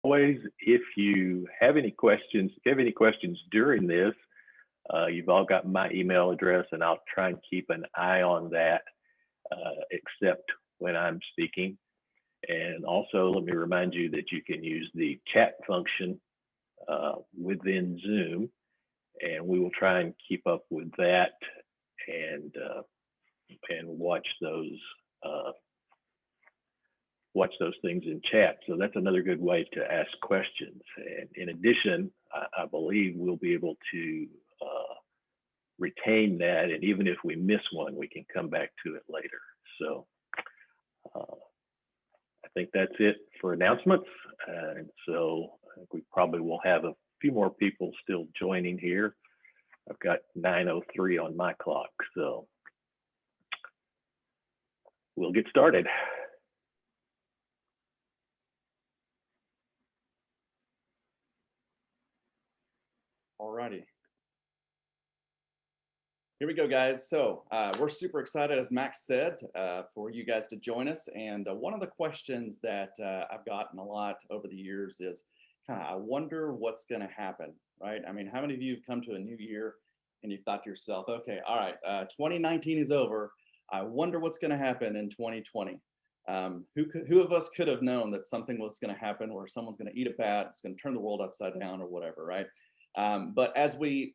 always, if you have any questions, during this, you've all got my email address, and I'll try and keep an eye on that, except when I'm speaking. And also, let me remind you that you can use the chat function within Zoom, and we will try and keep up with that and watch those things in chat. So that's another good way to ask questions. And in addition, I believe we'll be able to retain that, and even if we miss one, we can come back to it later. So I think that's it for announcements. And so I think we probably will have a few more people still joining here. I've got 9:03 on my clock, so we'll get started. Alrighty. Here we go, guys. So we're super excited, as Max said, for you guys to join us. And one of the questions that I've gotten a lot over the years is kind of, I wonder what's going to happen, right? I mean, how many of you have come to a new year and you've thought to yourself, okay, all right, 2019 is over. I wonder what's going to happen in 2020. Who of us could have known that something was going to happen where someone's going to eat a bat, it's going to turn the world upside down or whatever, right? But as we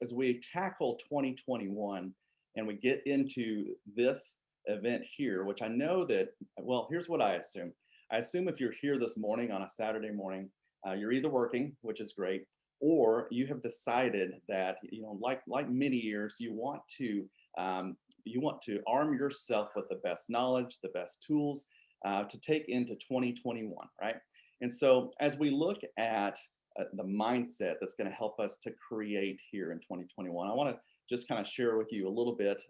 tackle 2021 and we get into this event here, which I know that, well, here's what I assume. I assume if you're here this morning on a Saturday morning, you're either working, which is great, or you have decided that, you know, like many years, you want to arm yourself with the best knowledge, the best tools to take into 2021, right? And so as we look at the mindset that's going to help us to create here in 2021, I want to just kind of share with you a little bit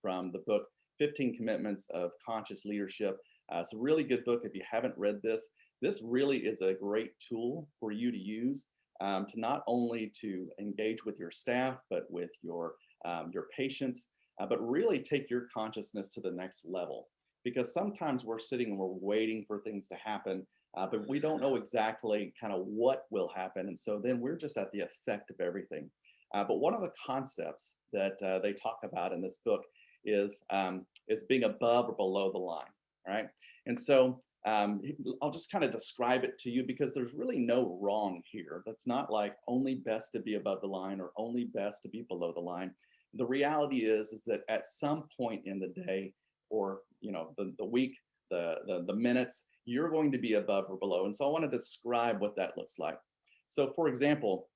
from the book 15 Commitments of Conscious Leadership. It's a really good book. If you haven't read this, this really is a great tool for you to use to not only to engage with your staff, but with your patients, but really take your consciousness to the next level. Because sometimes we're sitting and we're waiting for things to happen, but we don't know exactly kind of what will happen. And so then we're just at the effect of everything. But one of the concepts that they talk about in this book is being above or below the line, right? And so I'll just kind of describe it to you, because there's really no wrong here. That's not like only best to be above the line or only best to be below the line. The reality is that at some point in the day, or you know, the week, the minutes, you're going to be above or below. And so I want to describe what that looks like. So for example,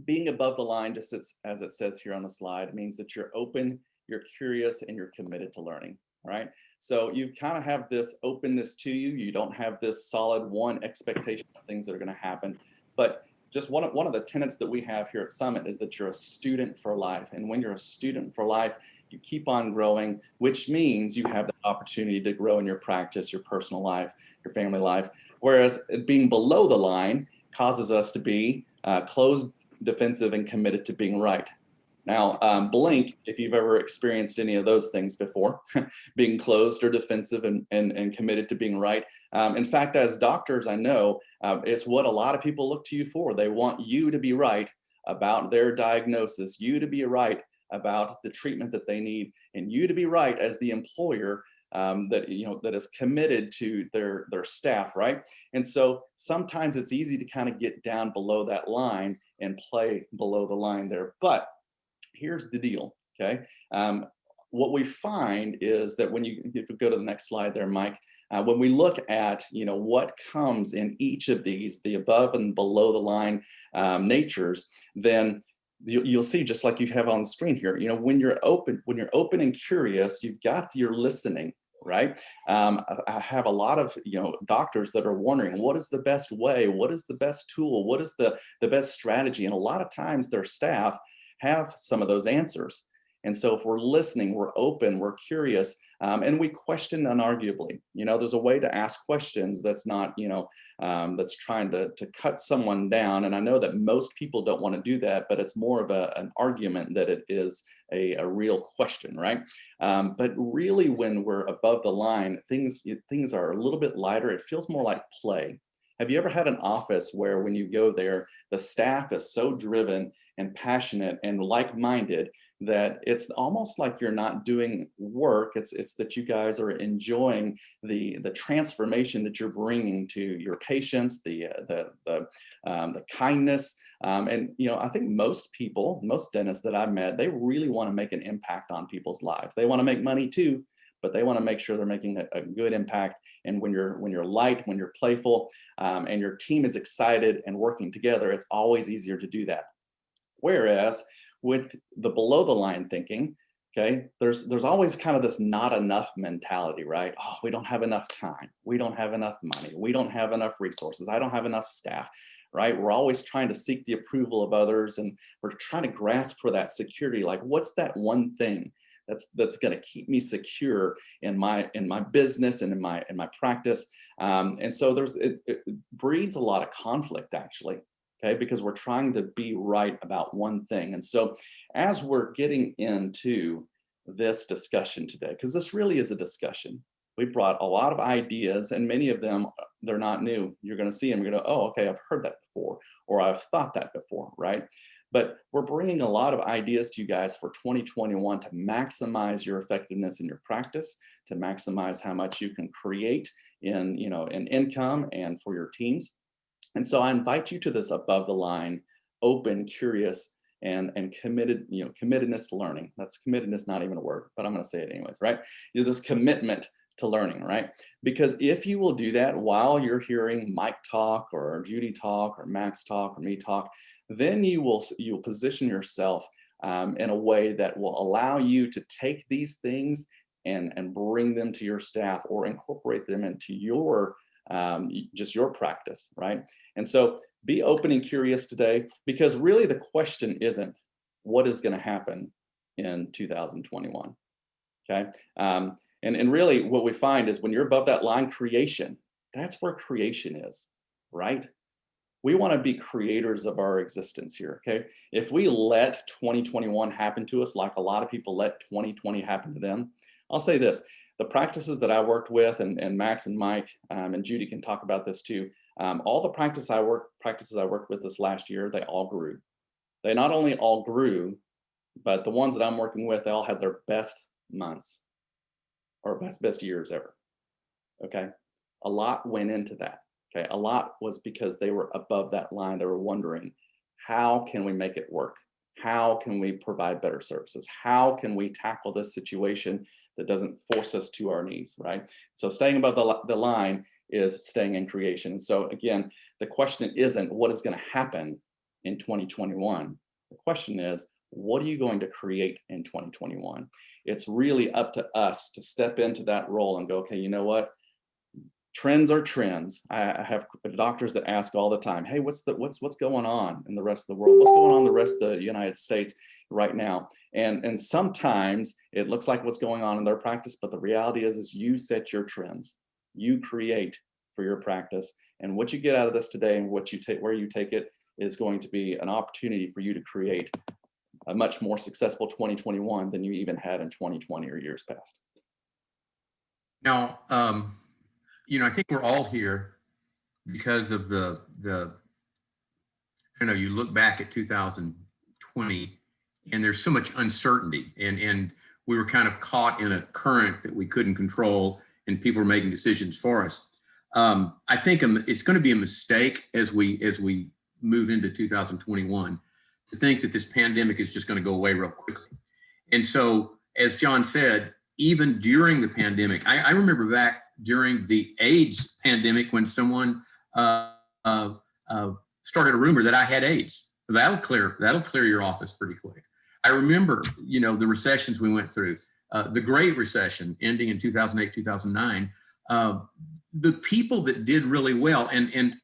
being above the line, just as it says here on the slide, means that you're open, you're curious, and you're committed to learning, right? So you kind of have this openness to you. You don't have this solid one expectation of things that are going to happen. But just one of the tenets that we have here at Summit is that you're a student for life. And when you're a student for life, you keep on growing, which means you have the opportunity to grow in your practice, your personal life, your family life. Whereas being below the line causes us to be closed, defensive, and committed to being right. Now, blink if you've ever experienced any of those things before, being closed or defensive and committed to being right. In fact, as doctors, I know it's what a lot of people look to you for. They want you to be right about their diagnosis, you to be right about the treatment that they need, and you to be right as the employer that is committed to their staff, right? And so sometimes it's easy to kind of get down below that line and play below the line there. But here's the deal, okay? What we find is that if you go to the next slide there, Mike, when we look at what comes in each of these, the above and below the line natures, then you'll see, just like you have on the screen here, when you're open and curious, you've got your listening, right? I have a lot of doctors that are wondering, what is the best way? What is the best tool? What is the best strategy? And a lot of times their staff have some of those answers. And so if we're listening, we're open, we're curious, and we question unarguably. There's a way to ask questions that's not, that's trying to cut someone down. And I know that most people don't want to do that, but it's more of an argument that it is a real question, right? But really, when we're above the line, things are a little bit lighter. It feels more like play. Have you ever had an office where when you go there, the staff is so driven and passionate and like-minded that it's almost like you're not doing work. It's that you guys are enjoying the transformation that you're bringing to your patients, the kindness. And I think most people, most dentists that I've met, they really want to make an impact on people's lives. They want to make money too, but they want to make sure they're making a good impact. And when you're light, when you're playful, and your team is excited and working together, it's always easier to do that. Whereas with the below the line thinking, okay, there's always kind of this not enough mentality, right? Oh, we don't have enough time. We don't have enough money. We don't have enough resources. I don't have enough staff, right? We're always trying to seek the approval of others, and we're trying to grasp for that security. Like, what's that one thing that's going to keep me secure in my business and in my practice? And so it breeds a lot of conflict, actually. Okay, because we're trying to be right about one thing. And so as we're getting into this discussion today, because this really is a discussion, we brought a lot of ideas, and many of them, they're not new. You're going to see them, you're going to, oh, okay, I've heard that before, or I've thought that before, right? But we're bringing a lot of ideas to you guys for 2021 to maximize your effectiveness in your practice, to maximize how much you can create in income and for your teams. And so I invite you to this above the line, open, curious, and committed, committedness to learning. That's committedness, not even a word, but I'm going to say it anyways, right? This commitment to learning, right? Because if you will do that while you're hearing Mike talk or Judy talk or Max talk or me talk, then you'll position yourself in a way that will allow you to take these things and bring them to your staff or incorporate them into your just your practice, right? And so be open and curious today, because really the question isn't what is going to happen in 2021. Okay. And really what we find is when you're above that line, creation, that's where creation is, right? We want to be creators of our existence here. Okay. If we let 2021 happen to us, like a lot of people let 2020 happen to them, I'll say this: the practices that I worked with, and Max and Mike and Judy can talk about this too. All the practices I worked with this last year, they all grew. They not only all grew, but the ones that I'm working with, they all had their best months or best years ever. Okay, a lot went into that. Okay, a lot was because they were above that line. They were wondering, how can we make it work? How can we provide better services? How can we tackle this situation that doesn't force us to our knees, right? So staying above the line is staying in creation. So again, the question isn't what is going to happen in 2021. The question is, what are you going to create in 2021? It's really up to us to step into that role and go, okay, you know what? Trends are trends. I have doctors that ask all the time, hey, what's going on in the rest of the world? What's going on in the rest of the United States right now? And sometimes it looks like what's going on in their practice, but the reality is you set your trends. You create for your practice. And what you get out of this today and what you take, where you take it, is going to be an opportunity for you to create a much more successful 2021 than you even had in 2020 or years past. Now, I think we're all here because of you look back at 2020 and there's so much uncertainty, and we were kind of caught in a current that we couldn't control, and people were making decisions for us. I think it's going to be a mistake as we move into 2021 to think that this pandemic is just going to go away real quickly. And so, as John said, even during the pandemic, I remember back during the AIDS pandemic when someone started a rumor that I had AIDS. That'll clear your office pretty quick. I remember, the recessions we went through, the Great Recession ending in 2008, 2009. The people that did really well, and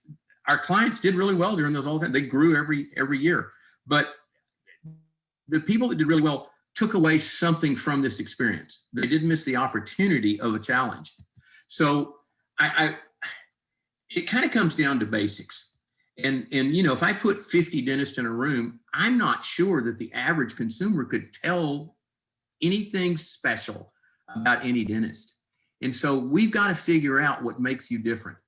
our clients did really well during those whole time. They grew every year. But the people that did really well took away something from this experience. They didn't miss the opportunity of a challenge. So it kind of comes down to basics. And if I put 50 dentists in a room, I'm not sure that the average consumer could tell anything special about any dentist. And so we've got to figure out what makes you different.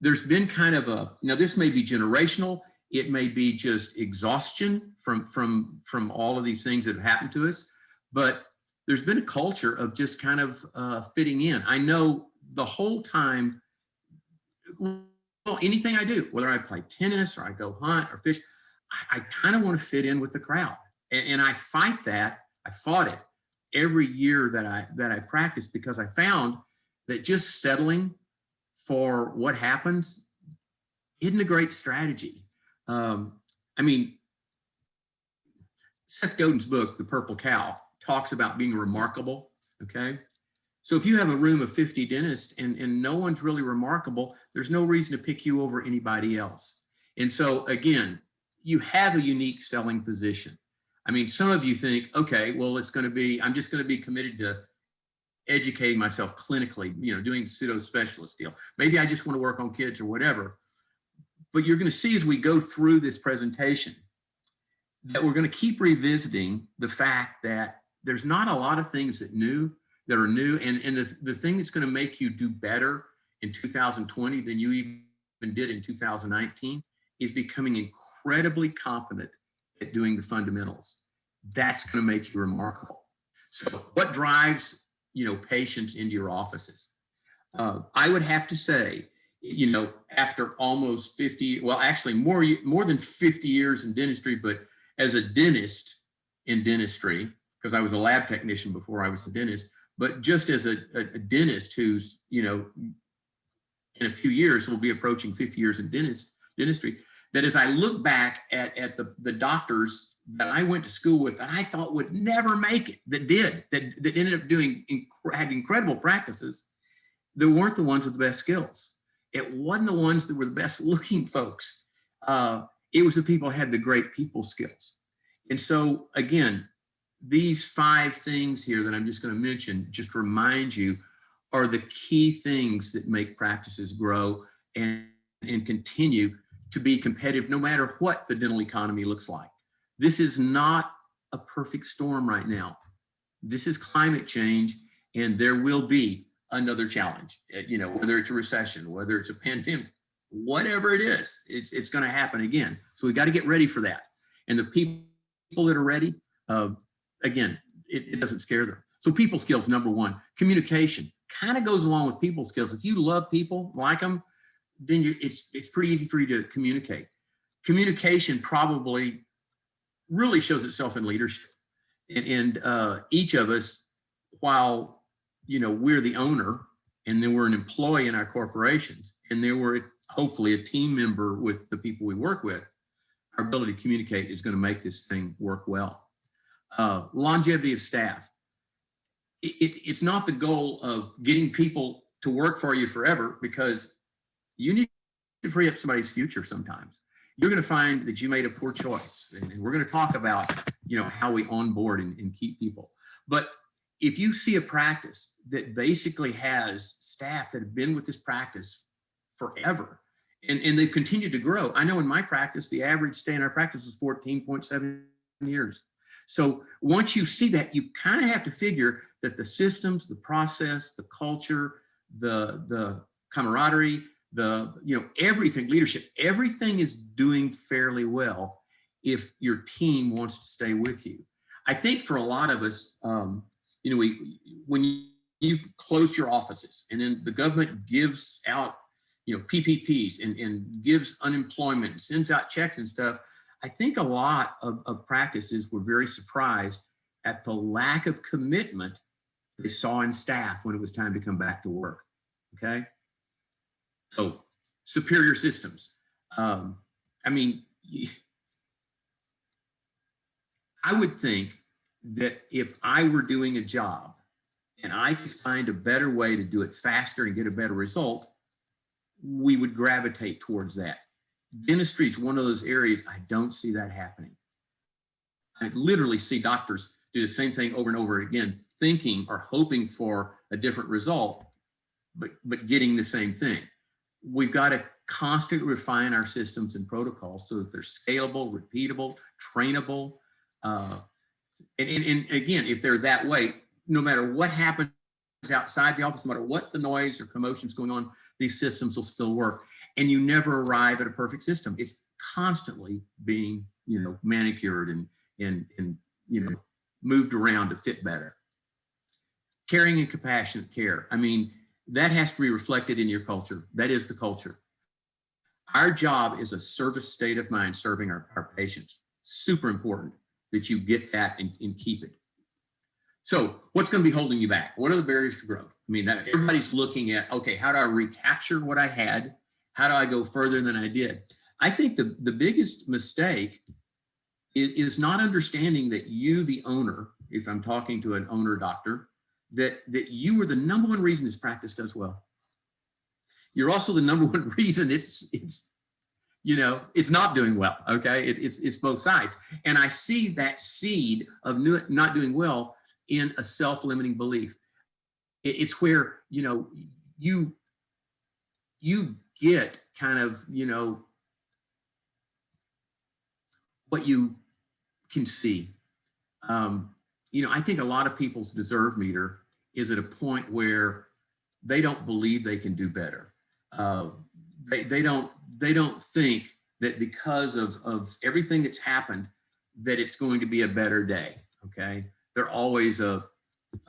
there's been kind of a, this may be generational. It may be just exhaustion from all of these things that have happened to us, but there's been a culture of just kind of fitting in. I know the whole time, well, anything I do, whether I play tennis or I go hunt or fish, I kind of want to fit in with the crowd. And I fight that. I fought it every year that I practiced, because I found that just settling for what happens isn't a great strategy. I mean, Seth Godin's book, The Purple Cow, talks about being remarkable, okay? So if you have a room of 50 dentists and no one's really remarkable, there's no reason to pick you over anybody else. And so again, you have a unique selling position. I mean, some of you think, okay, well, I'm just going to be committed to educating myself clinically, doing pseudo specialist deal. Maybe I just want to work on kids or whatever. But you're going to see as we go through this presentation that we're going to keep revisiting the fact that there's not a lot of things that are new. And the thing that's going to make you do better in 2020 than you even did in 2019 is becoming incredibly competent at doing the fundamentals. That's going to make you remarkable. So what drives, patients into your offices? I would have to say, after almost 50, well, actually more than 50 years in dentistry, but as a dentist in dentistry, because I was a lab technician before I was a dentist, but just as a dentist who's, in a few years will be approaching 50 years in dentistry, that as I look back at the doctors that I went to school with that I thought would never make it, that ended up had incredible practices, that weren't the ones with the best skills. It wasn't the ones that were the best looking folks. It was the people who had the great people skills. And so again, these 5 things here that I'm just going to mention, just remind you, are the key things that make practices grow and continue to be competitive no matter what the dental economy looks like. This is not a perfect storm right now. This is climate change, and there will be another challenge, whether it's a recession, whether it's a pandemic, whatever it is, it's going to happen again. So we got to get ready for that. And the people that are ready, again, it doesn't scare them. So people skills, number 1. Communication kind of goes along with people skills. If you love people, like them, then it's pretty easy for you to communicate. Communication probably really shows itself in leadership. And each of us, while we're the owner, and then we're an employee in our corporations, and then we're hopefully a team member with the people we work with, our ability to communicate is going to make this thing work well. Longevity of staff. It's not the goal of getting people to work for you forever, because you need to free up somebody's future sometimes. You're going to find that you made a poor choice. And we're going to talk about, how we onboard and keep people. But if you see a practice that basically has staff that have been with this practice forever, and they've continued to grow. I know in my practice, the average stay in our practice was 14.7 years. So once you see that, you kind of have to figure that the systems, the process, the culture, the camaraderie, everything, leadership, everything is doing fairly well if your team wants to stay with you. I think for a lot of us, when you close your offices and then the government gives out, PPPs and gives unemployment and sends out checks and stuff, I think a lot of practices were very surprised at the lack of commitment they saw in staff when it was time to come back to work. Okay. So superior systems. I would think that if I were doing a job and I could find a better way to do it faster and get a better result, we would gravitate towards that. Dentistry is one of those areas I don't see that happening. I literally see doctors do the same thing over and over again, thinking or hoping for a different result, but getting the same thing. We've got to constantly refine our systems and protocols so that they're scalable, repeatable, trainable. And again, if they're that way, no matter what happens outside the office, no matter what the noise or commotion is going on, these systems will still work. And you never arrive at a perfect system. It's constantly being, manicured and moved around to fit better. Caring and compassionate care. I mean, that has to be reflected in your culture. That is the culture. Our job is a service state of mind serving our patients. Super important that you get that and keep it. So what's going to be holding you back? What are the barriers to growth? I mean, everybody's looking at, okay, how do I recapture what I had? How do I go further than I did? I think the biggest mistake is not understanding that you, the owner, if I'm talking to an owner doctor, that you are the number one reason this practice does well. You're also the number one reason it's not doing well. Okay, it's both sides, and I see that seed of not doing well in a self-limiting belief. It's where you get kind of what you can see. I think a lot of people's deserve meter is at a point where they don't believe they can do better. They don't think that because of everything that's happened, that it's going to be a better day. Okay, they're always a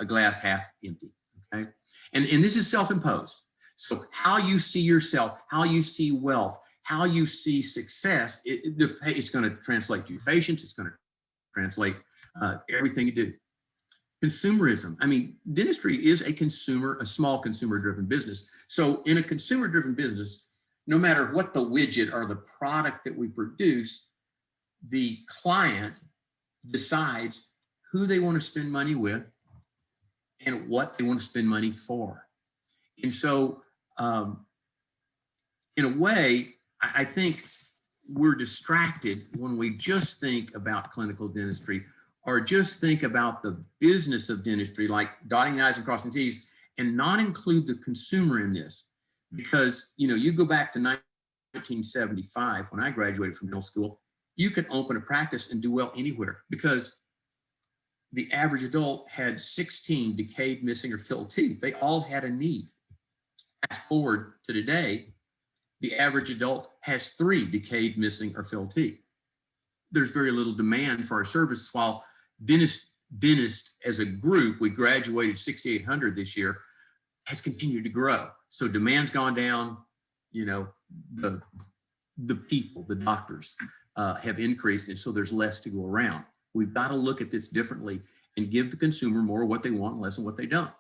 glass half empty. Okay, and this is self-imposed. So how you see yourself, how you see wealth, how you see success, it's going to translate to your patients. It's going to translate everything you do. Consumerism. I mean, dentistry is a small consumer-driven business. So in a consumer-driven business, no matter what the widget or the product that we produce, the client decides who they want to spend money with and what they want to spend money for. And so, in a way, I think we're distracted when we just think about clinical dentistry or just think about the business of dentistry, like dotting the I's and crossing T's, and not include the consumer in this. Because, you go back to 1975, when I graduated from dental school, you could open a practice and do well anywhere because the average adult had 16 decayed, missing, or filled teeth. They all had a need. Fast forward to today, the average adult has 3 decayed, missing, or filled teeth. There's very little demand for our service. While dentists as a group, we graduated 6,800 this year, has continued to grow. So demand's gone down, the people, the doctors have increased, and so there's less to go around. We've got to look at this differently and give the consumer more of what they want and less of what they don't.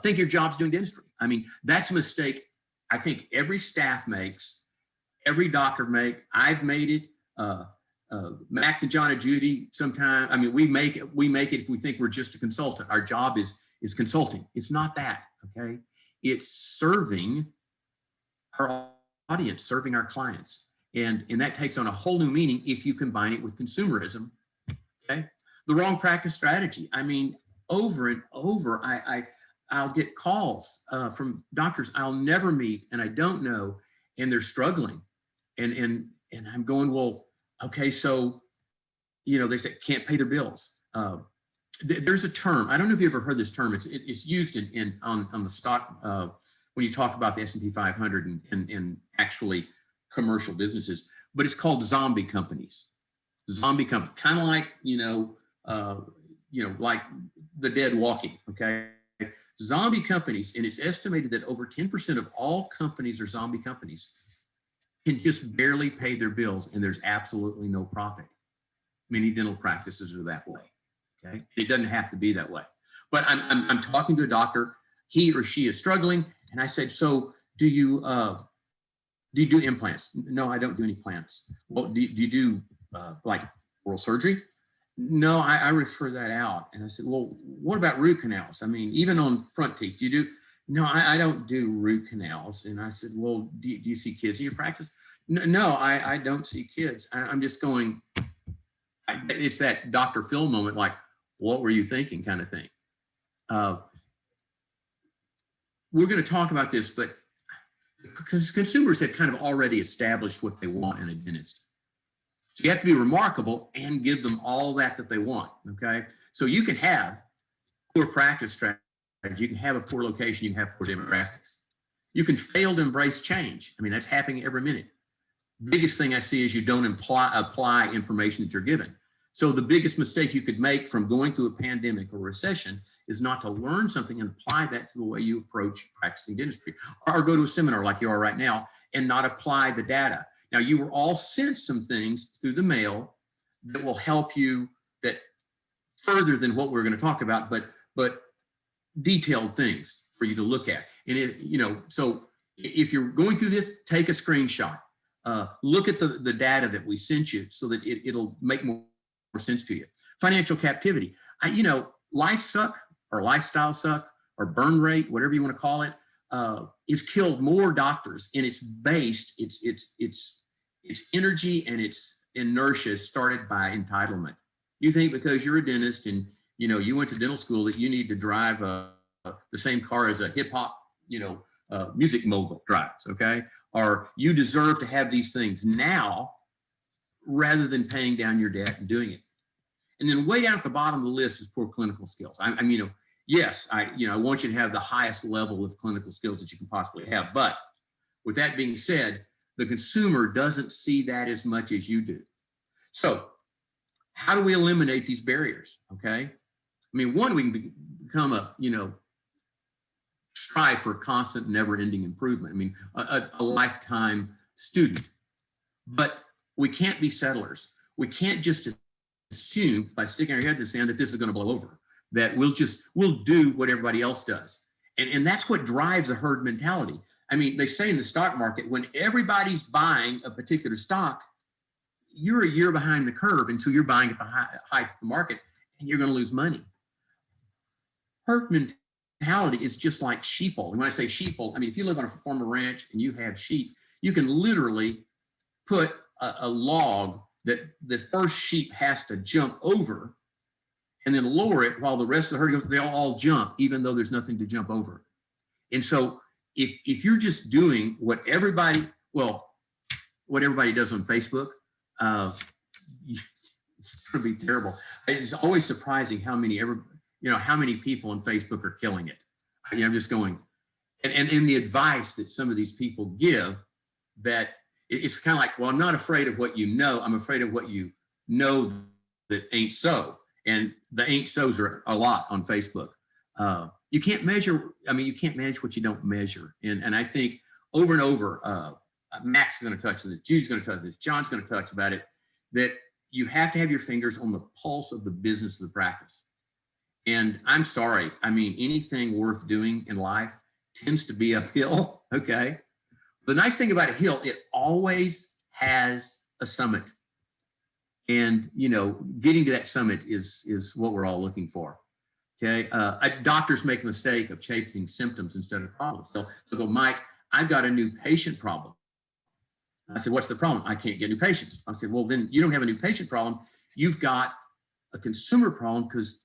Think your job's doing dentistry. I mean, that's a mistake I think every staff makes, every doctor make. I've made it. Max and John and Judy sometimes, I mean, we make it if we think we're just a consultant. Our job is consulting. It's not that, okay? It's serving our audience, serving our clients. And that takes on a whole new meaning if you combine it with consumerism, okay? The wrong practice strategy. I mean, over and over, I'll get calls from doctors I'll never meet and I don't know, and they're struggling. And I'm going, well, okay, so, they say can't pay their bills. There's a term, I don't know if you ever heard this term, it's used on the stock, when you talk about the S&P 500 and actually commercial businesses, but it's called zombie companies. Zombie company, kind of like, like the dead walking, okay? Zombie companies, and it's estimated that over 10% of all companies are zombie companies, can just barely pay their bills and there's absolutely no profit. Many dental practices are that way, okay? It doesn't have to be that way. But I'm talking to a doctor, he or she is struggling, and I said, so do you do implants? No, I don't do any plants. Well, do you do like oral surgery? No, I refer that out. And I said, well, what about root canals? I mean, even on front teeth, do you do? No, I don't do root canals. And I said, well, do you see kids in your practice? No, I don't see kids. I'm just going, it's that Dr. Phil moment, like, what were you thinking kind of thing. We're going to talk about this, but because consumers have kind of already established what they want in a dentist. So you have to be remarkable and give them all that they want, okay? So you can have poor practice strategy, you can have a poor location, you can have poor demographics. You can fail to embrace change. I mean, that's happening every minute. Biggest thing I see is you don't apply information that you're given. So the biggest mistake you could make from going through a pandemic or recession is not to learn something and apply that to the way you approach practicing dentistry, or go to a seminar like you are right now and not apply the data. Now, you were all sent some things through the mail that will help you, that further than what we're going to talk about, but detailed things for you to look at. And so if you're going through this, take a screenshot. Look at the data that we sent you so that it'll make more sense to you. Financial captivity. Life suck or lifestyle suck or burn rate, whatever you want to call it, is killed more doctors, and it's based, its energy and its inertia started by entitlement. You think because you're a dentist and you went to dental school that you need to drive the same car as a hip hop music mogul drives, okay? Or you deserve to have these things now rather than paying down your debt and doing it. And then way down at the bottom of the list is poor clinical skills. Yes, I want you to have the highest level of clinical skills that you can possibly have. But with that being said, the consumer doesn't see that as much as you do. So how do we eliminate these barriers? Okay. One, we can become strive for constant, never-ending improvement. A lifetime student. But we can't be settlers. We can't just assume by sticking our head in the sand that this is going to blow over, that we'll do what everybody else does. And that's what drives a herd mentality. They say in the stock market, when everybody's buying a particular stock, you're a year behind the curve until you're buying at the height of the market, and you're going to lose money. Herd mentality is just like sheeple. And when I say sheeple, if you live on a farm or ranch and you have sheep, you can literally put a log that the first sheep has to jump over and then lower it while the rest of the herd goes, they all jump, even though there's nothing to jump over. And so if you're just doing what everybody does on Facebook, it's going to be terrible. It's always surprising how many people on Facebook are killing it. I'm just going, and the advice that some of these people give, that it's kind of like, well, I'm not afraid of what you know, I'm afraid of what you know that ain't so. And the ain't so's are a lot on Facebook. You can't measure, you can't manage what you don't measure. And I think over and over, Max is going to touch this, Jude's going to touch this, John's going to touch about it, that you have to have your fingers on the pulse of the business of the practice. And I'm sorry, anything worth doing in life tends to be uphill, okay? The nice thing about a hill, it always has a summit. And, getting to that summit is what we're all looking for, okay? Doctors make the mistake of chasing symptoms instead of problems. So they'll go, Mike, I've got a new patient problem. I said, what's the problem? I can't get new patients. I said, well, then you don't have a new patient problem. You've got a consumer problem, because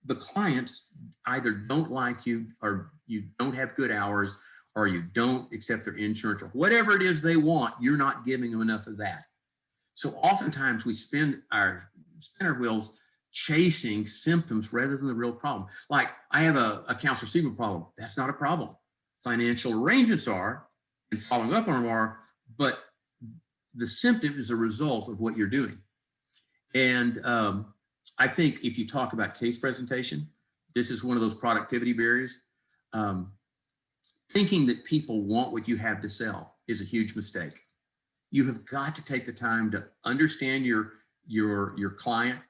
the clients either don't like you, or you don't have good hours, or you don't accept their insurance, or whatever it is they want, you're not giving them enough of that. So oftentimes we spin our wheels chasing symptoms rather than the real problem. Like, I have a accounts receivable problem. That's not a problem. Financial arrangements are, and following up on them are, but the symptom is a result of what you're doing. And I think if you talk about case presentation, this is one of those productivity barriers. Thinking that people want what you have to sell is a huge mistake. You have got to take the time to understand your client,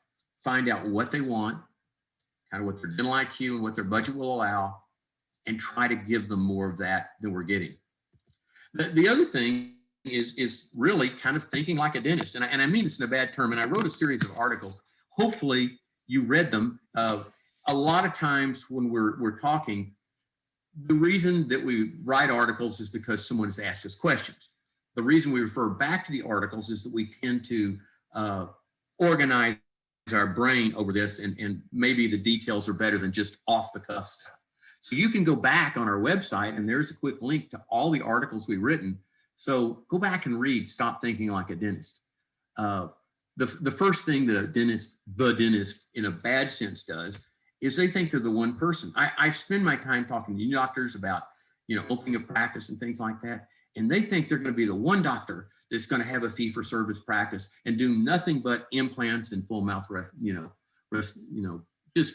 find out what they want, kind of what their dental IQ and what their budget will allow, and try to give them more of that than we're getting. The other thing is really kind of thinking like a dentist. And I mean this in a bad term. And I wrote a series of articles. Hopefully you read them. A lot of times when we're talking, the reason that we write articles is because someone has asked us questions. The reason we refer back to the articles is that we tend to organize our brain over this, and maybe the details are better than just off the cuff stuff. So you can go back on our website, and there's a quick link to all the articles we've written. So go back and read Stop Thinking Like a Dentist. The first thing that the dentist in a bad sense does is they think they're the one person. I spend my time talking to new doctors about, opening a practice and things like that. And they think they're going to be the one doctor that's going to have a fee-for-service practice and do nothing but implants and full mouth, just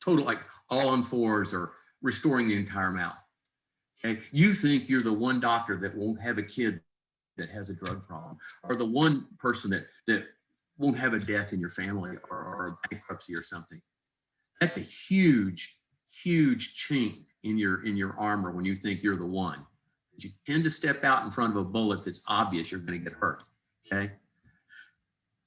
total, like all on fours or restoring the entire mouth. Okay, you think you're the one doctor that won't have a kid that has a drug problem, or the one person that won't have a death in your family or a bankruptcy or something. That's a huge, huge chink in your armor when you think you're the one. You tend to step out in front of a bullet that's obvious you're going to get hurt. Okay,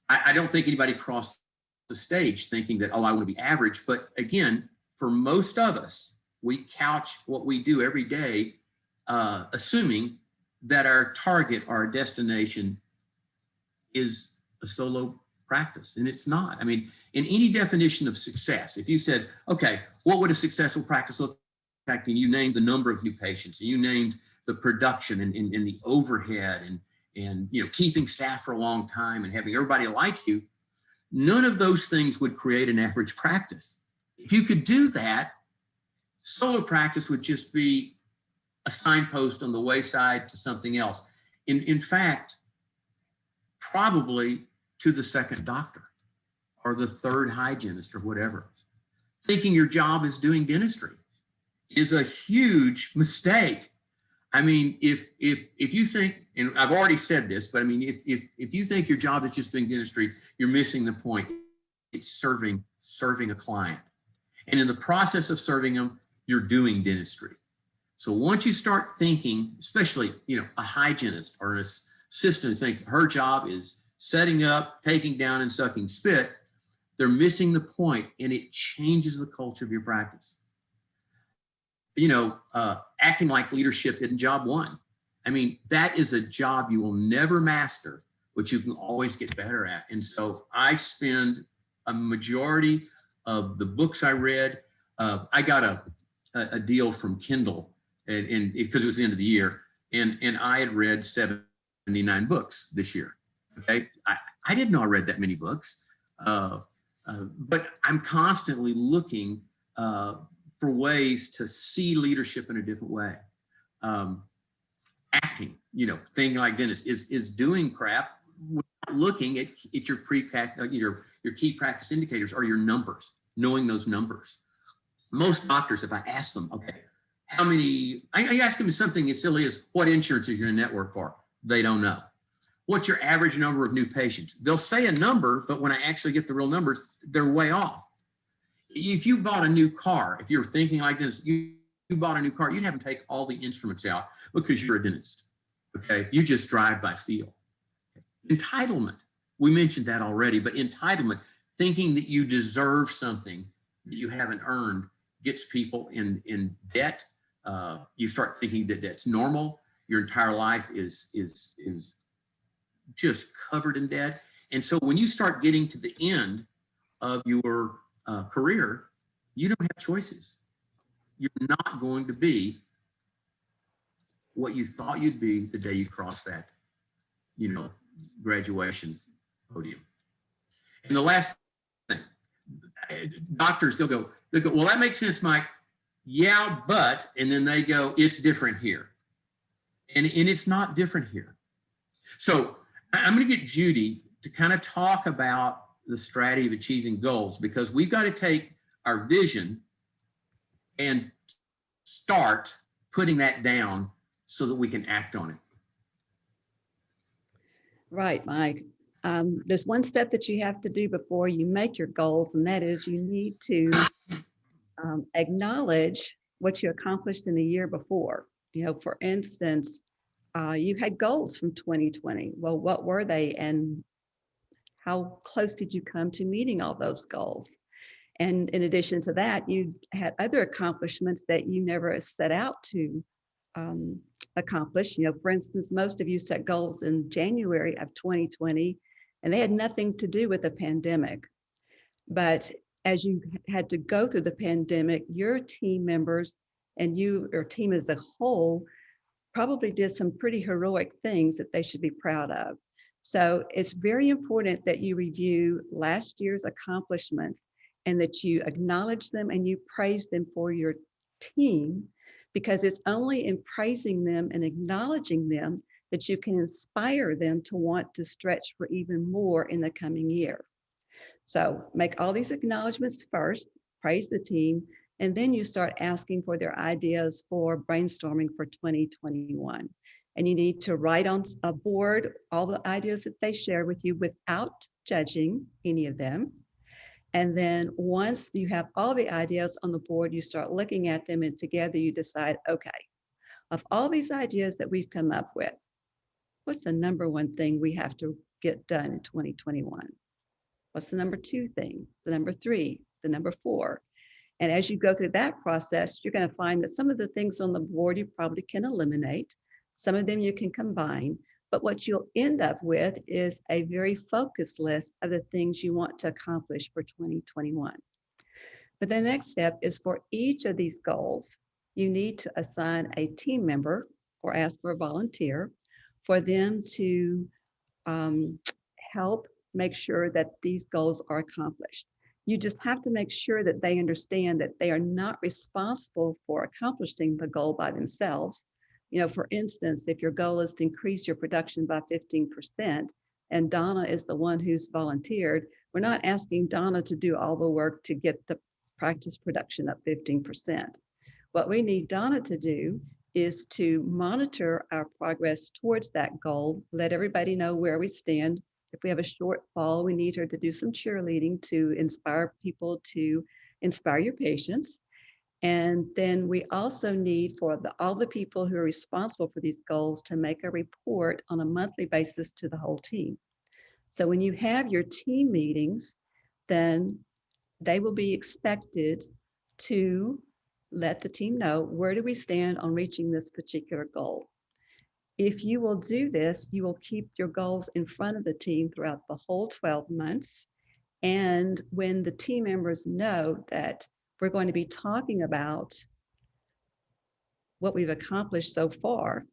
I don't think anybody crossed the stage thinking that, oh, I want to be average. But again, for most of us, we couch what we do every day, assuming that our target, our destination is a solo practice, and it's not. I mean, in any definition of success, if you said, okay, what would a successful practice look like? And you named the number of new patients, and you named the production and the overhead and keeping staff for a long time and having everybody like you, none of those things would create an average practice. If you could do that, solo practice would just be a signpost on the wayside to something else. In fact, probably to the second doctor or the third hygienist or whatever. Thinking your job is doing dentistry is a huge mistake. I mean, if you think, and I've already said this, but I mean, if you think your job is just doing dentistry, you're missing the point. It's serving a client. And in the process of serving them, you're doing dentistry. So once you start thinking, especially, a hygienist or an assistant who thinks her job is setting up, taking down, and sucking spit, they're missing the point, and it changes the culture of your practice. Acting like leadership isn't job one. I mean, that is a job you will never master, but you can always get better at. And so I spend a majority of the books I read. I got a deal from Kindle, and because it was the end of the year, and I had read 79 books this year. Okay, I didn't know I read that many books, but I'm constantly looking for ways to see leadership in a different way. Acting, thinking like Dennis is doing crap without looking at your your key practice indicators or your numbers, knowing those numbers. Most doctors, if I ask them, okay, how many, I ask them something as silly as what insurance is your network for? They don't know. What's your average number of new patients? They'll say a number, but when I actually get the real numbers, they're way off. If you bought a new car, if you're thinking like this, you bought a new car, you'd have to take all the instruments out because you're a dentist, okay? You just drive by feel. Entitlement, we mentioned that already, but entitlement, thinking that you deserve something that you haven't earned, gets people in debt. You start thinking that that's normal. Your entire life is just covered in debt. And so when you start getting to the end of your career, you don't have choices. You're not going to be what you thought you'd be the day you cross that, graduation podium. And the last thing, doctors, they'll go, well, that makes sense, Mike. Yeah, but, and then they go, it's different here. And it's not different here. So I'm going to get Judy to kind of talk about the strategy of achieving goals, because we've got to take our vision and start putting that down so that we can act on it. Right, Mike. There's one step that you have to do before you make your goals, and that is you need to acknowledge what you accomplished in the year before. For instance, you had goals from 2020. Well, what were they, and how close did you come to meeting all those goals? And in addition to that, you had other accomplishments that you never set out to accomplish. For instance, most of you set goals in January of 2020, and they had nothing to do with the pandemic. But as you had to go through the pandemic, your team members and your team as a whole probably did some pretty heroic things that they should be proud of. So it's very important that you review last year's accomplishments and that you acknowledge them and you praise them for your team, because it's only in praising them and acknowledging them that you can inspire them to want to stretch for even more in the coming year. So make all these acknowledgments first, praise the team, and then you start asking for their ideas for brainstorming for 2021. And you need to write on a board all the ideas that they share with you without judging any of them. And then once you have all the ideas on the board, you start looking at them, and together you decide, okay, of all these ideas that we've come up with, what's the number one thing we have to get done in 2021? What's the number two thing? The number three, the number four? And as you go through that process, you're going to find that some of the things on the board you probably can eliminate. Some of them you can combine. But what you'll end up with is a very focused list of the things you want to accomplish for 2021. But the next step is for each of these goals, you need to assign a team member or ask for a volunteer for them to help make sure that these goals are accomplished. You just have to make sure that they understand that they are not responsible for accomplishing the goal by themselves. You know, for instance, if your goal is to increase your production by 15%, and Donna is the one who's volunteered, we're not asking Donna to do all the work to get the practice production up 15%. What we need Donna to do is to monitor our progress towards that goal, let everybody know where we stand. If we have a shortfall, we need her to do some cheerleading to inspire people, to inspire your patients. And then we also need for all the people who are responsible for these goals to make a report on a monthly basis to the whole team. So when you have your team meetings, then they will be expected to let the team know, where do we stand on reaching this particular goal? If you will do this, you will keep your goals in front of the team throughout the whole 12 months. And when the team members know that we're going to be talking about what we've accomplished so far,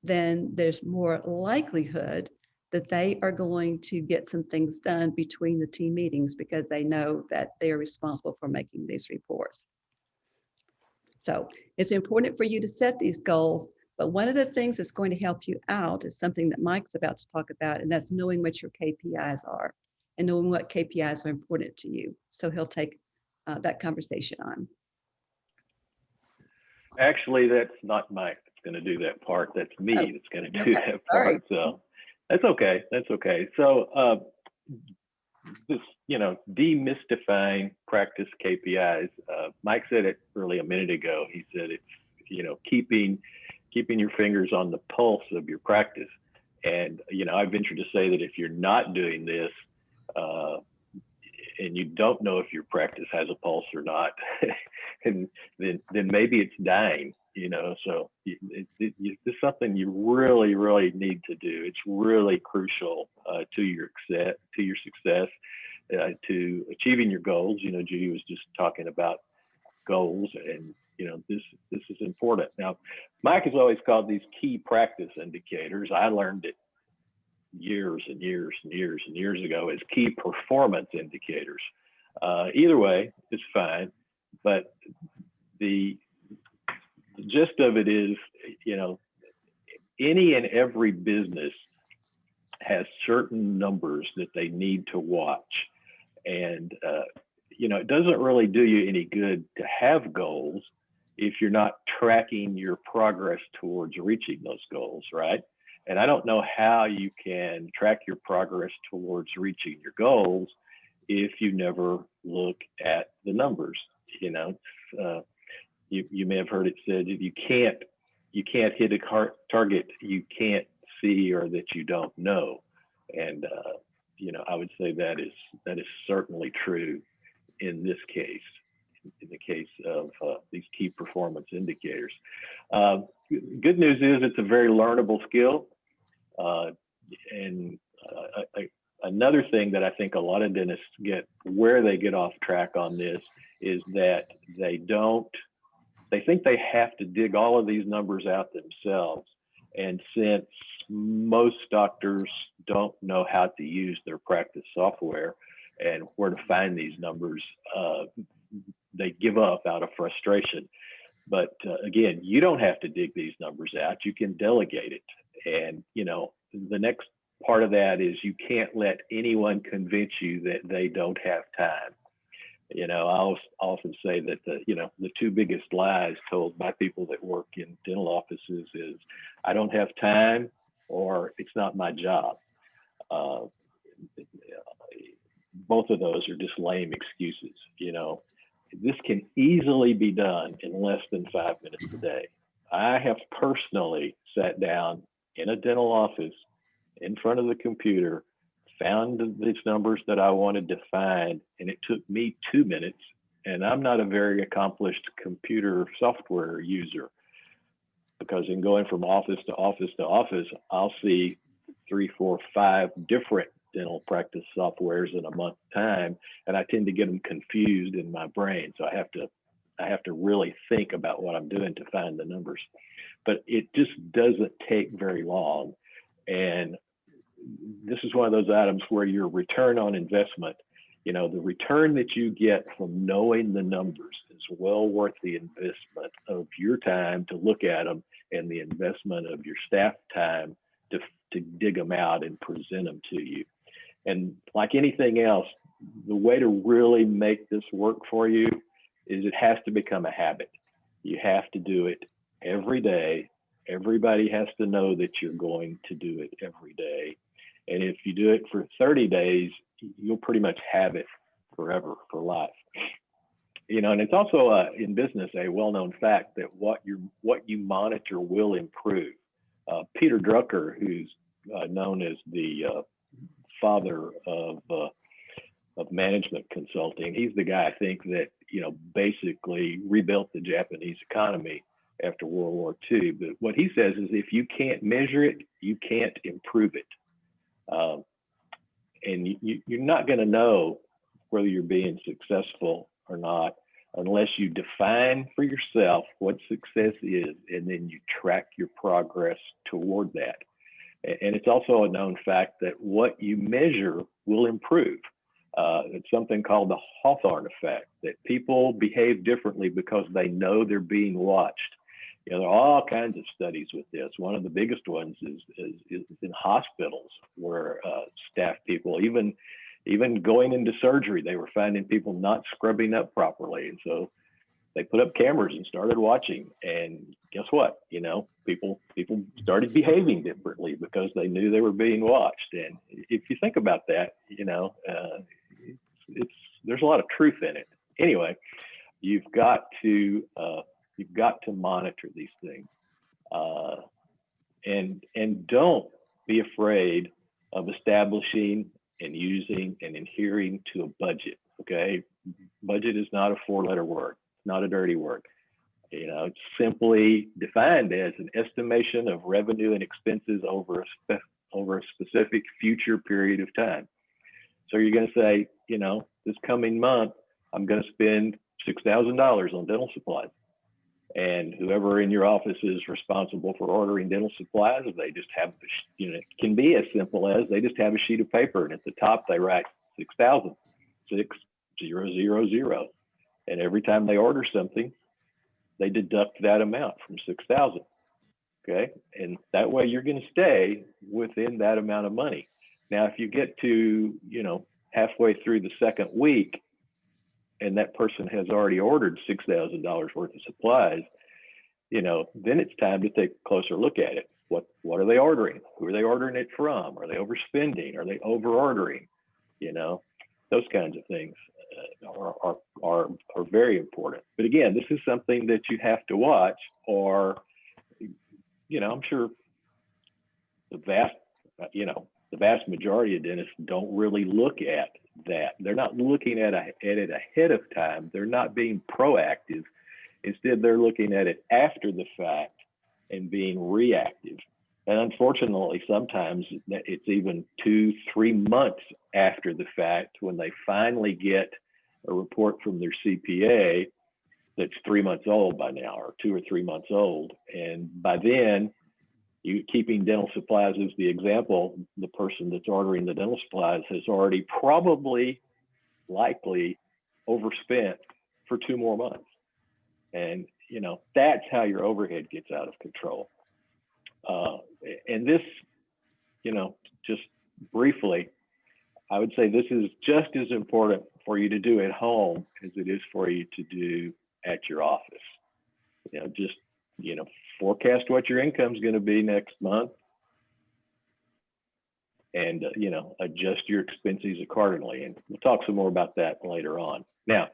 then there's more likelihood that they are going to get some things done between the team meetings because they know that they're responsible for making these reports. So it's important for you to set these goals, but one of the things that's going to help you out is something that Mike's about to talk about, and that's knowing what your KPIs are and knowing what KPIs are important to you. So he'll take that conversation on. Actually, that's not Mike that's going to do that part. That's me that's going to do that part. Sorry. So that's okay. That's okay. So this, demystifying practice KPIs. Mike said it really a minute ago. He said it's, keeping your fingers on the pulse of your practice. And, I venture to say that if you're not doing this, and you don't know if your practice has a pulse or not, and then maybe it's dying, so it's something you really, really need to do. It's really crucial to your success, to achieving your goals. Judy was just talking about goals, and this is important. Now, Mike has always called these key practice indicators. I learned it years and years and years and years ago as key performance indicators. Either way is fine, but the gist of it is, any and every business has certain numbers that they need to watch. And, it doesn't really do you any good to have goals if you're not tracking your progress towards reaching those goals, right? And I don't know how you can track your progress towards reaching your goals if you never look at the numbers. You may have heard it said that you can't hit a target you can't see or that you don't know. And I would say that is certainly true in this case, in the case of these key performance indicators. Good news is it's a very learnable skill. Another thing that I think a lot of dentists where they get off track on this is that they think they have to dig all of these numbers out themselves. And since most doctors don't know how to use their practice software and where to find these numbers, they give up out of frustration. But again, you don't have to dig these numbers out. You can delegate it. And, the next part of that is you can't let anyone convince you that they don't have time. I often say that the two biggest lies told by people that work in dental offices is, I don't have time, or it's not my job. Both of those are just lame excuses. This can easily be done in less than 5 minutes a day. I have personally sat down in a dental office in front of the computer, found these numbers that I wanted to find, and it took me 2 minutes. And I'm not a very accomplished computer software user, because in going from office to office to office, I'll see 3, 4, 5 different dental practice softwares in a month's time, and I tend to get them confused in my brain. So I have to really think about what I'm doing to find the numbers. But it just doesn't take very long. And this is one of those items where your return on investment, the return that you get from knowing the numbers is well worth the investment of your time to look at them, and the investment of your staff time to dig them out and present them to you. And like anything else, the way to really make this work for you is it has to become a habit. You have to do it every day. Everybody has to know that you're going to do it every day. And if you do it for 30 days, you'll pretty much have it forever, for life. And it's also in business a well-known fact that what you monitor will improve. Peter Drucker, who's known as the father of management consulting, he's the guy, I think, that basically rebuilt the Japanese economy after World War II. But what he says is, if you can't measure it, you can't improve it. And you're not going to know whether you're being successful or not unless you define for yourself what success is, and then you track your progress toward that. And it's also a known fact that what you measure will improve. It's something called the Hawthorne effect, that people behave differently because they know they're being watched. There are all kinds of studies with this. One of the biggest ones is in hospitals, where staff people, even going into surgery, they were finding people not scrubbing up properly. And so they put up cameras and started watching. And guess what? People started behaving differently because they knew they were being watched. And if you think about that, there's a lot of truth in it. Anyway, you've got to monitor these things, and don't be afraid of establishing and using and adhering to a budget. Okay, budget is not a 4-letter word. It's not a dirty word. It's simply defined as an estimation of revenue and expenses over a specific future period of time. So you're going to say, this coming month, I'm going to spend $6,000 on dental supplies. And whoever in your office is responsible for ordering dental supplies, they just have, it can be as simple as they just have a sheet of paper, and at the top they write 6,000, 6,000. And every time they order something, they deduct that amount from 6,000. Okay. And that way you're going to stay within that amount of money. Now, if you get to, halfway through the second week, and that person has already ordered $6,000 worth of supplies, then it's time to take a closer look at it. What are they ordering? Who are they ordering it from? Are they overspending? Are they over ordering? Those kinds of things are very important. But again, this is something that you have to watch, or, I'm sure the vast majority of dentists don't really look at that. They're not looking at it ahead of time. They're not being proactive. Instead, they're looking at it after the fact and being reactive. And unfortunately, sometimes it's even 2-3 months after the fact when they finally get a report from their CPA that's 3 months old by now, or 2 or 3 months old. And by then, keeping dental supplies as the example, the person that's ordering the dental supplies has already likely overspent for 2 more months. And you know, that's how your overhead gets out of control. And this, you know, just briefly, I would say this is just as important for you to do at home as it is for you to do at your office. You know, just, you know, forecast what your income is going to be next month and, you know, adjust your expenses accordingly. And we'll talk some more about that later on. Now,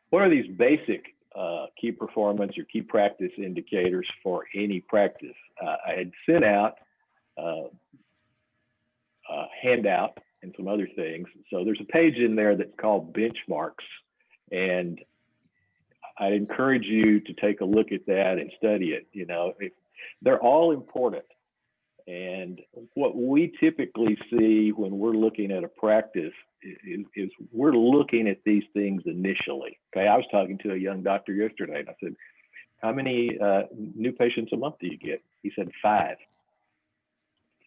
what are these basic key performance or key practice indicators for any practice? I had sent out a handout and some other things. So there's a page in there that's called benchmarks. And I encourage you to take a look at that and study it. You know, they're all important. And what we typically see when we're looking at a practice is we're looking at these things initially. Okay, I was talking to a young doctor yesterday and I said, how many new patients a month do you get? He said 5.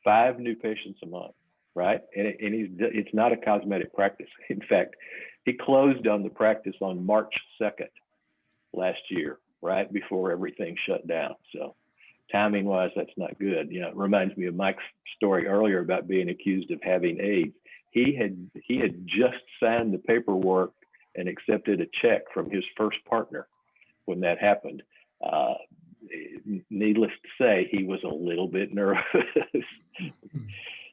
5 new patients a month, right? And it's not a cosmetic practice. In fact, he closed on the practice on March 2nd last year, right before everything shut down. So timing wise, that's not good. You know, it reminds me of Mike's story earlier about being accused of having AIDS. He had just signed the paperwork and accepted a check from his first partner when that happened. Needless to say, he was a little bit nervous.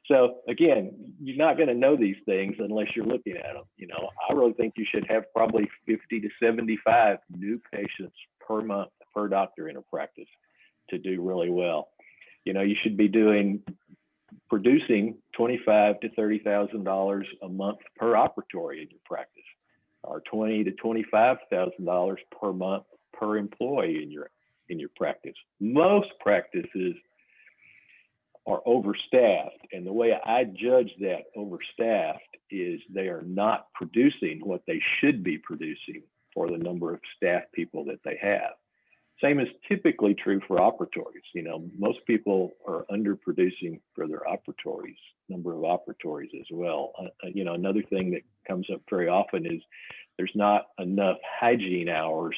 So again, you're not going to know these things unless you're looking at them. You know, I really think you should have probably 50 to 75 new patients per month per doctor in a practice to do really well. You know, you should be producing $25,000 to $30,000 a month per operatory in your practice, or $20,000 to $25,000 per month per employee in your practice. Most practices are overstaffed, and the way I judge that overstaffed is they are not producing what they should be producing for the number of staff people that they have. Same is typically true for operatories. You know, most people are underproducing for their operatories, number of operatories as well. You know, another thing that comes up very often is there's not enough hygiene hours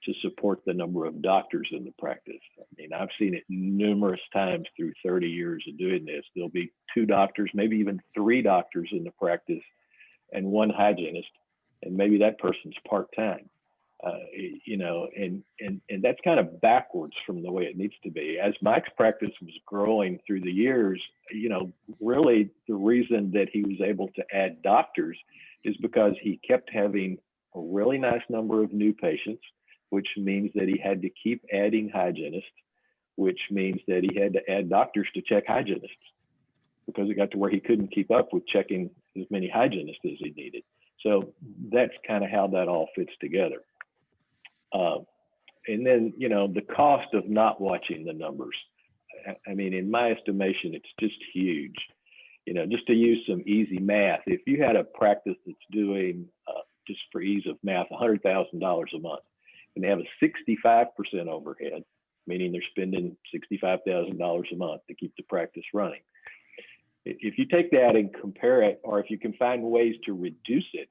to support the number of doctors in the practice. I mean, I've seen it numerous times through 30 years of doing this. There'll be 2 doctors, maybe even 3 doctors in the practice and 1 hygienist, and maybe that person's part-time. You know, and that's kind of backwards from the way it needs to be. As Mike's practice was growing through the years, you know, really the reason that he was able to add doctors is because he kept having a really nice number of new patients, which means that he had to keep adding hygienists, which means that he had to add doctors to check hygienists because it got to where he couldn't keep up with checking as many hygienists as he needed. So that's kind of how that all fits together. And then, you know, the cost of not watching the numbers. I mean, in my estimation, it's just huge. You know, just to use some easy math, if you had a practice that's doing, just for ease of math, $100,000 a month, and they have a 65% overhead, meaning they're spending $65,000 a month to keep the practice running. If you take that and compare it, or if you can find ways to reduce it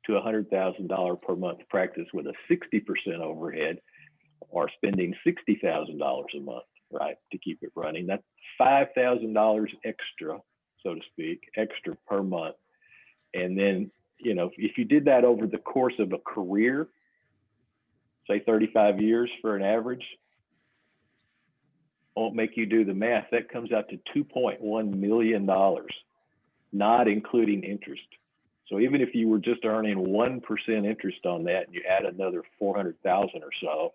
to $100,000 per month practice with a 60% overhead, or spending $60,000 a month, right, to keep it running, that's $5,000 extra, so to speak, extra per month. And then, you know, if you did that over the course of a career, say 35 years for an average, won't make you do the math, that comes out to $2.1 million, not including interest. So even if you were just earning 1% interest on that, and you add another 400,000 or so,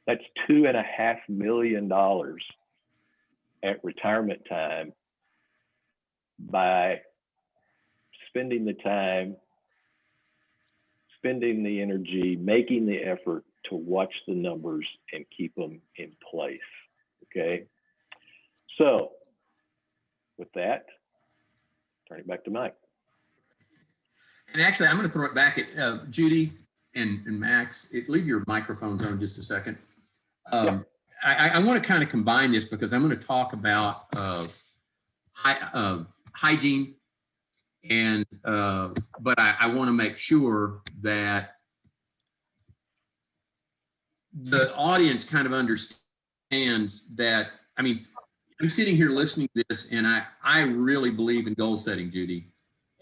that's $2.5 million at retirement time by spending the time, spending the energy, making the effort to watch the numbers and keep them in place. Okay. So with that, turn it back to Mike. And actually, I'm going to throw it back at Judy and Max. Leave your microphones on just a second. Yeah. I want to kind of combine this because I'm going to talk about hygiene, and but I want to make sure that the audience kind of understands that. I mean, I'm sitting here listening to this, and I really believe in goal setting, Judy,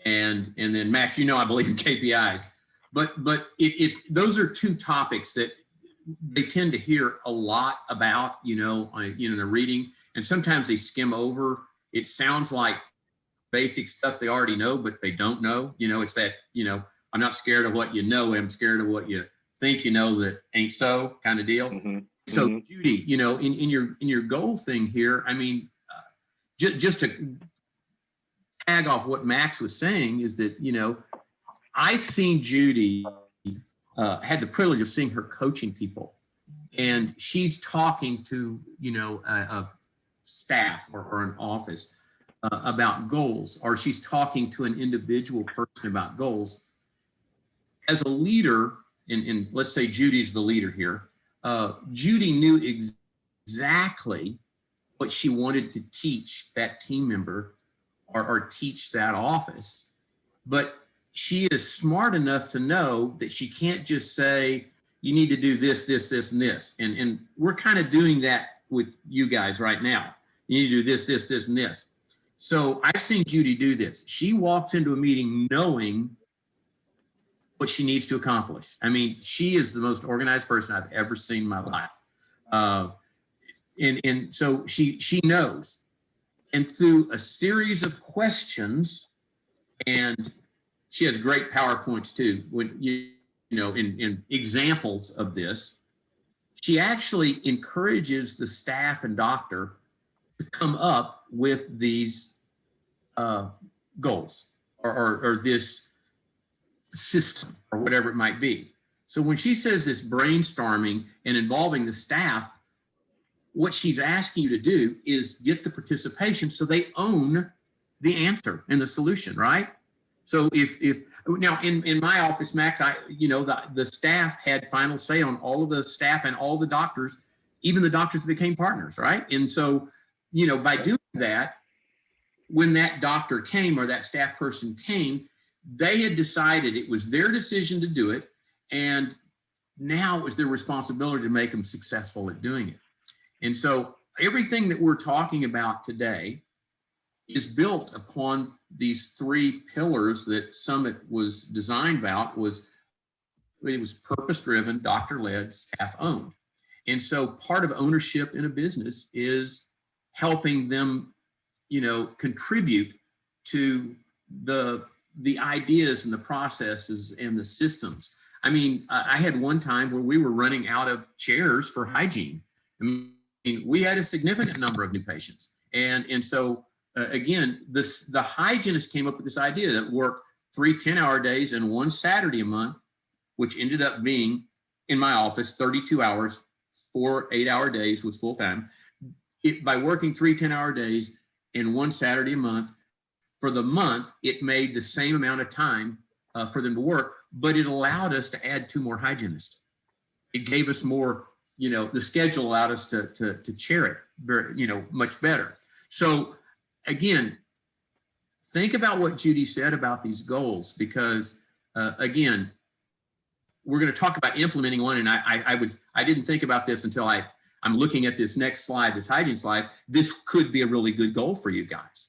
and then Max, you know, I believe in KPIs, but it's those are two topics that they tend to hear a lot about, you know, in the reading, and sometimes they skim over. It sounds like basic stuff they already know, but they don't know. You know, it's that, you know, I'm not scared of what you know, I'm scared of what you think you know that ain't so kind of deal. Mm-hmm. So Mm-hmm. Judy, you know, in your goal thing here, I mean, just to tag off what Max was saying is that, you know, I seen Judy, had the privilege of seeing her coaching people, and she's talking to, you know, a staff or an office about goals, or she's talking to an individual person about goals. As a leader, and let's say Judy's the leader here, Judy knew exactly what she wanted to teach that team member or teach that office. But she is smart enough to know that she can't just say, you need to do this, this, this, and this. And we're kind of doing that with you guys right now. You need to do this, this, this, and this. So I've seen Judy do this. She walks into a meeting knowing what she needs to accomplish. I mean, she is the most organized person I've ever seen in my life. And so she knows. And through a series of questions, and she has great PowerPoints too, when you know, in examples of this, she actually encourages the staff and doctor to come up with these goals or this system or whatever it might be. So when she says this brainstorming and involving the staff, what she's asking you to do is get the participation so they own the answer and the solution, right? So if now in my office, Max, you know, the staff had final say on all of the staff and all the doctors, even the doctors that became partners, right? And so, you know, by doing that, when that doctor came or that staff person came, they had decided it was their decision to do it, and now it was their responsibility to make them successful at doing it. And so everything that we're talking about today is built upon these three pillars that Summit was designed about. It was purpose-driven, doctor-led, staff-owned. And so part of ownership in a business is helping them, you know, contribute to the ideas and the processes and the systems. I mean, I had one time where we were running out of chairs for hygiene. I mean, we had a significant number of new patients. And so, again, the hygienist came up with this idea that worked 3 10-hour days and 1 Saturday a month, which ended up being, in my office, 32 hours, 4 8-hour days was full time. By working 3 10-hour days and 1 Saturday a month, for the month, it made the same amount of time for them to work, but it allowed us to add 2 more hygienists. It gave us more, you know, the schedule allowed us to chair it very, you know, much better. So again, think about what Judy said about these goals, because again, we're going to talk about implementing one. And I didn't think about this until I'm looking at this next slide, this hygiene slide. This could be a really good goal for you guys.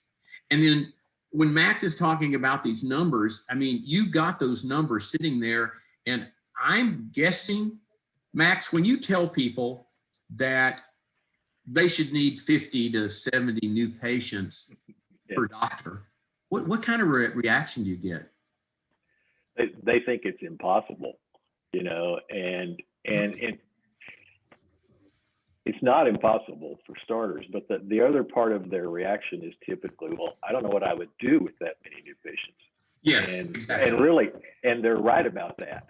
And then when Max is talking about these numbers, I mean, you've got those numbers sitting there, and I'm guessing, Max, when you tell people that they should need 50 to 70 new patients per doctor, what kind of reaction do you get? They think it's impossible, you know, and it's not impossible for starters, but the other part of their reaction is typically, well, I don't know what I would do with that many new patients. Yes, and, exactly. And really, and they're right about that,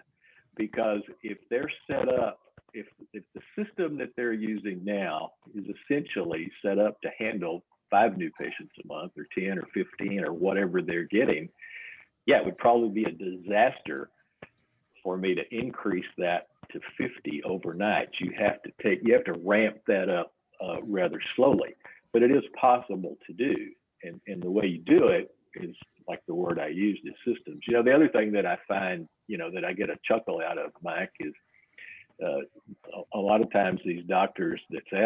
because if they're set up, if the system that they're using now is essentially set up to handle 5 new patients a month or 10 or 15 or whatever they're getting, yeah, it would probably be a disaster for me to increase that to 50 overnight. You have to ramp that up rather slowly, but it is possible to do. And the way you do it is like the word I used is systems. You know, the other thing that I find, you know, that I get a chuckle out of, Mike, is a lot of times these doctors that say,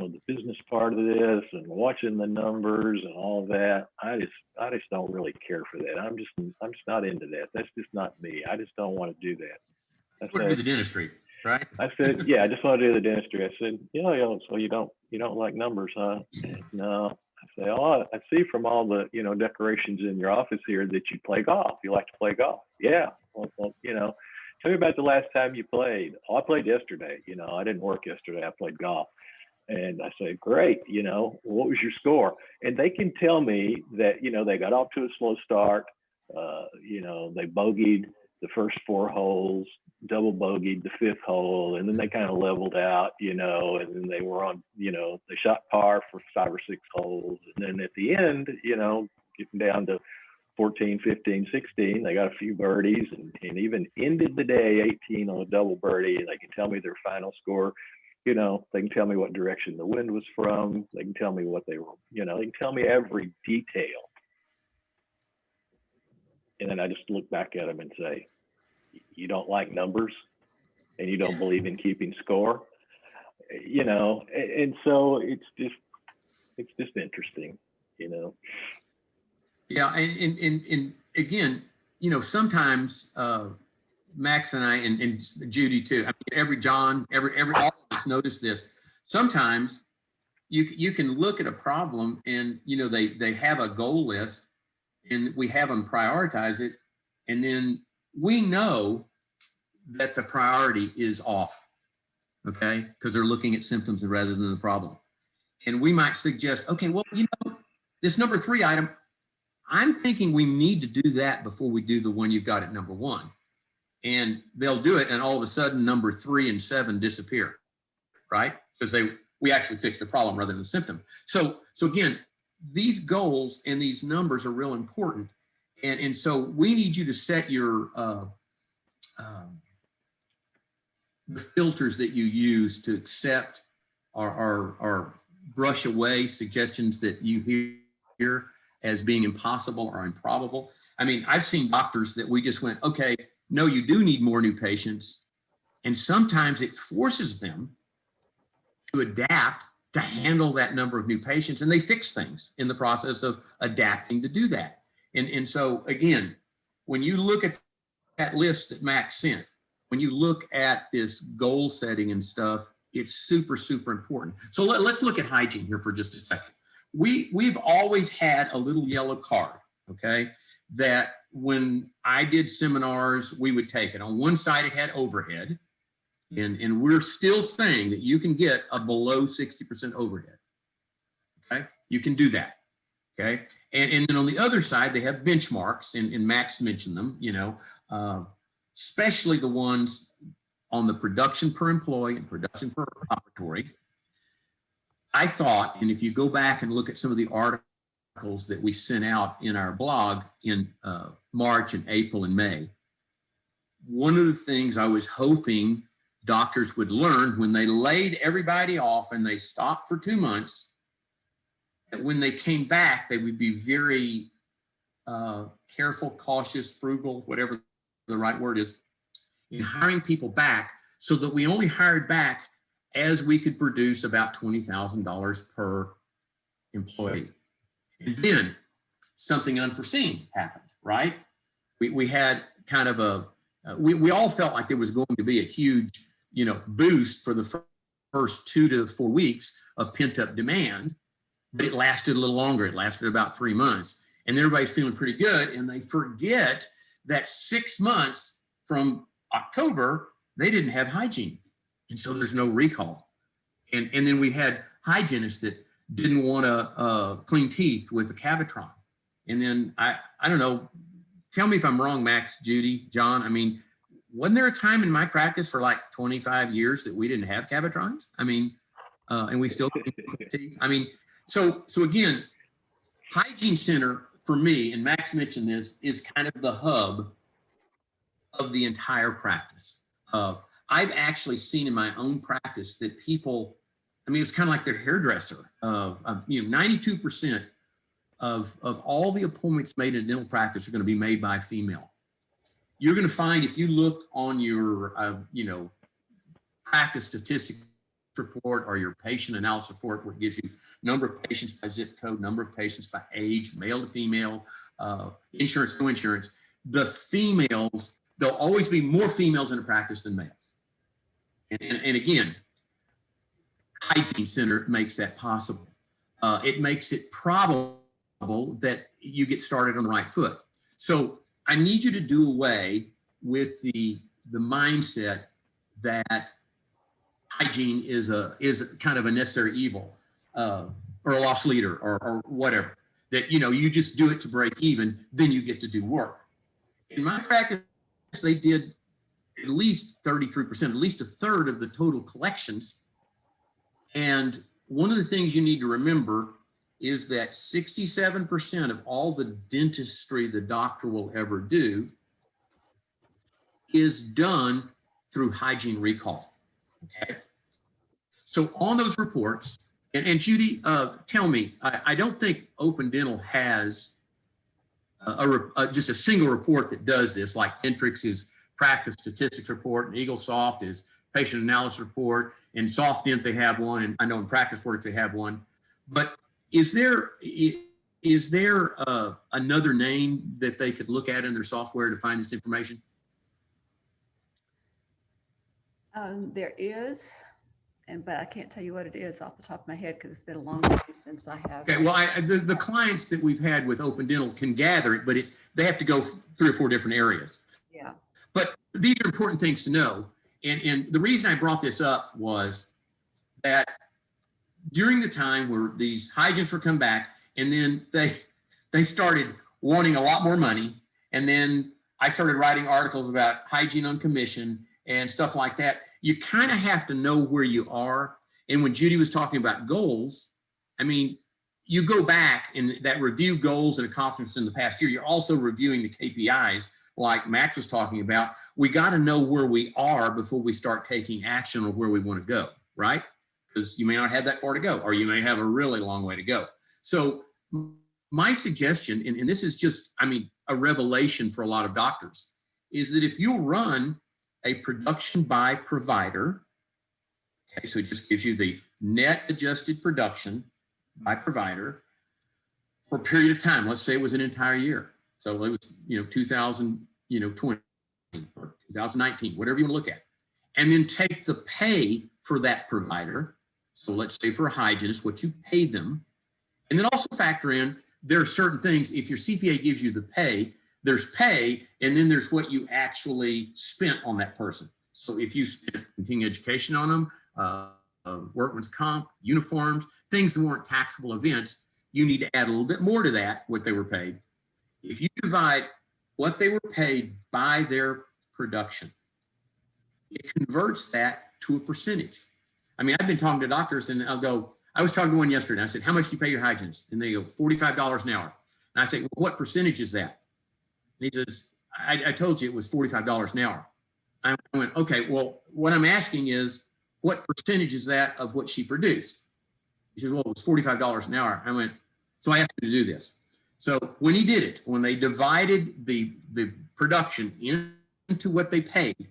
the business part of this and watching the numbers and all that, I just don't really care for that. I'm just not into that. That's just not me. I just don't want to do that. I What do the dentistry, right? I said, yeah, I just want to do the dentistry. I said, so you don't like numbers, huh? No. I say, oh, I see from all the, decorations in your office here that you play golf. You like to play golf. Yeah. Well, tell me about the last time you played. Oh, I played yesterday. I didn't work yesterday. I played golf. And I say, great. What was your score? And they can tell me that, they got off to a slow start. They bogeyed the first 4 holes, double bogeyed the 5th hole, and then they kind of leveled out, and then they were on, they shot par for 5 or 6 holes. And then at the end, getting down to 14, 15, 16, they got a few birdies and even ended the day 18 on a double birdie. And they can tell me their final score. They can tell me what direction the wind was from. They can tell me what they were, they can tell me every detail. And then I just look back at them and say, you don't like numbers and you don't believe in keeping score, and so it's just interesting, Yeah. And again, sometimes Max and I, and Judy too, every all of us notice this. Sometimes you can look at a problem and, they have a goal list and we have them prioritize it. And then we know that the priority is off, okay? Because they're looking at symptoms rather than the problem. And we might suggest, okay, well, this number 3 item, I'm thinking we need to do that before we do the one you've got at number 1. And they'll do it, and all of a sudden, number 3 and 7 disappear, right? Because we actually fixed the problem rather than the symptom. So again, these goals and these numbers are real important. And so we need you to set your the filters that you use to accept or brush away suggestions that you hear as being impossible or improbable. I've seen doctors that we just went, okay, no, you do need more new patients. And sometimes it forces them to adapt to handle that number of new patients, and they fix things in the process of adapting to do that. And so again, when you look at that list that Max sent, when you look at this goal setting and stuff, it's super, super important. So let's look at hygiene here for just a second. We've always had a little yellow card, okay, that when I did seminars, we would take it. On one side, it had overhead, and we're still saying that you can get a below 60% overhead, okay? You can do that, okay? And then on the other side, they have benchmarks, and Max mentioned them, especially the ones on the production per employee and production per operatory. I thought, and if you go back and look at some of the articles that we sent out in our blog in March and April and May, one of the things I was hoping doctors would learn when they laid everybody off and they stopped for 2 months, that when they came back, they would be very careful, cautious, frugal, whatever the right word is, in hiring people back, so that we only hired back as we could produce about $20,000 per employee. And then something unforeseen happened, right? We had kind of we all felt like there was going to be a huge, boost for the first 2 to 4 weeks of pent-up demand, but it lasted a little longer. It lasted about 3 months. And everybody's feeling pretty good, and they forget that 6 months from October, they didn't have hygiene. And so there's no recall. And then we had hygienists that didn't want to clean teeth with the Cavitron. And then I don't know, tell me if I'm wrong, Max, Judy, John. Wasn't there a time in my practice for like 25 years that we didn't have Cavitrons? And we still clean teeth. So again, Hygiene Center for me, and Max mentioned this, is kind of the hub of the entire practice. I've actually seen in my own practice that people, it's kind of like their hairdresser. 92% of all the appointments made in dental practice are going to be made by a female. you're going to find if you look on your, practice statistics report or your patient analysis report, where it gives you number of patients by zip code, number of patients by age, male to female, insurance, no insurance, the females, there'll always be more females in a practice than males. And again, Hygiene Center makes that possible. It makes it probable that you get started on the right foot. So I need you to do away with the mindset that hygiene is kind of a necessary evil, or a lost leader, or whatever. That you just do it to break even, then you get to do work. In my practice, they did at least 33%, at least a third of the total collections. And one of the things you need to remember is that 67% of all the dentistry the doctor will ever do is done through hygiene recall. Okay. So on those reports, and Judy, tell me, I don't think Open Dental has just a single report that does this, like Dentrix is practice statistics report, and EagleSoft is patient analysis report, and SoftDent they have one, and I know in PracticeWorks they have one. But is there another name that they could look at in their software to find this information? There is, but I can't tell you what it is off the top of my head because it's been a long time since I have. Okay, well, the clients that we've had with Open Dental can gather it, but they have to go 3 or 4 different areas. Yeah. But these are important things to know. And the reason I brought this up was that during the time where these hygienists were come back, and then they started wanting a lot more money. And then I started writing articles about hygiene on commission and stuff like that. You kind of have to know where you are. And when Judy was talking about goals, I mean, you go back and that review goals and accomplishments in the past year, you're also reviewing the KPIs like Max was talking about. We got to know where we are before we start taking action on where we want to go, right? Because you may not have that far to go, or you may have a really long way to go. So my suggestion, and this is just, I mean, a revelation for a lot of doctors, is that if you run a production by provider, okay, so it just gives you the net adjusted production by provider for a period of time. Let's say it was an entire year. So it was, 2020 or 2019, whatever you want to look at. And then take the pay for that provider. So let's say for a hygienist, what you pay them. And then also factor in, there are certain things, if your CPA gives you the pay, there's pay, and then there's what you actually spent on that person. So if you spent continuing education on them, workman's comp, uniforms, things that weren't taxable events, you need to add a little bit more to that, what they were paid. If you divide what they were paid by their production, it converts that to a percentage. I mean, I've been talking to doctors and I was talking to one yesterday, and I said, how much do you pay your hygienist? And they go, $45 an hour. And I say, well, what percentage is that? And he says, I told you it was $45 an hour. I went, okay, well, what I'm asking is, what percentage is that of what she produced? He says, well, it was $45 an hour. I went, so I asked him to do this. So when he did it, when they divided the production into what they paid,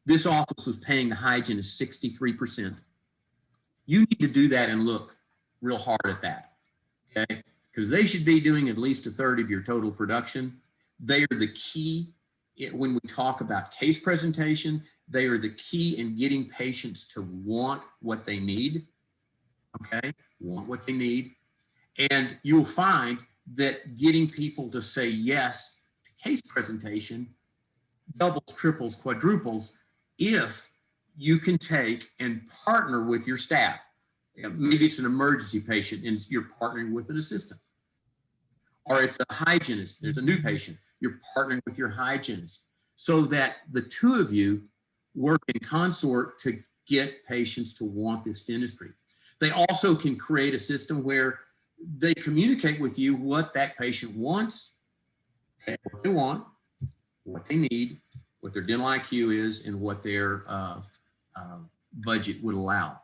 this office was paying the hygienist 63%. You need to do that and look real hard at that, okay? Because they should be doing at least a third of your total production. They are the key when we talk about case presentation. They are the key in getting patients to want what they need, okay? Want what they need. And you'll find that getting people to say yes to case presentation doubles, triples, quadruples if you can take and partner with your staff. Maybe it's an emergency patient and you're partnering with an assistant. Or it's a hygienist, there's a new patient, you're partnering with your hygienist, so that the two of you work in consort to get patients to want this dentistry. They also can create a system where they communicate with you what that patient wants, okay, what they want, what they need, what their dental IQ is, and what their budget would allow.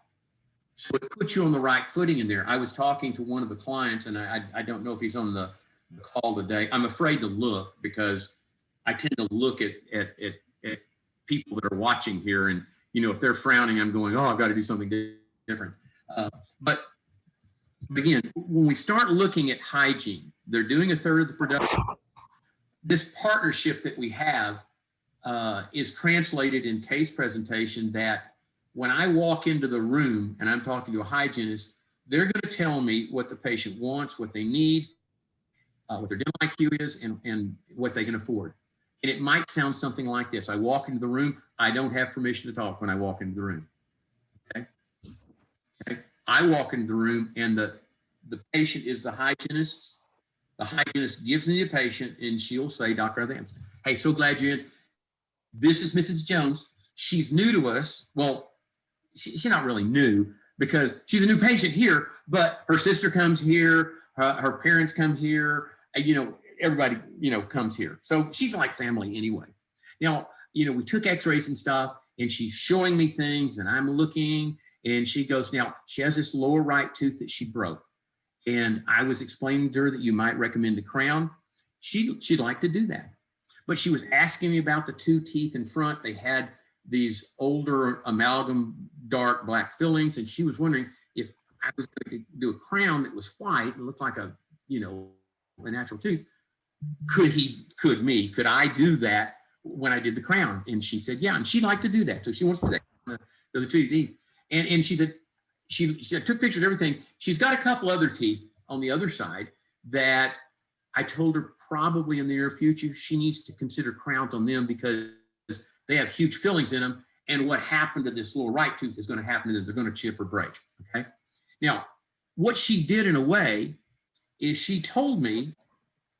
So it puts you on the right footing in there. I was talking to one of the clients, and I don't know if he's on the call today. I'm afraid to look because I tend to look at people that are watching here, and if they're frowning, I'm going, oh, I've got to do something different. But again, when we start looking at hygiene, they're doing a third of the production. This partnership that we have is translated in case presentation that when I walk into the room and I'm talking to a hygienist, they're going to tell me what the patient wants, what they need, what their dental IQ is, and what they can afford. And it might sound something like this. I walk into the room. I don't have permission to talk when I walk into the room. Okay. I walk into the room and the patient is the hygienist. The hygienist gives me the patient and she'll say, Dr. Adams, hey, so glad you're in. This is Mrs. Jones. She's new to us. Well, she's not really new because she's a new patient here, but her sister comes here, her parents come here, everybody, comes here. So she's like family anyway. Now, we took x-rays and stuff and she's showing me things and I'm looking and she goes, now she has this lower right tooth that she broke. And I was explaining to her that you might recommend a crown. She'd like to do that. But she was asking me about the two teeth in front. They had these older amalgam dark black fillings. And she was wondering if I was going to do a crown that was white and looked like a natural tooth. Could I do that when I did the crown? And she said, yeah. And she'd like to do that. So she wants to do that, the two teeth. And she said, she took pictures of everything. She's got a couple other teeth on the other side that I told her probably in the near future, she needs to consider crowns on them because they have huge fillings in them. And what happened to this lower right tooth is going to happen to them. They're going to chip or break. Okay. Now, what she did in a way is she told me,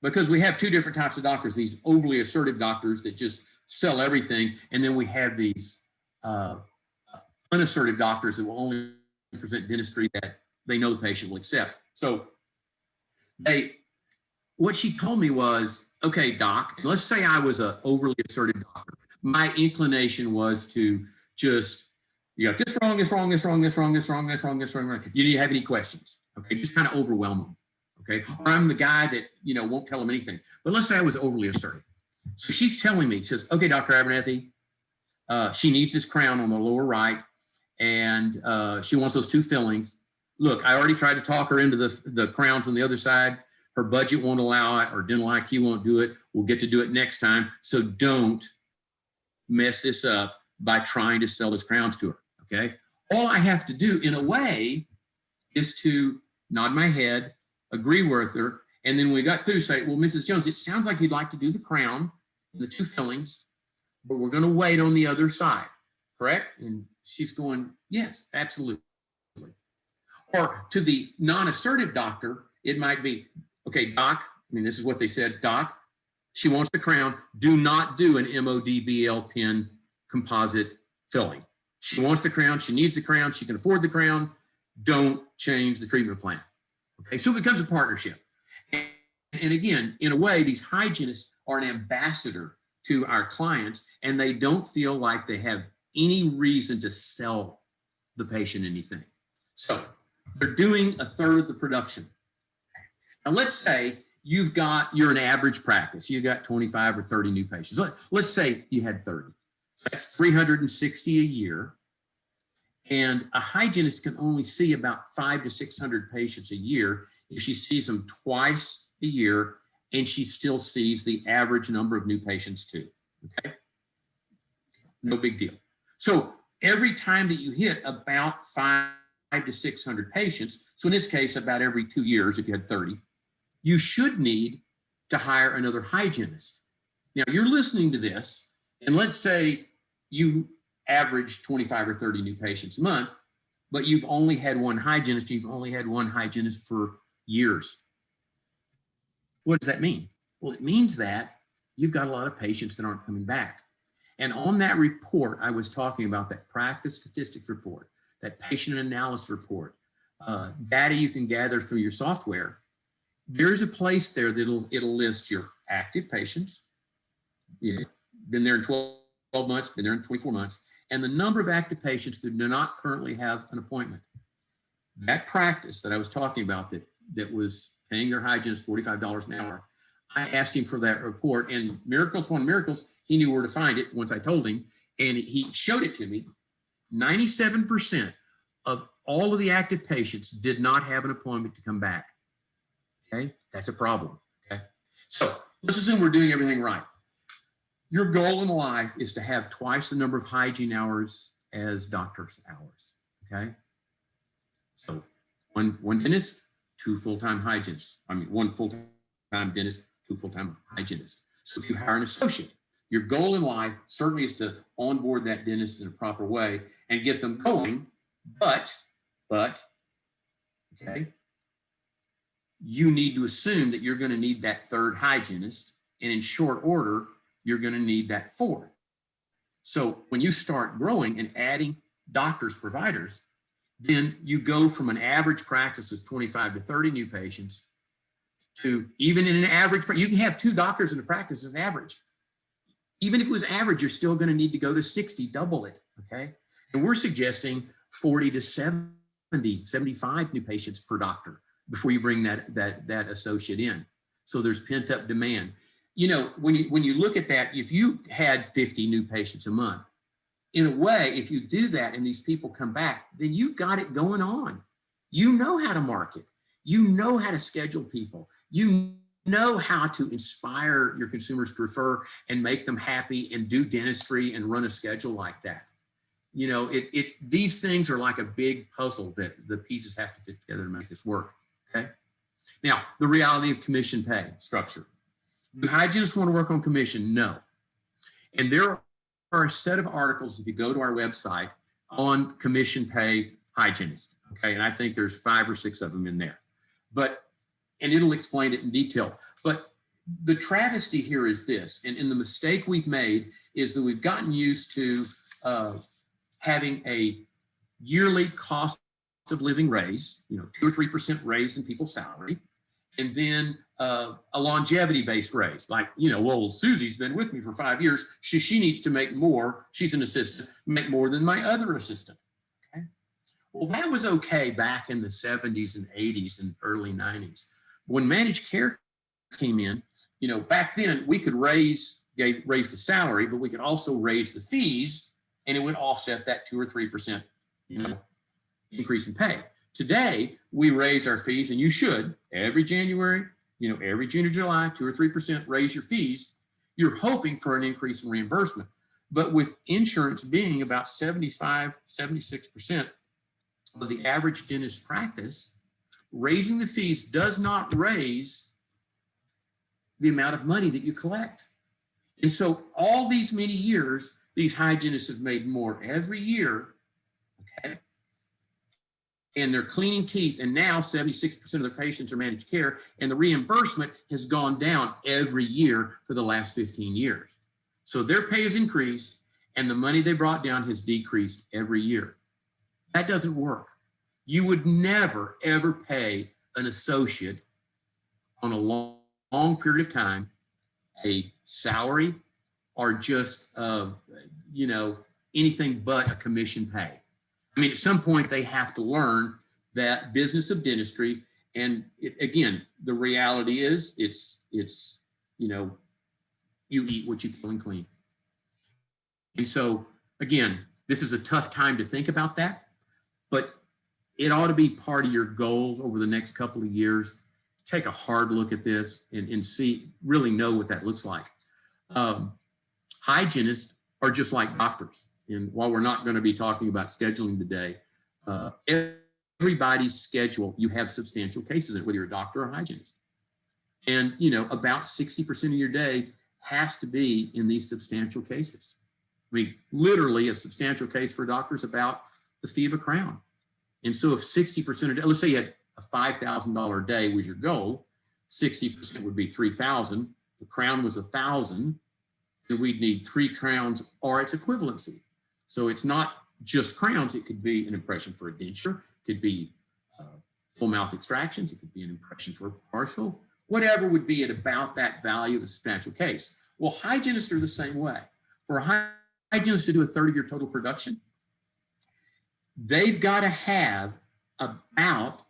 because we have two different types of doctors, these overly assertive doctors that just sell everything. And then we have these unassertive doctors that will only present dentistry that they know the patient will accept. So what she told me was, okay, doc, let's say I was an overly assertive doctor. My inclination was to just, you got this wrong, this wrong, this wrong, this wrong, this wrong, this wrong, this wrong. Do you have any questions? Okay, just kind of overwhelm them. Okay, or I'm the guy that, won't tell them anything. But let's say I was overly assertive. So she's telling me, she says, okay, Dr. Abernathy, she needs this crown on the lower right. And she wants those two fillings. Look, I already tried to talk her into the crowns on the other side. Her budget won't allow it. Her dental IQ won't do it. We'll get to do it next time. So don't mess this up by trying to sell those crowns to her, okay? All I have to do, in a way, is to nod my head, agree with her, and then when we got through, say, well, Mrs. Jones, it sounds like you'd like to do the crown, the two fillings, but we're going to wait on the other side, correct? And she's going, yes, absolutely. Or to the non-assertive doctor, it might be, okay, doc, this is what they said, doc, she wants the crown. Do not do an MODBL pin composite filling. She wants the crown. She needs the crown. She can afford the crown. Don't change the treatment plan. Okay, so it becomes a partnership. And again, in a way, these hygienists are an ambassador to our clients, and they don't feel like they have any reason to sell the patient anything. So they're doing a third of the production. Now let's say you're an average practice. You got 25 or 30 new patients. Let's say you had 30. So that's 360 a year. And a hygienist can only see about 500 to 600 patients a year if she sees them twice a year, and she still sees the average number of new patients too. Okay? No big deal. So every time that you hit about 500 to 600 patients, so in this case, about every 2 years, if you had 30, you should need to hire another hygienist. Now you're listening to this, and let's say you average 25 or 30 new patients a month, but you've only had one hygienist, for years. What does that mean? Well, it means that you've got a lot of patients that aren't coming back. And on that report, I was talking about that practice statistics report, that patient analysis report, data you can gather through your software. There's a place there that'll list your active patients, been there in 12 months, been there in 24 months, and the number of active patients that do not currently have an appointment. That practice that I was talking about that was paying their hygienist $45 an hour, I asked him for that report, and miracles on miracles, he knew where to find it once I told him, and he showed it to me. 97% of all of the active patients did not have an appointment to come back. Okay, that's a problem. Okay, so let's assume we're doing everything right. Your goal in life is to have twice the number of hygiene hours as doctor's hours. Okay, so one dentist, 2 full-time hygienists. I mean, 1 full-time dentist, 2 full-time hygienists. So if you hire an associate, your goal in life certainly is to onboard that dentist in a proper way and get them going, but, okay, you need to assume that you're going to need that 3rd hygienist, and in short order, you're going to need that 4th. So when you start growing and adding doctors, providers, then you go from an average practice of 25 to 30 new patients to, even in an average, you can have 2 doctors in a practice as average. Even if it was average, you're still going to need to go to 60, double it, okay? And we're suggesting 40 to 70, 75 new patients per doctor before you bring that associate in. So there's pent up demand. You know, when you look at that, if you had 50 new patients a month, in a way, if you do that and these people come back, then you got it going on. You know how to market. You know how to schedule people. You know how to inspire your consumers to refer and make them happy and do dentistry and run a schedule like that. You know, these things are like a big puzzle that the pieces have to fit together to make this work, okay? Now, the reality of commission pay structure. Do hygienists want to work on commission? No. And there are a set of articles, if you go to our website, on commission pay hygienists, okay? And I think there's 5 or 6 of them in there. And it'll explain it in detail. But the travesty here is this, and the mistake we've made is that we've gotten used to having a yearly cost of living raise, 2 or 3% raise in people's salary, and then a longevity-based raise. Like, well, Susie's been with me for 5 years. She needs to make more. She's an assistant, make more than my other assistant. Okay. Well, that was okay back in the 70s and 80s and early 90s. When managed care came in, back then we could raise the salary, but we could also raise the fees, and it would offset that 2 or 3%, increase in pay. Today, we raise our fees, and you should every January, every June or July, 2 or 3% raise your fees. You're hoping for an increase in reimbursement. But with insurance being about 75, 76% of the average dentist practice, raising the fees does not raise the amount of money that you collect. And so all these many years, these hygienists have made more every year, okay? And they're cleaning teeth, and now 76% of their patients are managed care, and the reimbursement has gone down every year for the last 15 years. So their pay has increased, and the money they brought down has decreased every year. That doesn't work. You would never, ever pay an associate on a long period of time a salary or just, anything but a commission pay. I mean, at some point they have to learn that business of dentistry. And again, the reality is it's you eat what you kill and clean. And so again, this is a tough time to think about that, but it ought to be part of your goal over the next couple of years. Take a hard look at this and really know what that looks like. Hygienists are just like doctors. And while we're not going to be talking about scheduling today, everybody's schedule, you have substantial cases in it, whether you're a doctor or a hygienist. And, about 60% of your day has to be in these substantial cases. I mean, literally a substantial case for a doctor is about the fee of a crown. And so if 60% of, let's say you had a $5,000 a day was your goal, 60% would be $3,000. The crown was $1,000. Then we'd need 3 crowns or its equivalency. So it's not just crowns. It could be an impression for a denture. It could be full mouth extractions. It could be an impression for a partial, whatever would be at about that value of a substantial case. Well, hygienists are the same way. For a hygienist to do a third of your total production, they've got to have about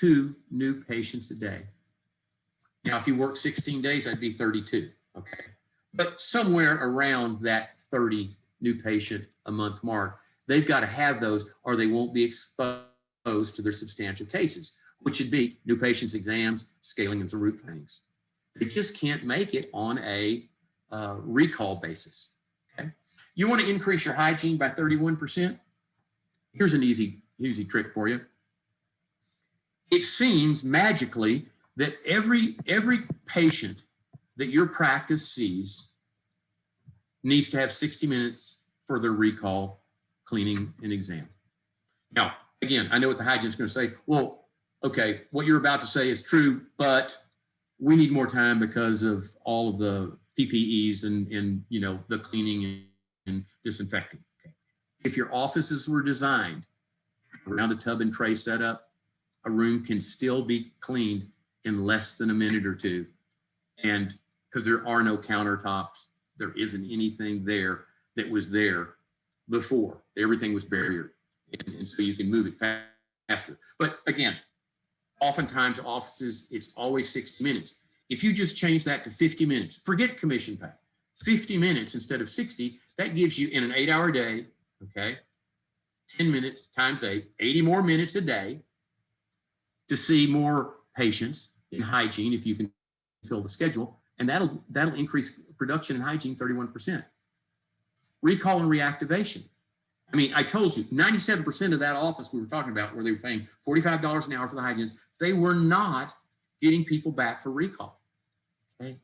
2 new patients a day. Now, if you work 16 days, that'd be 32. Okay. But somewhere around that 30 new patient a month mark, they've got to have those or they won't be exposed to their substantial cases, which would be new patients exams, scaling and some root planings. They just can't make it on a recall basis. Okay. You want to increase your hygiene by 31%? Here's an easy trick for you. It seems magically that every patient that your practice sees needs to have 60 minutes for their recall, cleaning, and exam. Now, again, I know what the hygienist is going to say. Well, okay, what you're about to say is true, but we need more time because of all of the PPEs and you know, the cleaning and disinfecting. Okay. If your offices were designed around a tub and tray setup, a room can still be cleaned in less than a minute or two. And because there are no countertops, there isn't anything there that was there before. Everything was barriered. And so you can move it faster. But again, oftentimes offices, it's always 60 minutes. If you just change that to 50 minutes, forget commission pay, 50 minutes instead of 60, that gives you in an 8-hour day, okay, 10 minutes times 8, 80 more minutes a day to see more patients in hygiene if you can fill the schedule. And that'll increase production and hygiene 31%. Recall and reactivation. I mean, I told you, 97% of that office we were talking about where they were paying $45 an hour for the hygienist, they were not getting people back for recall. Okay?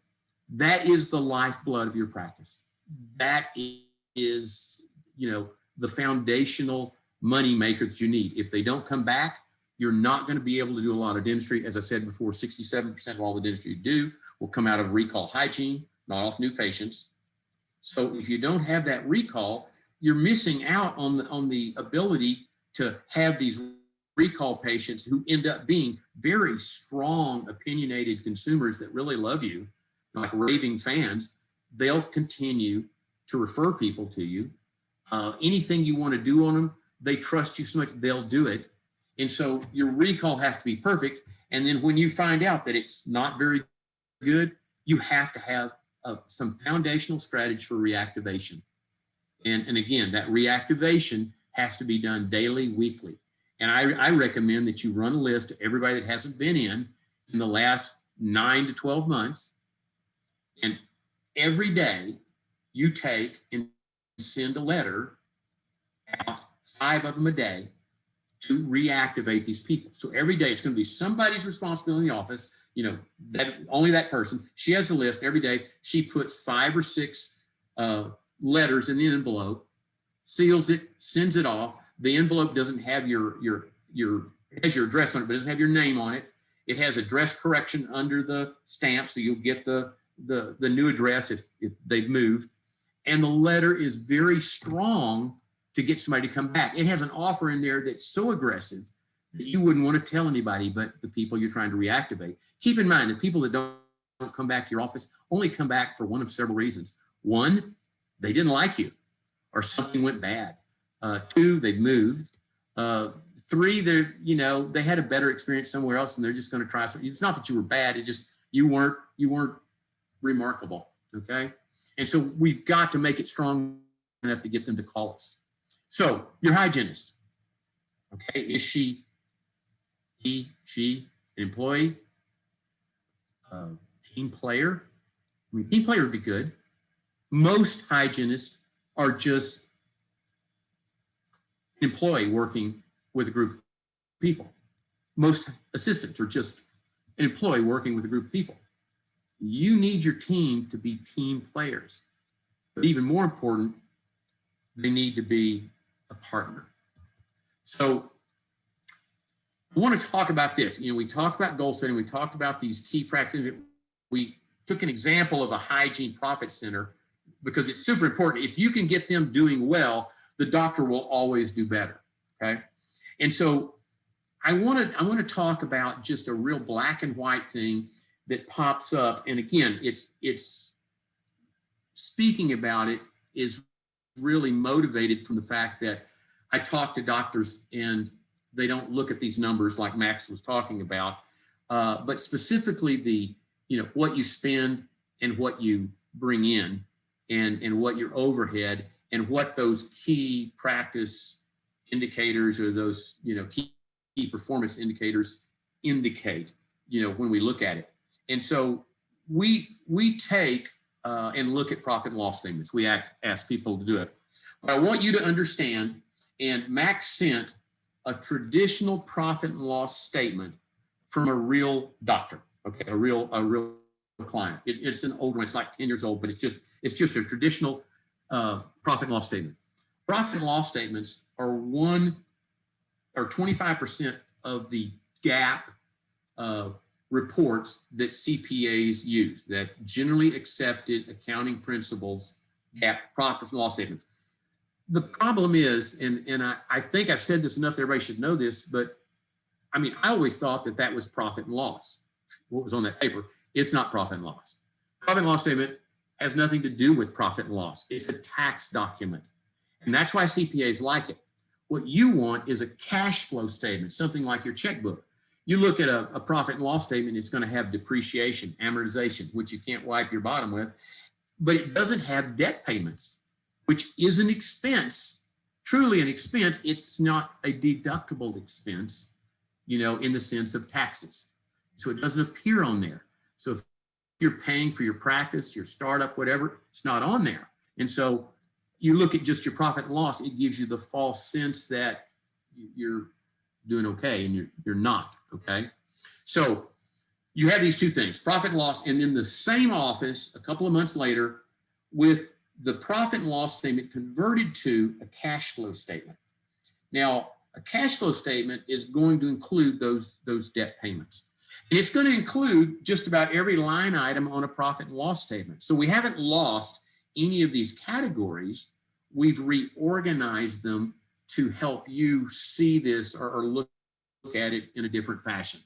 That is the lifeblood of your practice. That is, you know, the foundational money maker that you need. If they don't come back, you're not going to be able to do a lot of dentistry. As I said before, 67% of all the dentistry you do will come out of recall hygiene, not off new patients. So if you don't have that recall, you're missing out on the ability to have these recall patients who end up being very strong, opinionated consumers that really love you, like raving fans. They'll continue to refer people to you. Anything you want to do on them, they trust you so much, they'll do it. And so your recall has to be perfect. And then when you find out that it's not very good, you have to have some foundational strategy for reactivation. And again, that reactivation has to be done daily, weekly. And I recommend that you run a list of everybody that hasn't been in the last 9 to 12 months. And every day you take and send a letter out, 5 of them a day, to reactivate these people. So every day it's going to be somebody's responsibility in the office, you know, that only that person. She has a list every day. She puts 5 or 6 letters in the envelope, seals it, sends it off. The envelope doesn't have your it has your address on it, but it doesn't have your name on it. It has address correction under the stamp, so you'll get the new address if they've moved. And the letter is very strong to get somebody to come back. It has an offer in there that's so aggressive that you wouldn't want to tell anybody but the people you're trying to reactivate. Keep in mind, the people that don't come back to your office only come back for one of several reasons. 1, they didn't like you or something went bad. 2, they've moved. 3, they had a better experience somewhere else and they're just going to try something. It's not that you were bad, it just you weren't remarkable. Okay. And so we've got to make it strong enough to get them to call us. So your hygienist, okay, is she an employee, team player? I mean, team player would be good. Most hygienists are just an employee working with a group of people. Most assistants are just an employee working with a group of people. You need your team to be team players. But even more important, they need to be a partner. So I want to talk about this. You know, we talked about goal setting. We talked about these key practices. We took an example of a hygiene profit center because it's super important. If you can get them doing well, the doctor will always do better. Okay. And so I want to talk about just a real black and white thing that pops up. And again, it's speaking about it is really motivated from the fact that I talk to doctors and they don't look at these numbers like Max was talking about, but specifically the what you spend and what you bring in, and what your overhead, and what those key practice indicators, or those key performance indicators indicate when we look at it. And so we take and look at profit and loss statements. We ask people to do it. But I want you to understand, and Max sent a traditional profit and loss statement from a real doctor, okay, a real client. It's an old one. It's like 10 years old, but it's just a traditional profit and loss statement. Profit and loss statements are 25% of the GAAP reports that CPAs use, that generally accepted accounting principles, GAAP profit and loss statements. The problem is, and I think I've said this enough that everybody should know this, but I mean, I always thought that was profit and loss. What was on that paper? It's not profit and loss. Profit and loss statement has nothing to do with profit and loss. It's a tax document. And that's why CPAs like it. What you want is a cash flow statement, something like your checkbook. You look at a profit and loss statement, it's going to have depreciation, amortization, which you can't wipe your bottom with, but it doesn't have debt payments, which is an expense, truly an expense. It's not a deductible expense, in the sense of taxes. So it doesn't appear on there. So if you're paying for your practice, your startup, whatever, it's not on there. And so you look at just your profit and loss, it gives you the false sense that you're doing okay, and you're not, okay? So you have these two things, profit and loss, and then the same office a couple of months later with the profit and loss statement converted to a cash flow statement. Now, a cash flow statement is going to include those debt payments. And it's going to include just about every line item on a profit and loss statement. So we haven't lost any of these categories. We've reorganized them to help you see this or look at it in a different fashion.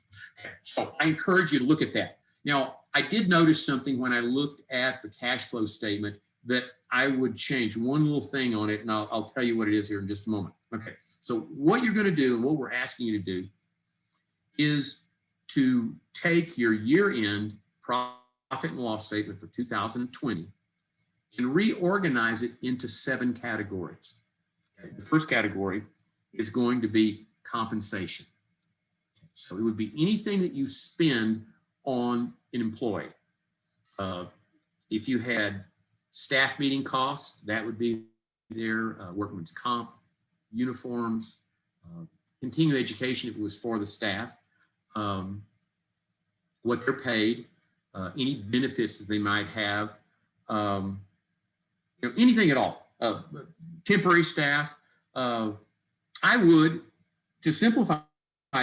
So I encourage you to look at that. Now, I did notice something when I looked at the cash flow statement that I would change one little thing on it, and I'll tell you what it is here in just a moment. Okay, so what you're going to do, and what we're asking you to do, is to take your year-end profit and loss statement for 2020 and reorganize it into 7 categories. Okay. The first category is going to be compensation. So it would be anything that you spend on an employee. If you had staff meeting costs, that would be their workman's comp, uniforms, continuing education if it was for the staff, what they're paid, any benefits that they might have, anything at all. Temporary staff. I would, to simplify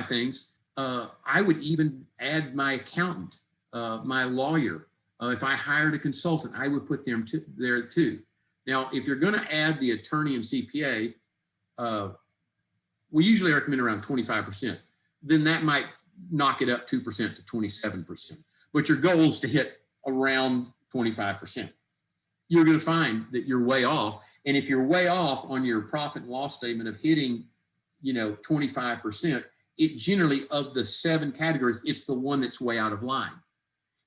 things, I would even add my accountant, my lawyer. If I hired a consultant, I would put them there too. Now, if you're going to add the attorney and CPA, we usually recommend around 25%. Then that might knock it up 2% to 27%. But your goal is to hit around 25%. You're going to find that you're way off. And if you're way off on your profit and loss statement of hitting, 25%, it generally, of the 7 categories, it's the one that's way out of line.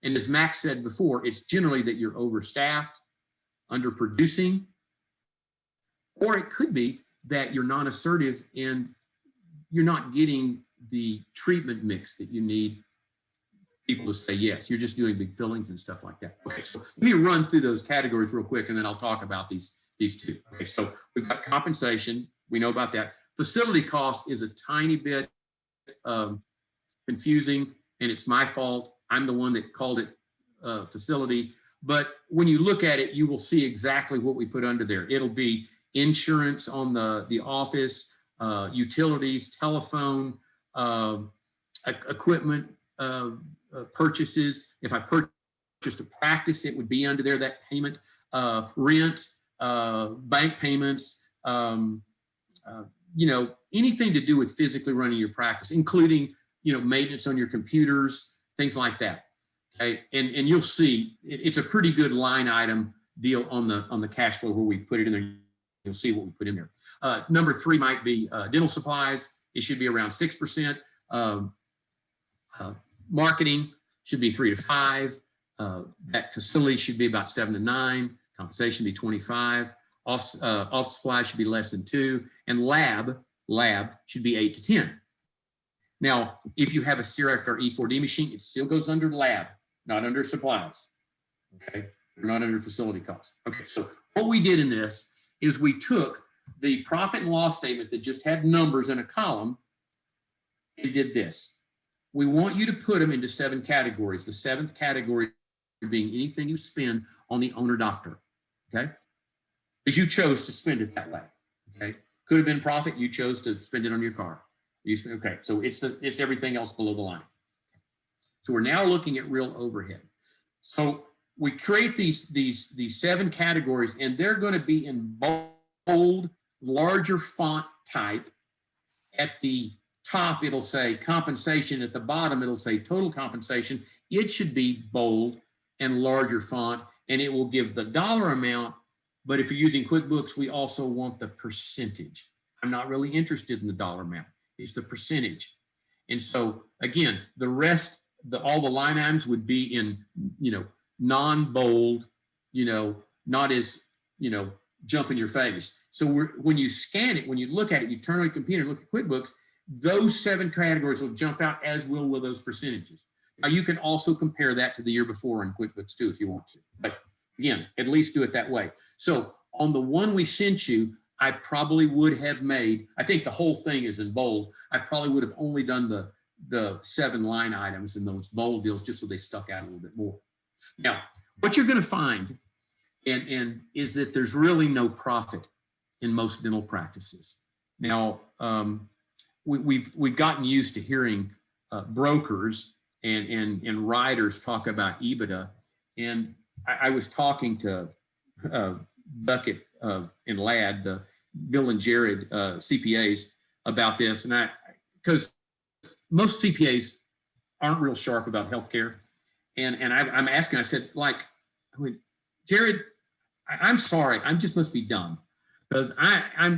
And as Max said before, it's generally that you're overstaffed, underproducing, or it could be that you're non-assertive and you're not getting the treatment mix that you need people to say yes. You're just doing big fillings and stuff like that. Okay, so let me run through those categories real quick, and then I'll talk about these 2. Okay, so we've got compensation. We know about that. Facility cost is a tiny bit confusing, and it's my fault. I'm the one that called it facility. But when you look at it, you will see exactly what we put under there. It'll be insurance on the office, utilities, telephone, equipment purchases. If I purchased a practice, it would be under there, that payment, rent, bank payments, anything to do with physically running your practice, including, maintenance on your computers, things like that. Okay, and you'll see it's a pretty good line item deal on the cash flow where we put it in there. You'll see what we put in there. Number 3 might be dental supplies. It should be around 6%. Marketing should be 3 to 5. That facility should be about 7 to 9. Compensation be 25. Office supply should be less than 2. And lab should be 8 to 10. Now, if you have a CREC or E4D machine, it still goes under lab, not under supplies. Okay, they're not under facility costs. Okay, so what we did in this is we took the profit and loss statement that just had numbers in a column and did this. We want you to put them into 7 categories. The 7th category being anything you spend on the owner doctor. Okay, because you chose to spend it that way. Okay, could have been profit. You chose to spend it on your car. Okay, so it's everything else below the line. So we're now looking at real overhead. So we create these 7 categories, and they're going to be in bold, larger font type. At the top, it'll say compensation. At the bottom, it'll say total compensation. It should be bold and larger font, and it will give the dollar amount. But if you're using QuickBooks, we also want the percentage. I'm not really interested in the dollar amount. It's the percentage. And so again, the rest, all the line items would be in, non-bold, not as, jump in your face. So when you scan it, when you look at it, you turn on your computer and look at QuickBooks, those 7 categories will jump out, as will those percentages. Now you can also compare that to the year before in QuickBooks too, if you want to. But again, at least do it that way. So on the one we sent you, I probably would have made, I think the whole thing is in bold. I probably would have only done the 7 line items in those bold deals just so they stuck out a little bit more. Now, what you're going to find and is that there's really no profit in most dental practices. Now, we've gotten used to hearing brokers and writers talk about EBITDA. And I was talking to Bucket and Ladd, the Bill and Jared CPAs, about this, and because most CPAs aren't real sharp about healthcare, and I'm asking, I said, Jared, I'm sorry, I just must be dumb, because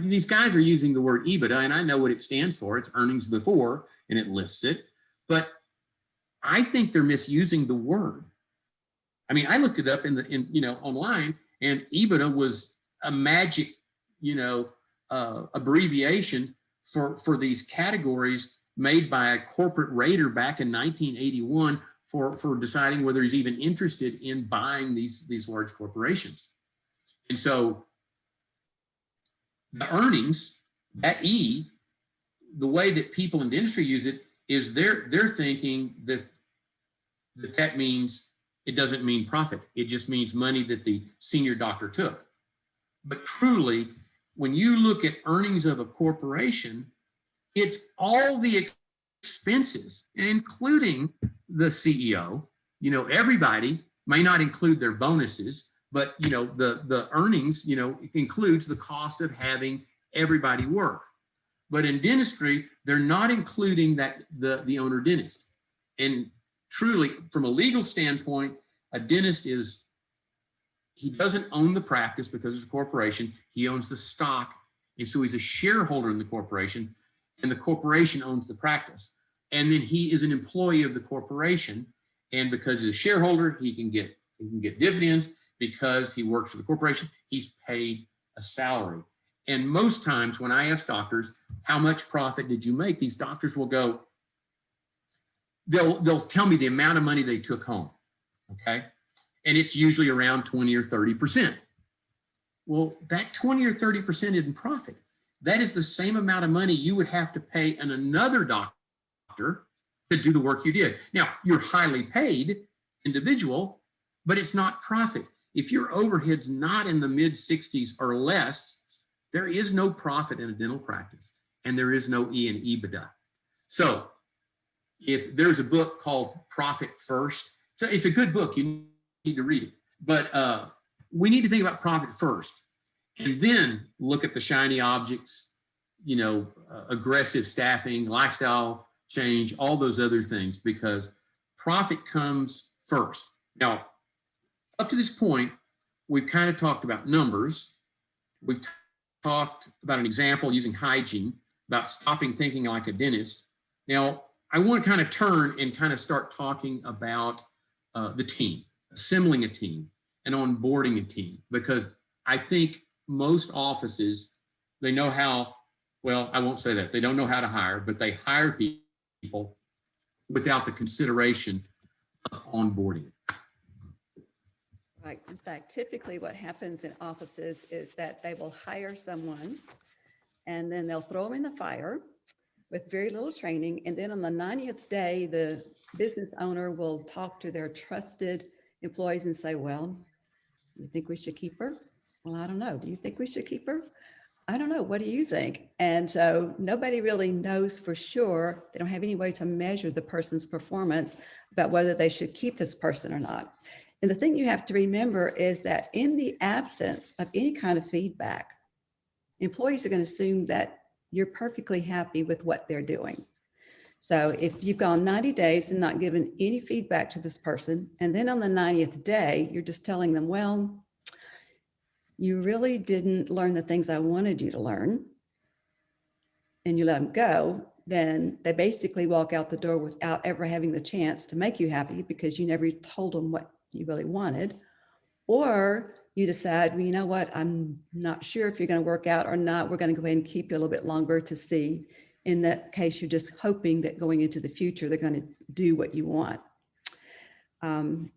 these guys are using the word EBITDA, and I know what it stands for. It's earnings before, and it lists it, but I think they're misusing the word. I mean, I looked it up online, and EBITDA was a magic, abbreviation for these categories made by a corporate rater back in 1981 for deciding whether he's even interested in buying these large corporations. And so the earnings, that E, the way that people in the industry use it is they're thinking that means, it doesn't mean profit. It just means money that the senior doctor took. But truly, when you look at earnings of a corporation, it's all the expenses, including the CEO. Everybody may not include their bonuses, but the earnings, includes the cost of having everybody work. But in dentistry, they're not including that the owner dentist. And truly, from a legal standpoint, a dentist he doesn't own the practice because it's a corporation. He owns the stock. And so he's a shareholder in the corporation, and the corporation owns the practice. And then he is an employee of the corporation. And because he's a shareholder, he can get dividends. Because he works for the corporation, he's paid a salary. And most times when I ask doctors, how much profit did you make? These doctors will go, they'll tell me the amount of money they took home, okay? And it's usually around 20 or 30%. Well, that 20 or 30% isn't profit. That is the same amount of money you would have to pay another doctor to do the work you did. Now, you're highly paid individual, but it's not profit. If your overhead's not in the mid 60s or less, there is no profit in a dental practice, and there is no E in EBITDA. So if there's a book called Profit First, so it's a good book, you need to read it, but we need to think about profit first, and then look at the shiny objects, aggressive staffing, lifestyle change, all those other things, because profit comes first. Now, up to this point, we've kind of talked about numbers. We've talked about an example using Hygiene, about stopping thinking like a dentist. Now, I want to kind of turn and kind of start talking about the team, assembling a team and onboarding a team, because I think most offices, they know how, well, I won't say that. They don't know how to hire, but they hire people without the consideration of onboarding. Right. In fact, typically what happens in offices is that they will hire someone and then they'll throw them in the fire with very little training. And then on the 90th day, the business owner will talk to their trusted employees and say, well, you think we should keep her? Well, I don't know. Do you think we should keep her? I don't know. What do you think? And so nobody really knows for sure. They don't have any way to measure the person's performance about whether they should keep this person or not. And the thing you have to remember is that in the absence of any kind of feedback, employees are going to assume that you're perfectly happy with what they're doing. So if you've gone 90 days and not given any feedback to this person, and then on the 90th day, you're just telling them, well, you really didn't learn the things I wanted you to learn, and you let them go, then they basically walk out the door without ever having the chance to make you happy because you never told them what you really wanted. Or you decide, well, you know what, I'm not sure if you're going to work out or not. We're going to go ahead and keep you a little bit longer to see. In that case, you're just hoping that going into the future, they're going to do what you want. On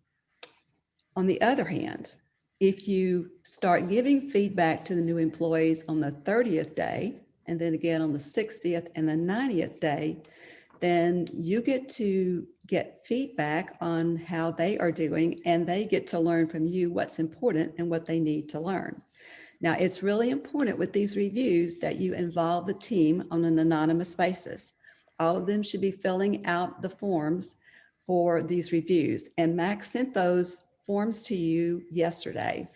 the other hand, if you start giving feedback to the new employees on the 30th day, and then again on the 60th and the 90th day, then you get to get feedback on how they are doing, and they get to learn from you what's important and what they need to learn. Now, it's really important with these reviews that you involve the team on an anonymous basis. All of them should be filling out the forms for these reviews. And Max sent those forms to you yesterday.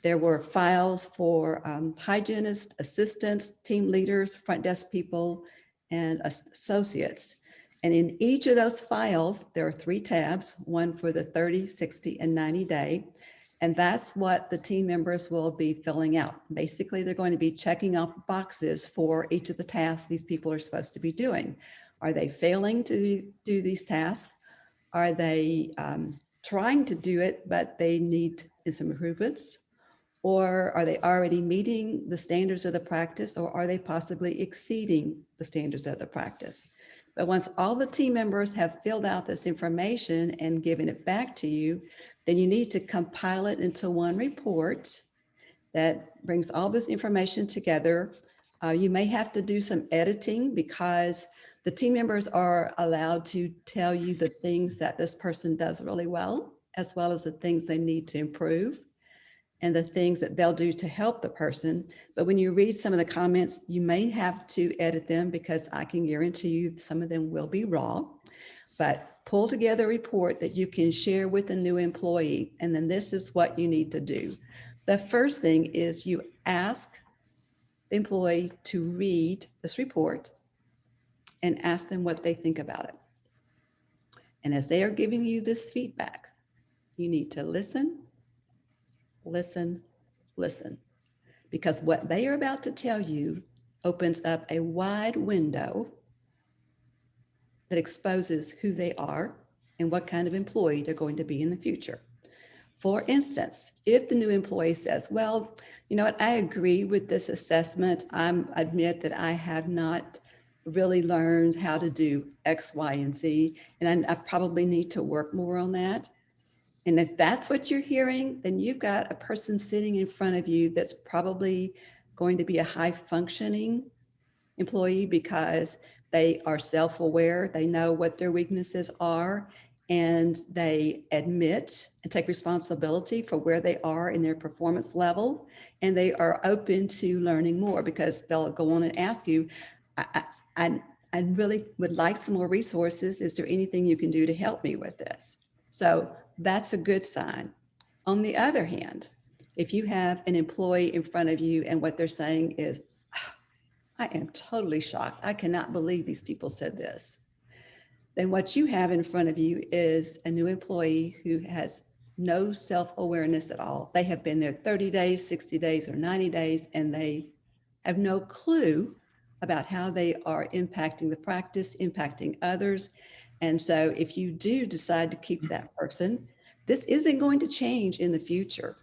There were files for hygienists, assistants, team leaders, front desk people, and associates. And in each of those files, there are 3 tabs, one for the 30, 60, and 90 day. And that's what the team members will be filling out. Basically, they're going to be checking off boxes for each of the tasks these people are supposed to be doing. Are they failing to do these tasks? Are they trying to do it, but they need some improvements? Or are they already meeting the standards of the practice, or are they possibly exceeding the standards of the practice? But once all the team members have filled out this information and given it back to you, then you need to compile it into one report that brings all this information together. You may have to do some editing because the team members are allowed to tell you the things that this person does really well as the things they need to improve and the things that they'll do to help the person. But when you read some of the comments, you may have to edit them because I can guarantee you some of them will be raw. But pull together a report that you can share with a new employee. And then this is what you need to do. The first thing is you ask the employee to read this report and ask them what they think about it. And as they are giving you this feedback, you need to listen, listen, listen, because what they are about to tell you opens up a wide window that exposes who they are and what kind of employee they're going to be in the future. For instance, if the new employee says, well, you know what, I agree with this assessment. I admit that I have not really learned how to do X, Y, and Z, and I probably need to work more on that. And if that's what you're hearing, then you've got a person sitting in front of you that's probably going to be a high functioning employee because they are self-aware, they know what their weaknesses are, and they admit and take responsibility for where they are in their performance level. And they are open to learning more because they'll go on and ask you, I really would like some more resources. Is there anything you can do to help me with this? So that's a good sign. On the other hand, if you have an employee in front of you and what they're saying is, I am totally shocked. I cannot believe these people said this. Then what you have in front of you is a new employee who has no self-awareness at all. They have been there 30 days, 60 days, or 90 days, and they have no clue about how they are impacting the practice, impacting others. And so if you do decide to keep that person, this isn't going to change in the future.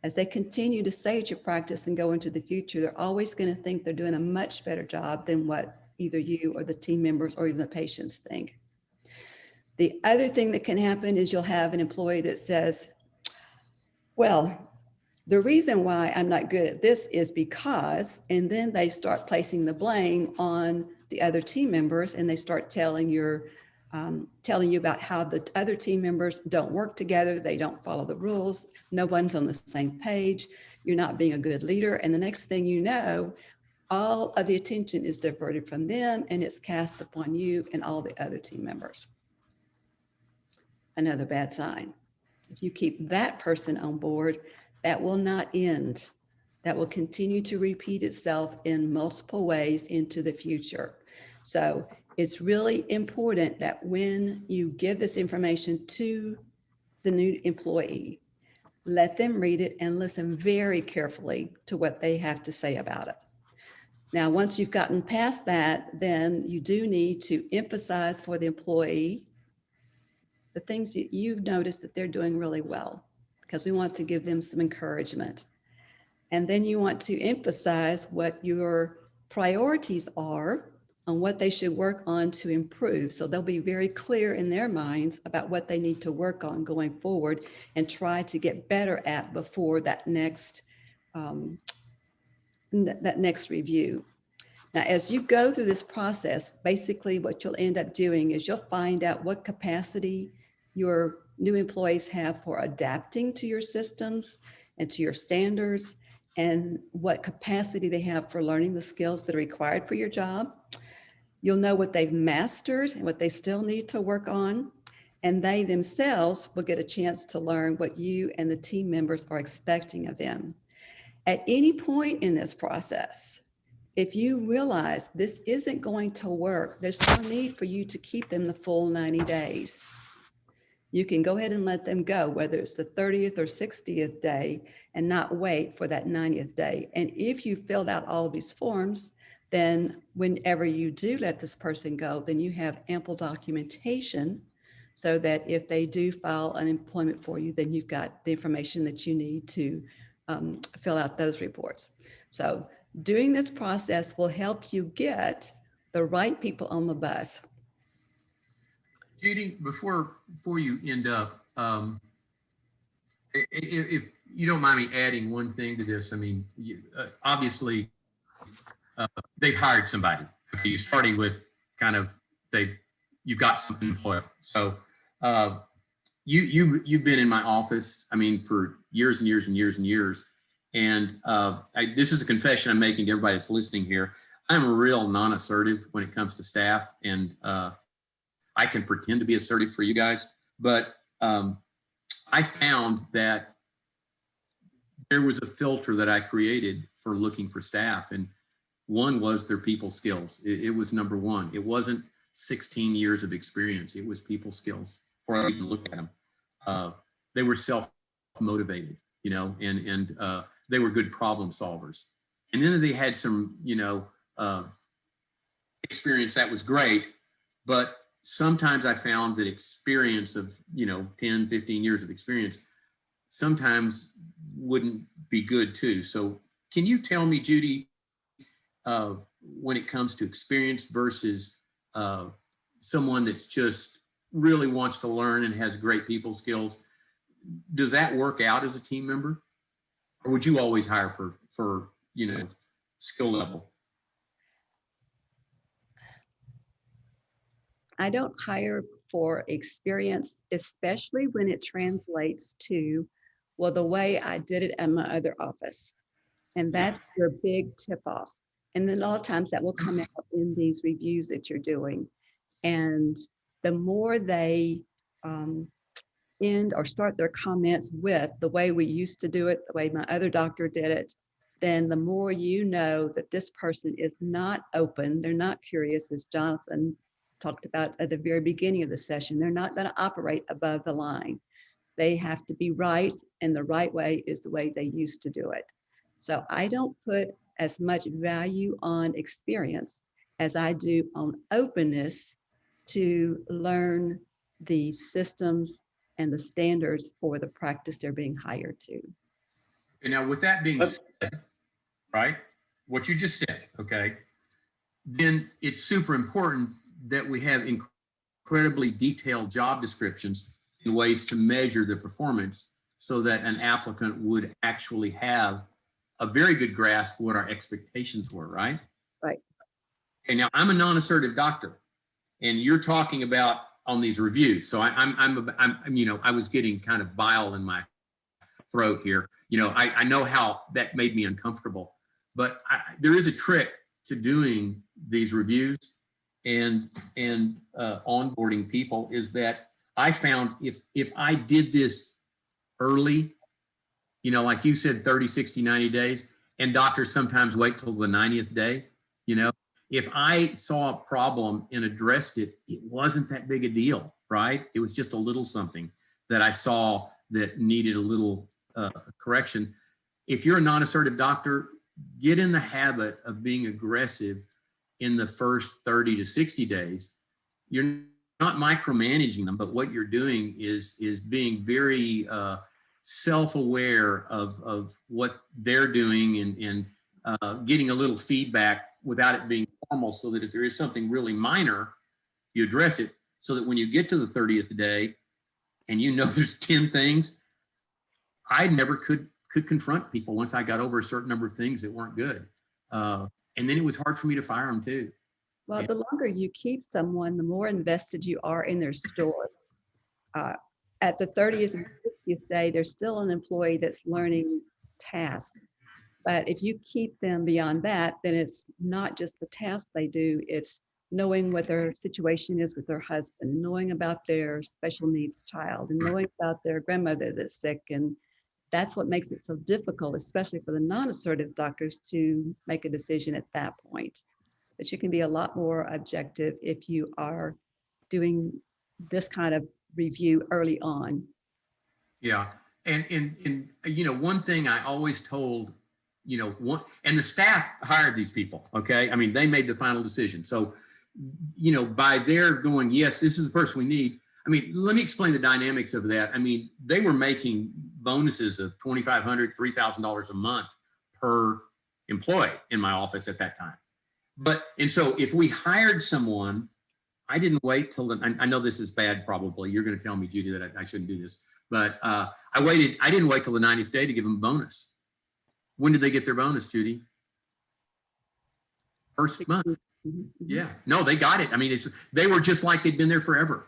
As they continue to sage your practice and go into the future, they're always going to think they're doing a much better job than what either you or the team members or even the patients think. The other thing that can happen is you'll have an employee that says, well, the reason why I'm not good at this is because, and then they start placing the blame on the other team members, and they start telling you about how the other team members don't work together, they don't follow the rules, no one's on the same page, you're not being a good leader. And the next thing you know, all of the attention is diverted from them and it's cast upon you and all the other team members. Another bad sign. If you keep that person on board, that will not end. That will continue to repeat itself in multiple ways into the future. So it's really important that when you give this information to the new employee, let them read it and listen very carefully to what they have to say about it. Now, once you've gotten past that, then you do need to emphasize for the employee the things that you've noticed that they're doing really well, because we want to give them some encouragement. And then you want to emphasize what your priorities are on what they should work on to improve. So they'll be very clear in their minds about what they need to work on going forward and try to get better at before that next review. Now, as you go through this process, basically what you'll end up doing is you'll find out what capacity your new employees have for adapting to your systems and to your standards, and what capacity they have for learning the skills that are required for your job. You'll know what they've mastered and what they still need to work on, and they themselves will get a chance to learn what you and the team members are expecting of them. At any point in this process, if you realize this isn't going to work, there's no need for you to keep them the full 90 days. You can go ahead and let them go, whether it's the 30th or 60th day, and not wait for that 90th day. And if you filled out all these forms, then whenever you do let this person go, then you have ample documentation so that if they do file unemployment for you, then you've got the information that you need to fill out those reports. So doing this process will help you get the right people on the bus. Judy, before you end up, if you don't mind me adding one thing to this, I mean, obviously they've hired somebody. Okay, you starting with kind of you've got some employee. So you've been in my office, I mean, for years and years and years and years. And this is a confession I'm making to everybody that's listening here. I'm a real non-assertive when it comes to staff, and I can pretend to be assertive for you guys, but I found that there was a filter that I created for looking for staff, and one was their people skills. It was number one. It wasn't 16 years of experience. It was people skills before I even looked at them. They were self-motivated, you know, and they were good problem solvers. And then they had some, you know, experience that was great, but sometimes I found that experience of, you know, 10, 15 years of experience sometimes wouldn't be good too. So can you tell me, Judy, when it comes to experience versus someone that's just really wants to learn and has great people skills, does that work out as a team member? Or would you always hire for you know, skill level? I don't hire for experience, especially when it translates to, well, the way I did it at my other office. And that's your big tip off. And then a lot of times that will come out in these reviews that you're doing. And the more they end or start their comments with the way we used to do it, the way my other doctor did it, then the more you know that this person is not open, they're not curious, as Jonathan talked about at the very beginning of the session. They're not going to operate above the line. They have to be right, and the right way is the way they used to do it. So I don't put as much value on experience as I do on openness to learn the systems and the standards for the practice they're being hired to. And now with that being said, right, what you just said, okay, then it's super important that we have incredibly detailed job descriptions and ways to measure the performance so that an applicant would actually have a very good grasp of what our expectations were, right? Right. Okay, now I'm a non-assertive doctor, and you're talking about on these reviews. So I'm you know, I was getting kind of bile in my throat here. You know, I know how that made me uncomfortable, but there is a trick to doing these reviews and onboarding people, is that I found if I did this early, you know, like you said, 30, 60, 90 days, and doctors sometimes wait till the 90th day, you know, if I saw a problem and addressed it, it wasn't that big a deal, right? It was just a little something that I saw that needed a little correction. If you're a non-assertive doctor, get in the habit of being aggressive in the first 30 to 60 days. You're not micromanaging them, but what you're doing is being very self-aware of what they're doing and getting a little feedback without it being formal, so that if there is something really minor, you address it, so that when you get to the 30th day and you know there's 10 things, I never could confront people once I got over a certain number of things that weren't good. And then it was hard for me to fire them too. Well, the longer you keep someone, the more invested you are in their story. At the 30th and 60th day, there's still an employee that's learning tasks. But if you keep them beyond that, then it's not just the task they do, it's knowing what their situation is with their husband, knowing about their special needs child, and knowing about their grandmother that's sick. And that's what makes it so difficult, especially for the non-assertive doctors, to make a decision at that point. But you can be a lot more objective if you are doing this kind of review early on. Yeah. And you know, one thing I always told, you know, and the staff hired these people, okay? I mean, they made the final decision. So, you know, by their going, yes, this is the person we need. I mean, let me explain the dynamics of that. I mean, they were making bonuses of $2,500, $3,000 a month per employee in my office at that time. And so if we hired someone, I didn't wait till I know this is bad, probably. You're going to tell me, Judy, that I shouldn't do this. But I didn't wait till the 90th day to give them a bonus. When did they get their bonus, Judy? First month. Yeah. No, they got it. I mean, they were just like they'd been there forever.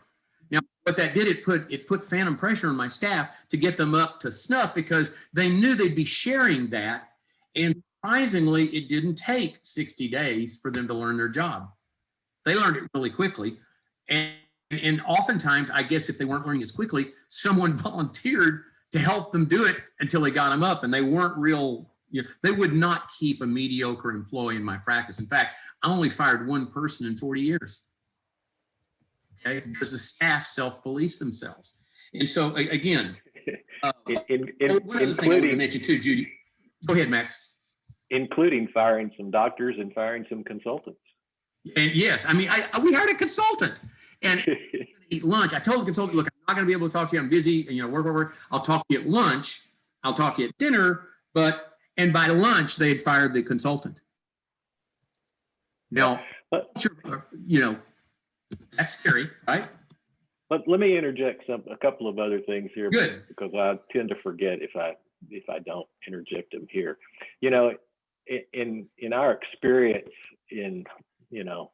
Now, what that did, it put phantom pressure on my staff to get them up to snuff, because they knew they'd be sharing that. And surprisingly, it didn't take 60 days for them to learn their job. They learned it really quickly. And oftentimes, I guess if they weren't learning as quickly, someone volunteered to help them do it until they got them up, and they weren't real, you know, they would not keep a mediocre employee in my practice. In fact, I only fired one person in 40 years. Okay, because the staff self-police themselves. And so again, one other thing I want to mention too, Judy. Go ahead, Max. Including firing some doctors and firing some consultants. And yes, I mean, we hired a consultant, and eat lunch. I told the consultant, look, I'm not going to be able to talk to you. I'm busy, and, you know, work. I'll talk to you at lunch. I'll talk to you at dinner. And by lunch, they had fired the consultant. Now, you know, that's scary, right? But let me interject a couple of other things here. Good. Because I tend to forget if I don't interject them here. You know, in our experience in, you know,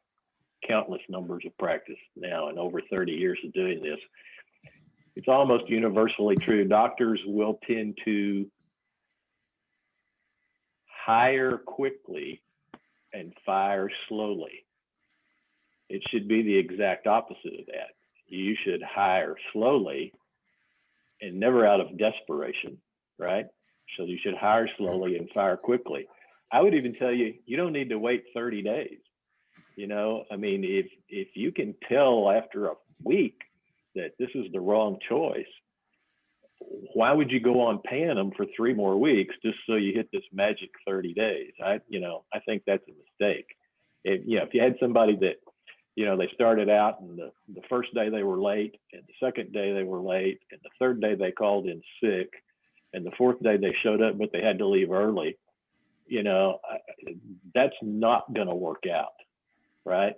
countless numbers of practice now and over 30 years of doing this, it's almost universally true. Doctors will tend to hire quickly and fire slowly. It should be the exact opposite of that. You should hire slowly and never out of desperation, right? So you should hire slowly and fire quickly. I would even tell you, you don't need to wait 30 days. You know, I mean, if you can tell after a week that this is the wrong choice, why would you go on paying them for 3 more weeks just so you hit this magic 30 days? I think that's a mistake. If you had somebody that, they started out and the first day they were late, and the second day they were late, and the third day they called in sick, and the fourth day they showed up, but they had to leave early, that's not going to work out, right?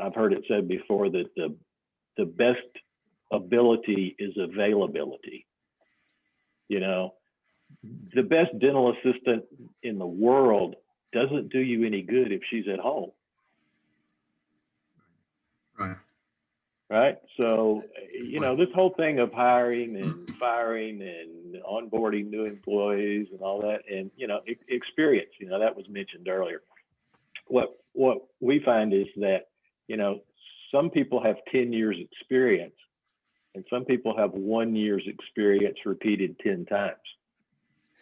I've heard it said before that the best ability is availability. The best dental assistant in the world doesn't do you any good if she's at home. Right. So, this whole thing of hiring and firing and onboarding new employees and all that, and, experience, that was mentioned earlier. What we find is that, some people have 10 years experience, and some people have 1 year's experience repeated 10 times.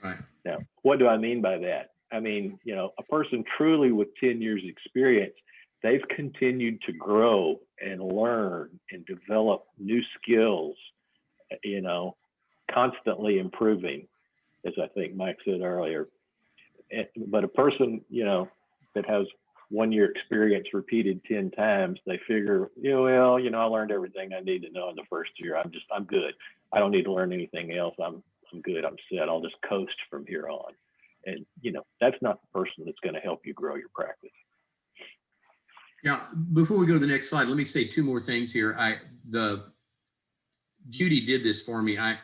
Right. Now, what do I mean by that? I mean, a person truly with 10 years experience, they've continued to grow and learn and develop new skills, constantly improving, as I think Mike said earlier. But a person, that has 1 year experience repeated 10 times, they figure, I learned everything I need to know in the first year. I'm good. I don't need to learn anything else. I'm good. I'm set. I'll just coast from here on. And, that's not the person that's going to help you grow your practice. Yeah, before we go to the next slide, let me say 2 more things here. Judy did this for me. I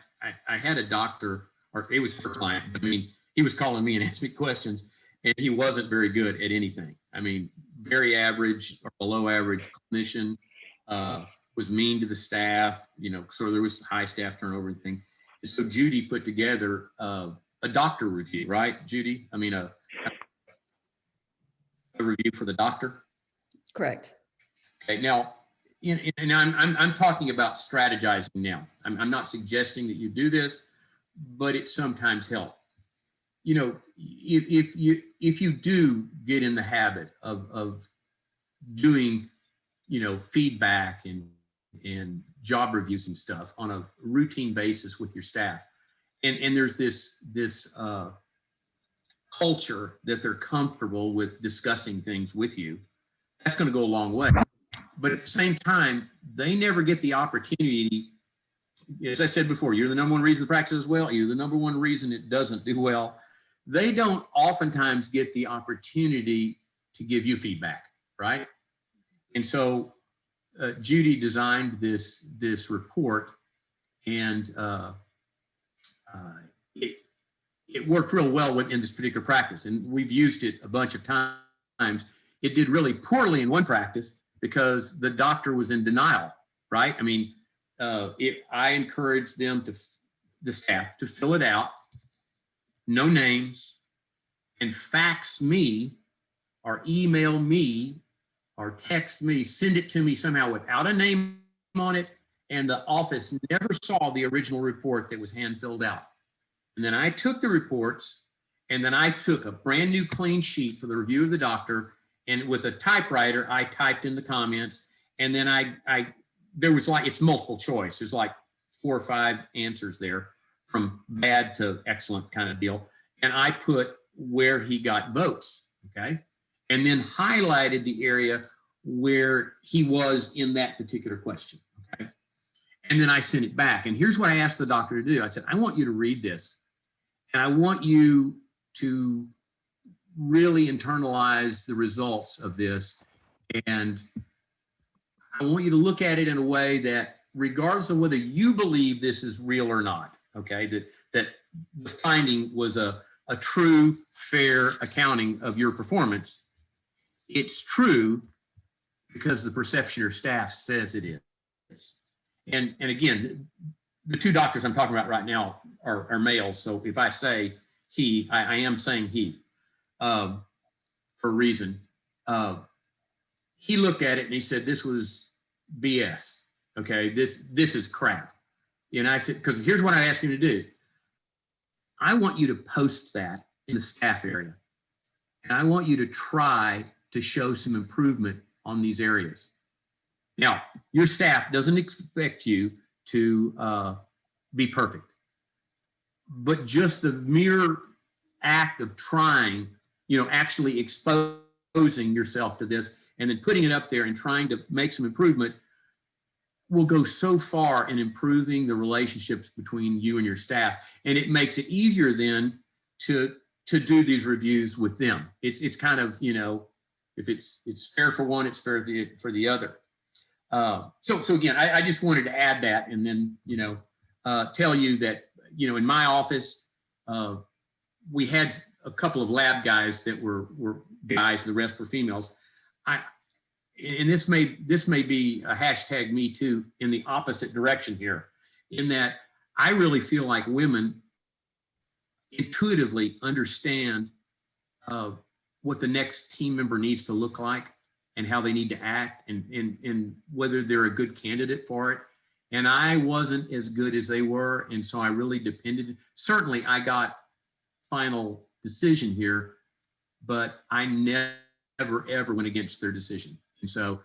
had a doctor, or it was her client. I mean, he was calling me and asking me questions, and he wasn't very good at anything. I mean, very average or below average clinician, was mean to the staff, so there was high staff turnover and things. So Judy put together a doctor review, right, Judy? I mean, a review for the doctor. Correct. Okay, now, and I'm talking about strategizing now. I'm not suggesting that you do this, but it sometimes helps. If you do get in the habit of doing, feedback and job reviews and stuff on a routine basis with your staff, and there's this culture that they're comfortable with discussing things with you, that's going to go a long way. But at the same time, they never get the opportunity. As I said before, you're the number one reason the practice is well. You're the number one reason it doesn't do well. They don't oftentimes get the opportunity to give you feedback, right? And so Judy designed this report, and it worked real well in this particular practice, and we've used it a bunch of times. It did really poorly in one practice because the doctor was in denial, right? I mean, I encouraged the staff to fill it out, no names, and fax me or email me or text me, send it to me somehow without a name on it, and the office never saw the original report that was hand filled out. And then I took the reports, and then I took a brand new clean sheet for the review of the doctor, and with a typewriter, I typed in the comments, and then there was it's multiple choice. There's like 4 or 5 answers there from bad to excellent kind of deal. And I put where he got votes, okay? And then highlighted the area where he was in that particular question, okay? And then I sent it back. And here's what I asked the doctor to do. I said, I want you to read this, and I want you to really internalize the results of this. And I want you to look at it in a way that, regardless of whether you believe this is real or not, okay, that the finding was a true, fair accounting of your performance. It's true because the perception of your staff says it is. And again, the 2 doctors I'm talking about right now are males. So if I say he, I am saying he. For a reason. He looked at it and he said, this was BS. Okay, this is crap. And I said, because here's what I asked him to do. I want you to post that in the staff area. And I want you to try to show some improvement on these areas. Now, your staff doesn't expect you to be perfect. but just the mere act of trying, actually exposing yourself to this and then putting it up there and trying to make some improvement will go so far in improving the relationships between you and your staff. And it makes it easier then to do these reviews with them. It's kind of, if it's fair for one, it's fair for the other. So again, I just wanted to add that, and then, tell you that, in my office, we had a couple of lab guys that were guys, the rest were females. And this may be a hashtag me too in the opposite direction here, in that I really feel like women intuitively understand what the next team member needs to look like and how they need to act, and whether they're a good candidate for it. And I wasn't as good as they were. And so I really depended. Certainly I got final decision here, but I never, ever went against their decision. And so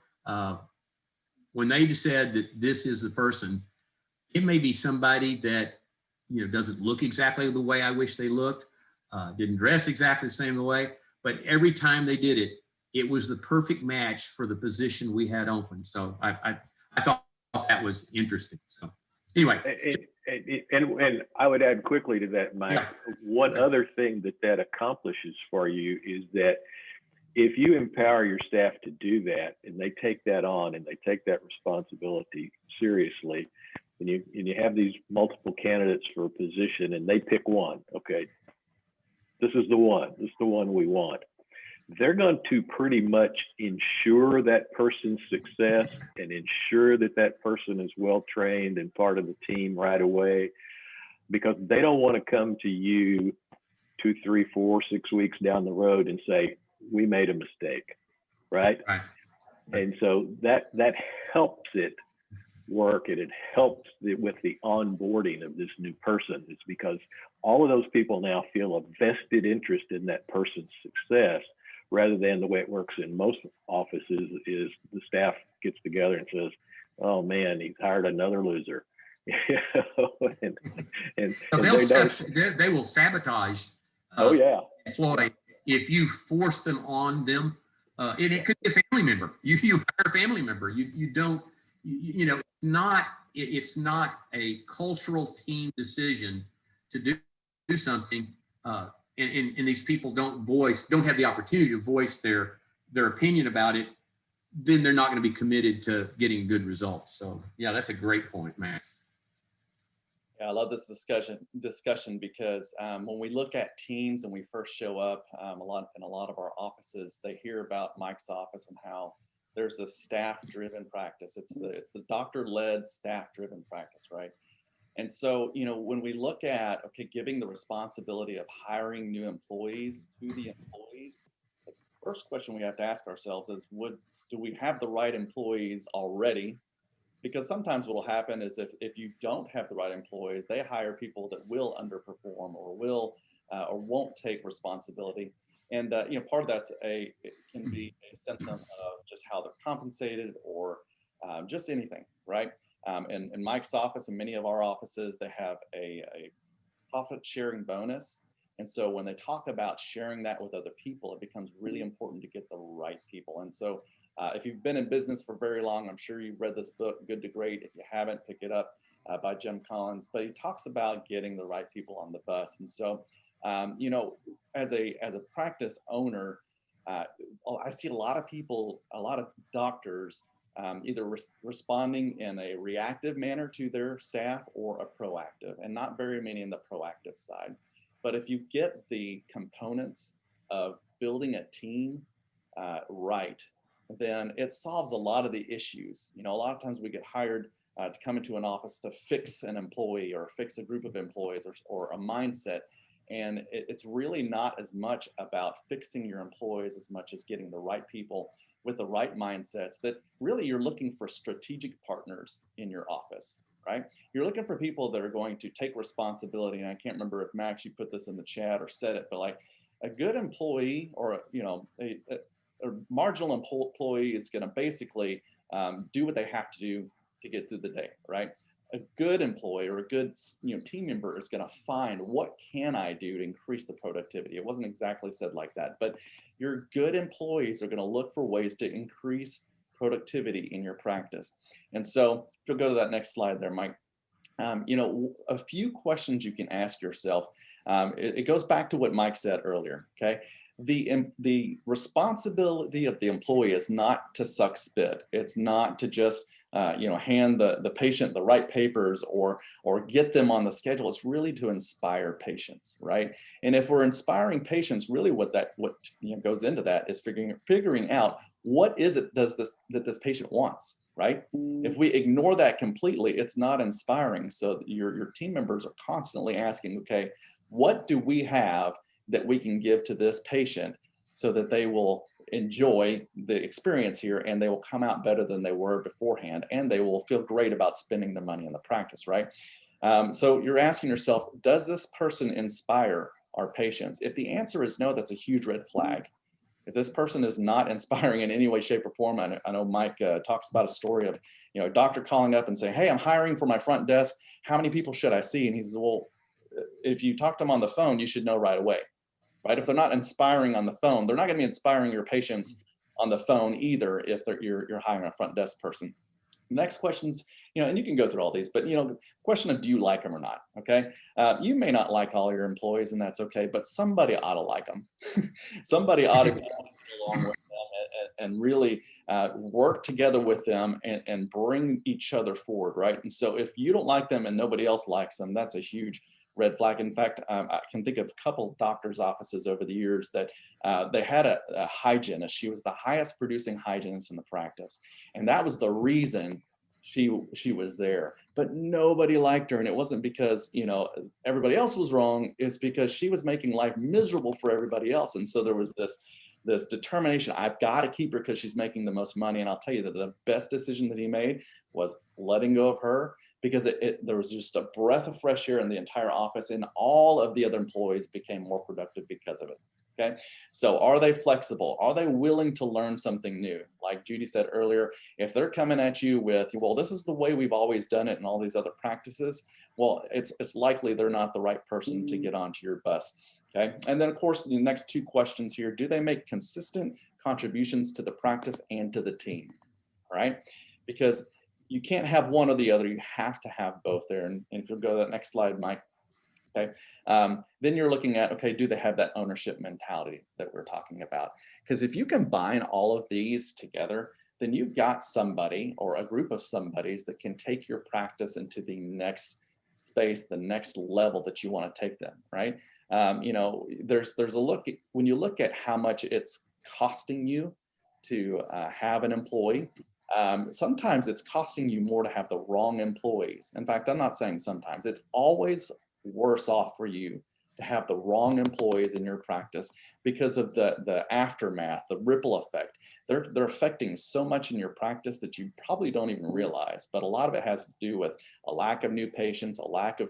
when they said that this is the person, it may be somebody that, doesn't look exactly the way I wish they looked, didn't dress exactly the same way, but every time they did it, it was the perfect match for the position we had open. So I thought that was interesting. So anyway. And I would add quickly to that, Mike, one other thing that accomplishes for you is that if you empower your staff to do that, and they take that on and they take that responsibility seriously, and you have these multiple candidates for a position and they pick one, okay, this is the one we want. They're going to pretty much ensure that person's success and ensure that that person is well trained and part of the team right away, because they don't want to come to you 2, 3, 4, 6 weeks down the road and say, we made a mistake, right? Right. And so that helps it work, and it helps with the onboarding of this new person. It's because all of those people now feel a vested interest in that person's success, rather than the way it works in most offices is the staff gets together and says, oh man, he's hired another loser. and they will sabotage employee if you force them on them. And it could be a family member. You hire a family member. You don't, it's not a cultural team decision to do something. And these people don't have the opportunity to voice their opinion about it, then they're not going to be committed to getting good results. So yeah, that's a great point, Max. Yeah, I love this discussion because when we look at teams and we first show up a lot of our offices, they hear about Mike's office and how there's a staff-driven practice. It's the doctor-led staff-driven practice, right? And so, when we look at, giving the responsibility of hiring new employees to the employees, the first question we have to ask ourselves is, do we have the right employees already? Because sometimes what will happen is if you don't have the right employees, they hire people that will underperform or won't take responsibility. And, part of it can be a symptom of just how they're compensated or just anything, right? In Mike's office and many of our offices, they have a profit sharing bonus. And so when they talk about sharing that with other people, it becomes really important to get the right people. And so if you've been in business for very long, I'm sure you've read this book, Good to Great. If you haven't, pick it up by Jim Collins. But he talks about getting the right people on the bus. And so, as a practice owner, I see a lot of people, a lot of doctors, either responding in a reactive manner to their staff or a proactive, and not very many in the proactive side. But if you get the components of building a team right, then it solves a lot of the issues. A lot of times we get hired to come into an office to fix an employee or fix a group of employees or a mindset. And it's really not as much about fixing your employees as much as getting the right people with the right mindsets, that really you're looking for strategic partners in your office, right? You're looking for people that are going to take responsibility. And I can't remember if Max, you put this in the chat or said it, but like a good employee or, a marginal employee is going to basically do what they have to do to get through the day, right? a good employee or a good team member is going to find, what can I do to increase the productivity? It wasn't exactly said like that, but your good employees are going to look for ways to increase productivity in your practice. And so if you'll go to that next slide there, Mike, a few questions you can ask yourself. It goes back to what Mike said earlier. Okay. The responsibility of the employee is not to suck spit. It's not to just hand the patient the right papers or get them on the schedule. It's really to inspire patients, right? And if we're inspiring patients, really what goes into that is figuring out what is it that this patient wants, right? If we ignore that completely, it's not inspiring. So your team members are constantly asking, okay, what do we have that we can give to this patient so that they will enjoy the experience here and they will come out better than they were beforehand, and they will feel great about spending the money in the practice, right? So you're asking yourself, does this person inspire our patients? If the answer is no, that's a huge red flag. If this person is not inspiring in any way, shape, or form, I know Mike talks about a story of a doctor calling up and saying, hey, I'm hiring for my front desk. How many people should I see? And he says, well, if you talk to them on the phone, you should know right away. Right? If they're not inspiring on the phone, they're not going to be inspiring your patients on the phone either if you're hiring a front desk person. Next questions, and you can go through all these, but the question of, do you like them or not? Okay. You may not like all your employees, and that's okay, but somebody ought to like them. Somebody ought to get along with them and really work together with them and bring each other forward, right? And so if you don't like them and nobody else likes them, that's a huge red flag. In fact, I can think of a couple of doctors' offices over the years that they had a hygienist. She was the highest producing hygienist in the practice. And that was the reason she was there. But nobody liked her. And it wasn't because, everybody else was wrong. It's because she was making life miserable for everybody else. And so there was this determination, I've got to keep her because she's making the most money. And I'll tell you that the best decision that he made was letting go of her, because there was just a breath of fresh air in the entire office, and all of the other employees became more productive because of it. Okay. So are they flexible? Are they willing to learn something new? Like Judy said earlier, if they're coming at you with, well, this is the way we've always done it and all these other practices, well, it's likely they're not the right person to get onto your bus. Okay. And then of course, the next two questions here, do they make consistent contributions to the practice and to the team? All right. Because you can't have one or the other. You have to have both there. And if you'll go to that next slide, Mike. Okay. Then you're looking at, okay, do they have that ownership mentality that we're talking about? Because if you combine all of these together, then you've got somebody or a group of somebodies that can take your practice into the next space, the next level that you want to take them, right? There's a look, when you look at how much it's costing you to have an employee, sometimes it's costing you more to have the wrong employees. In fact, I'm not saying sometimes, it's always worse off for you to have the wrong employees in your practice because of the aftermath, the ripple effect. They're affecting so much in your practice that you probably don't even realize, but a lot of it has to do with a lack of new patients, a lack of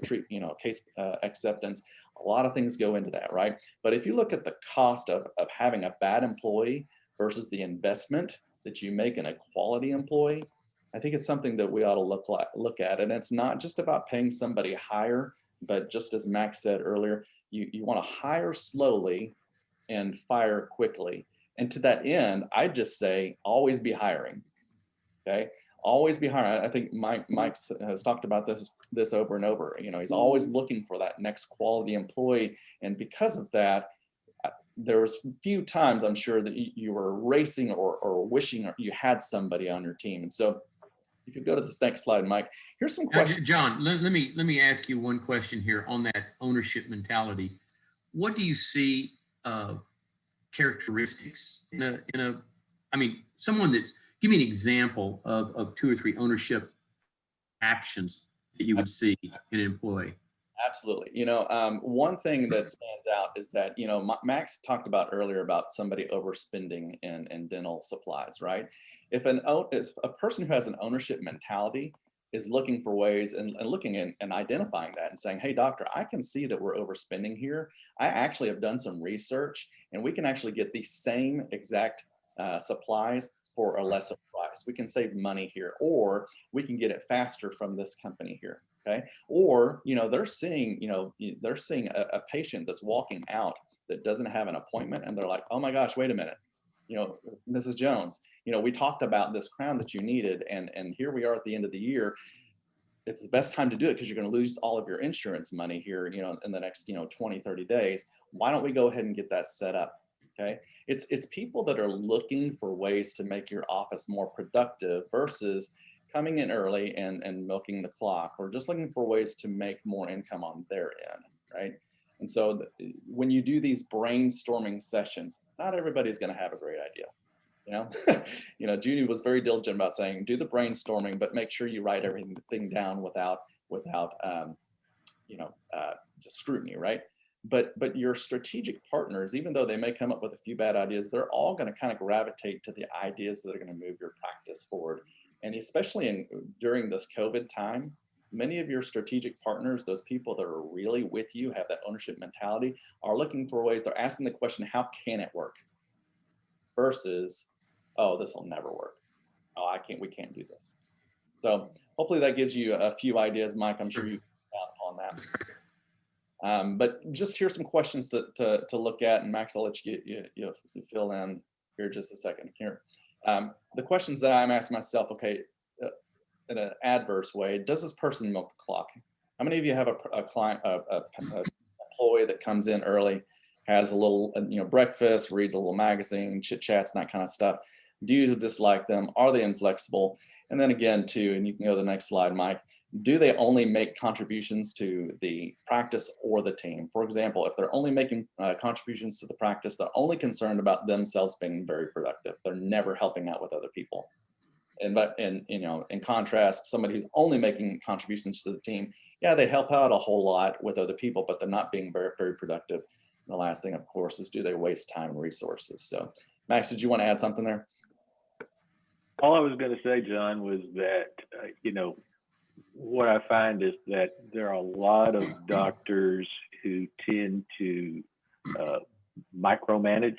case acceptance. A lot of things go into that, right? But if you look at the cost of having a bad employee versus the investment that you make in a quality employee, I think it's something that we ought to look at. And it's not just about paying somebody higher, but just as Max said earlier, you want to hire slowly and fire quickly. And to that end, I'd just say always be hiring. Okay, always be hiring. I think Mike has talked about this over and over. He's always looking for that next quality employee, and because of that, there was few times I'm sure that you were racing or wishing you had somebody on your team. And so if you go to this next slide, Mike, here's some questions. John, let me ask you one question here on that ownership mentality. What do you see characteristics someone that's, give me an example of 2 or 3 ownership actions that you would see in an employee. Absolutely. One thing that stands out is that, Max talked about earlier about somebody overspending in dental supplies, right? If a person who has an ownership mentality is looking for ways and looking and identifying that and saying, hey, doctor, I can see that we're overspending here. I actually have done some research and we can actually get the same exact supplies for a lesser price. practice. We can save money here, or we can get it faster from this company here. Okay. Or, they're seeing, they're seeing a patient that's walking out that doesn't have an appointment, and they're like, oh my gosh, wait a minute. Mrs. Jones, we talked about this crown that you needed, and here we are at the end of the year. It's the best time to do it because you're going to lose all of your insurance money here, in the next, 20, 30 days. Why don't we go ahead and get that set up? Okay. It's people that are looking for ways to make your office more productive versus coming in early and milking the clock, or just looking for ways to make more income on their end. Right. And so when you do these brainstorming sessions, not everybody's going to have a great idea. Judy was very diligent about saying, do the brainstorming, but make sure you write everything down without just scrutiny, right? But your strategic partners, even though they may come up with a few bad ideas, they're all going to kind of gravitate to the ideas that are going to move your practice forward. And especially during this COVID time, many of your strategic partners, those people that are really with you, have that ownership mentality, are looking for ways. They're asking the question, how can it work? Versus, oh, this will never work. Oh, we can't do this. So hopefully that gives you a few ideas, Mike. I'm sure you can on that. But just here's some questions to look at, and Max, I'll let you fill in here just a second here. The questions that I'm asking myself, okay, in an adverse way, does this person milk the clock? How many of you have a client, a employee that comes in early, has a little, breakfast, reads a little magazine, chit chats, and that kind of stuff? Do you dislike them? Are they inflexible? And then again, too, and you can go to the next slide, Mike, do they only make contributions to the practice or the team? For example, if they're only making contributions to the practice, they're only concerned about themselves being very productive. They're never helping out with other people. In contrast, somebody who's only making contributions to the team, yeah, they help out a whole lot with other people, but they're not being very, very productive. And the last thing, of course, is do they waste time and resources? So, Max, did you want to add something there? All I was going to say, John, was that, what I find is that there are a lot of doctors who tend to micromanage,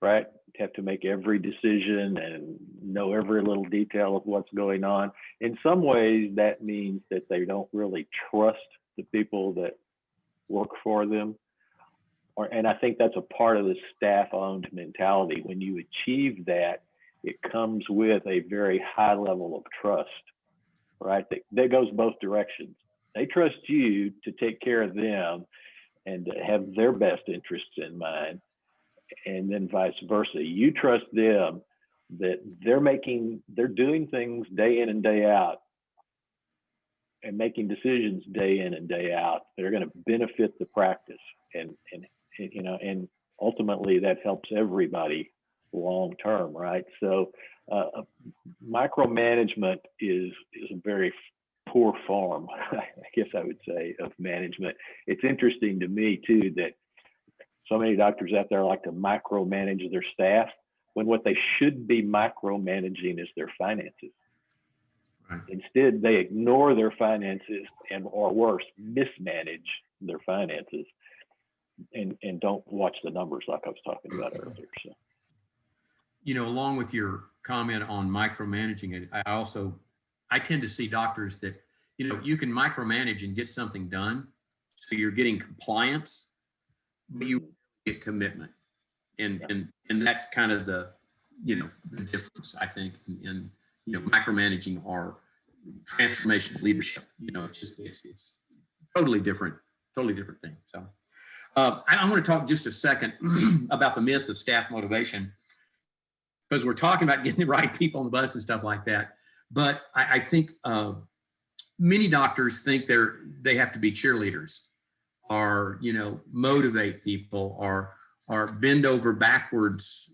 right? Have to make every decision and know every little detail of what's going on. In some ways, that means that they don't really trust the people that work for them. And I think that's a part of the staff-owned mentality. When you achieve that, it comes with a very high level of trust, right? That goes both directions. They trust you to take care of them and to have their best interests in mind, and then vice versa. You trust them that they're doing things day in and day out and making decisions day in and day out that are going to benefit the practice, and ultimately that helps everybody long term, right? So micromanagement is a very poor form, I guess I would say, of management. It's interesting to me too that so many doctors out there like to micromanage their staff when what they should be micromanaging is their finances. Right. Instead, they ignore their finances or worse, mismanage their finances and don't watch the numbers like I was talking about earlier. So. Along with your comment on micromanaging it, I tend to see doctors that, you can micromanage and get something done. So you're getting compliance, but you get commitment. And that's kind of the difference, I think, in micromanaging or transformational leadership. It's totally different thing. So I want to talk just a second about the myth of staff motivation, because we're talking about getting the right people on the bus and stuff like that. But I think many doctors think they have to be cheerleaders, or motivate people, or bend over backwards,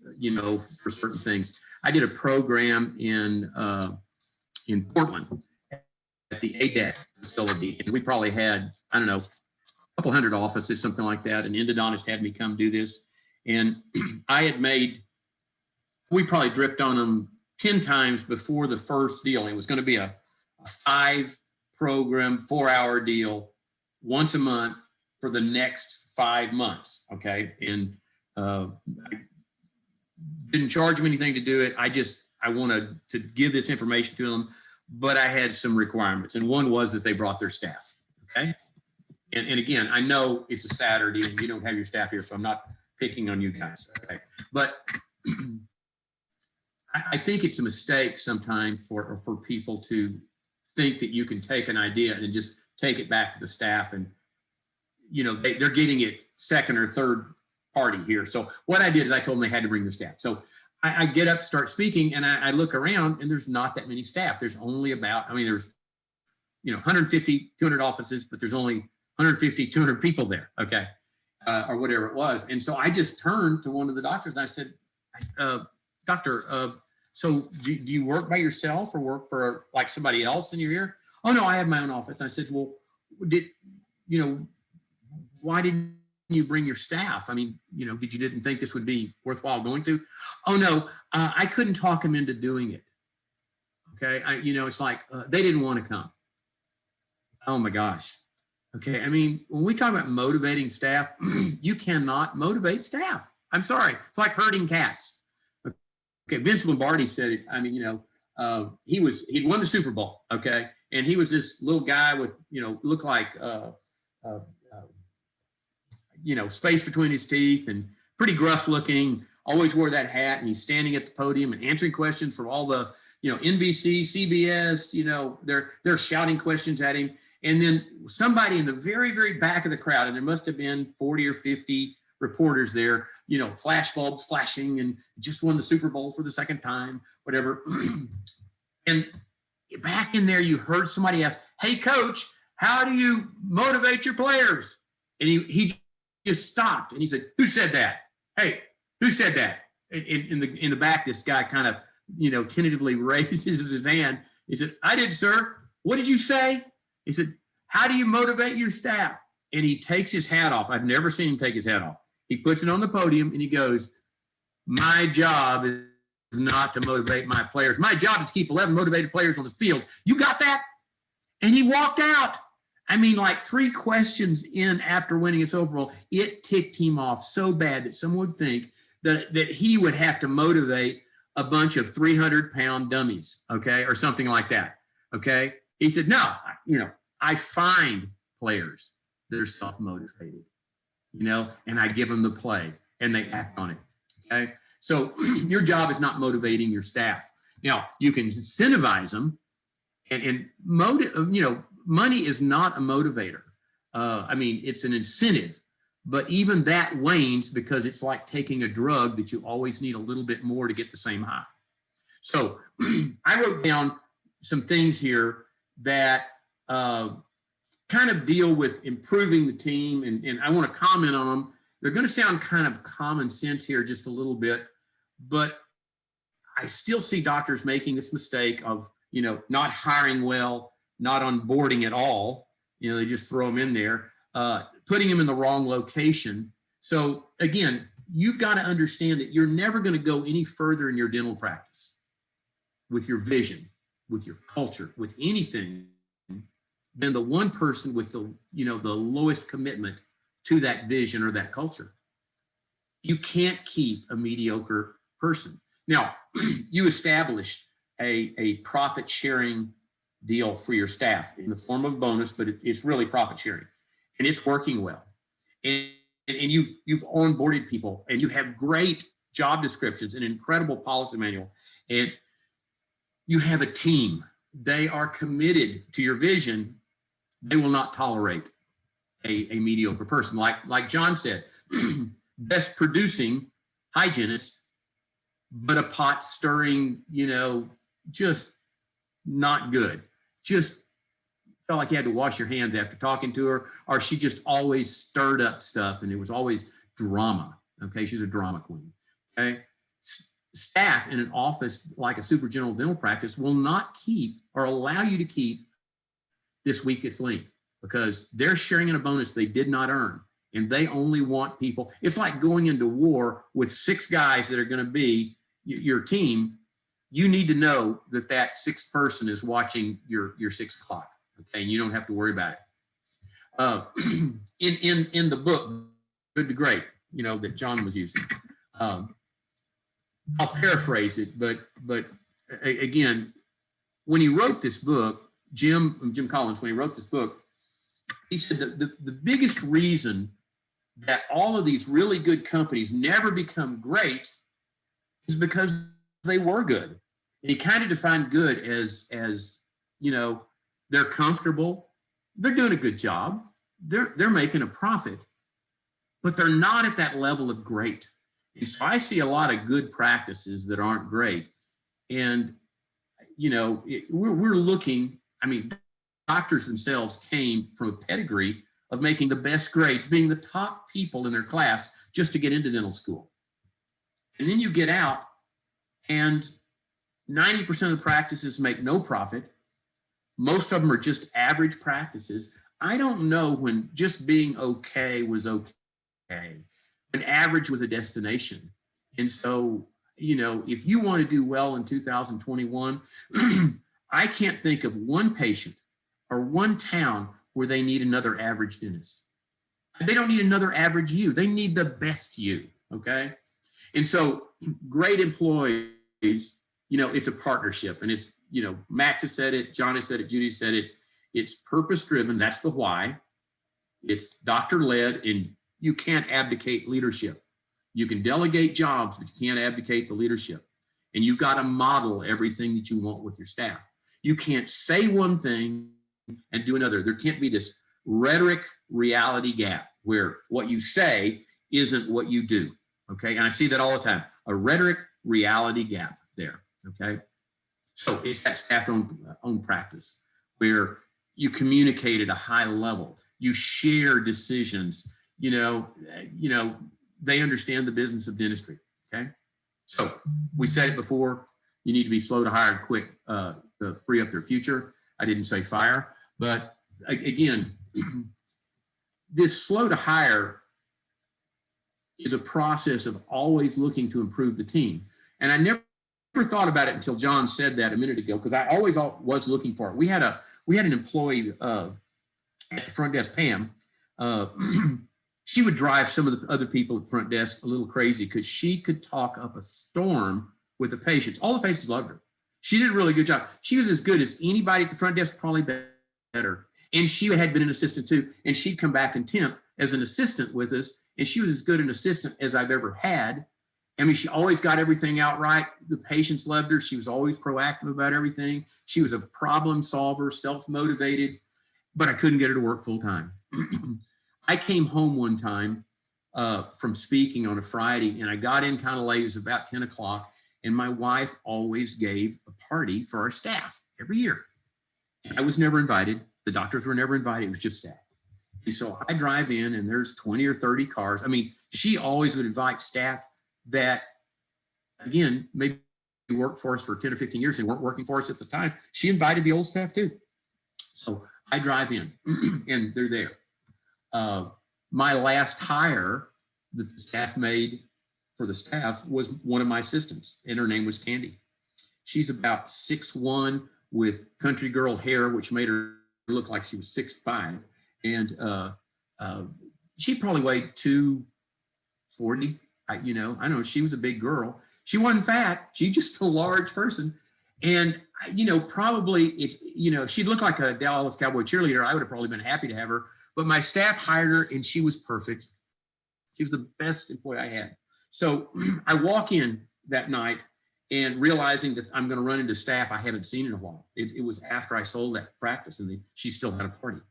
for certain things. I did a program in Portland at the ADEC facility, and we probably had, I don't know, a couple hundred offices, something like that. An endodontist had me come do this, and we probably dripped on them 10 times before the first deal. It was going to be a 5-program, 4-hour deal once a month for the next 5 months. Okay. And I didn't charge them anything to do it. I I wanted to give this information to them, but I had some requirements. And one was that they brought their staff. Okay. And again, I know it's a Saturday and you don't have your staff here, so I'm not picking on you guys. Okay. But I think it's a mistake sometimes for people to think that you can take an idea and just take it back to the staff, and they're getting it second or third party here. So what I did is I told them they had to bring their staff. So I get up, start speaking, and I look around, and there's not that many staff. There's only about, there's 150, 200 offices, but there's only 150, 200 people there, okay, or whatever it was. And so I just turned to one of the doctors and I said, doctor, so do you work by yourself or work for like somebody else and you're here? Oh no, I have my own office. And I said, well, why didn't you bring your staff? Did you didn't think this would be worthwhile going to? Oh no, I couldn't talk them into doing it. Okay, it's like they didn't want to come. Oh my gosh. Okay, when we talk about motivating staff, you cannot motivate staff. I'm sorry, it's like herding cats. Okay, Vince Lombardi said it. He'd won the Super Bowl. Okay, and he was this little guy with looked like space between his teeth and pretty gruff looking. Always wore that hat, and he's standing at the podium and answering questions from all the NBC, CBS. They're shouting questions at him. And then somebody in the very, very back of the crowd, and there must have been 40 or 50 reporters there, flash bulbs flashing, and just won the Super Bowl for the second time, whatever. And back in there, you heard somebody ask, hey, coach, how do you motivate your players? And he just stopped and he said, who said that? Hey, who said that? In the back, this guy kind of, tentatively raises his hand. He said, I did, sir. What did you say? He said, how do you motivate your staff? And he takes his hat off. I've never seen him take his hat off. He puts it on the podium and he goes, my job is not to motivate my players. My job is to keep 11 motivated players on the field. You got that? And he walked out. Like 3 questions in after winning a Super Bowl, it ticked him off so bad that someone would think that he would have to motivate a bunch of 300-pound dummies, okay, or something like that, okay? He said, no, I find players that are self-motivated, and I give them the play and they act on it, okay? So your job is not motivating your staff. Now, you can incentivize them and money is not a motivator. It's an incentive, but even that wanes because it's like taking a drug that you always need a little bit more to get the same high. So I wrote down some things here that kind of deal with improving the team, and I want to comment on them. They're going to sound kind of common sense here just a little bit, but I still see doctors making this mistake of, not hiring well, not onboarding at all. They just throw them in there, putting them in the wrong location. So again, you've got to understand that you're never going to go any further in your dental practice with your vision, with your culture, with anything than the one person with the lowest commitment to that vision or that culture. You can't keep a mediocre person. Now, you establish a profit sharing deal for your staff in the form of bonus, but it's really profit sharing, and it's working well. And you've onboarded people, and you have great job descriptions, an incredible policy manual, and you have a team. They are committed to your vision. They will not tolerate a mediocre person. Like John said, best producing hygienist, but a pot stirring, just not good. Just felt like you had to wash your hands after talking to her, or she just always stirred up stuff and it was always drama. Okay, she's a drama queen. Okay, staff in an office like a super general dental practice will not keep or allow you to keep this weakest link because they're sharing in a bonus they did not earn, and they only want people. It's like going into war with 6 guys that are going to be your team. You need to know that that 6th person is watching your 6 o'clock, okay? And you don't have to worry about it. In the book, Good to Great, that John was using, I'll paraphrase it, but again, when he wrote this book, Jim Collins, when he wrote this book, he said that the biggest reason that all of these really good companies never become great is because they were good. And he kind of defined good as they're comfortable, they're doing a good job, they're making a profit, but they're not at that level of great. And so I see a lot of good practices that aren't great. And, we're looking, doctors themselves came from a pedigree of making the best grades, being the top people in their class just to get into dental school. And then you get out and 90% of the practices make no profit. Most of them are just average practices. I don't know when just being okay was okay, when average was a destination. And so, if you want to do well in 2021, I can't think of one patient or one town where they need another average dentist. They don't need another average you. They need the best you, okay? And so great employees, it's a partnership. And it's, Max has said it, John has said it, Judy said it. It's purpose-driven, that's the why. It's doctor-led, and you can't abdicate leadership. You can delegate jobs, but you can't abdicate the leadership. And you've got to model everything that you want with your staff. You can't say one thing and do another. There can't be this rhetoric reality gap where what you say isn't what you do, okay? And I see that all the time, a rhetoric reality gap there, okay? So it's that staff-owned practice where you communicate at a high level, you share decisions, they understand the business of dentistry, okay? So we said it before, you need to be slow to hire and quick to free up their future. I didn't say fire, but again, this slow to hire is a process of always looking to improve the team. And I never thought about it until John said that a minute ago, because I always was looking for it. We had an employee at the front desk, Pam. She would drive some of the other people at the front desk a little crazy because she could talk up a storm with the patients. All the patients loved her. She did a really good job. She was as good as anybody at the front desk, probably better. And she had been an assistant too. And she'd come back and temp as an assistant with us. And she was as good an assistant as I've ever had. She always got everything out right. The patients loved her. She was always proactive about everything. She was a problem solver, self-motivated, but I couldn't get her to work full time. I came home one time from speaking on a Friday, and I got in kind of late. It was about 10 o'clock, and my wife always gave a party for our staff every year. And I was never invited. The doctors were never invited. It was just staff. And so I drive in, and there's 20 or 30 cars. She always would invite staff that, again, maybe worked for us for 10 or 15 years. They weren't working for us at the time. She invited the old staff too. So I drive in, and they're there. My last hire that the staff made for the staff was one of my assistants, and her name was Candy. She's about 6'1" with country girl hair, which made her look like she was 6'5". And she probably weighed 240. I don't know, she was a big girl. She wasn't fat, she's just a large person. And, probably if, she looked like a Dallas Cowboy cheerleader, I would have probably been happy to have her. But my staff hired her, and she was perfect. She was the best employee I had. So I walk in that night and realizing that I'm going to run into staff I haven't seen in a while. It was after I sold that practice, and she still had a party.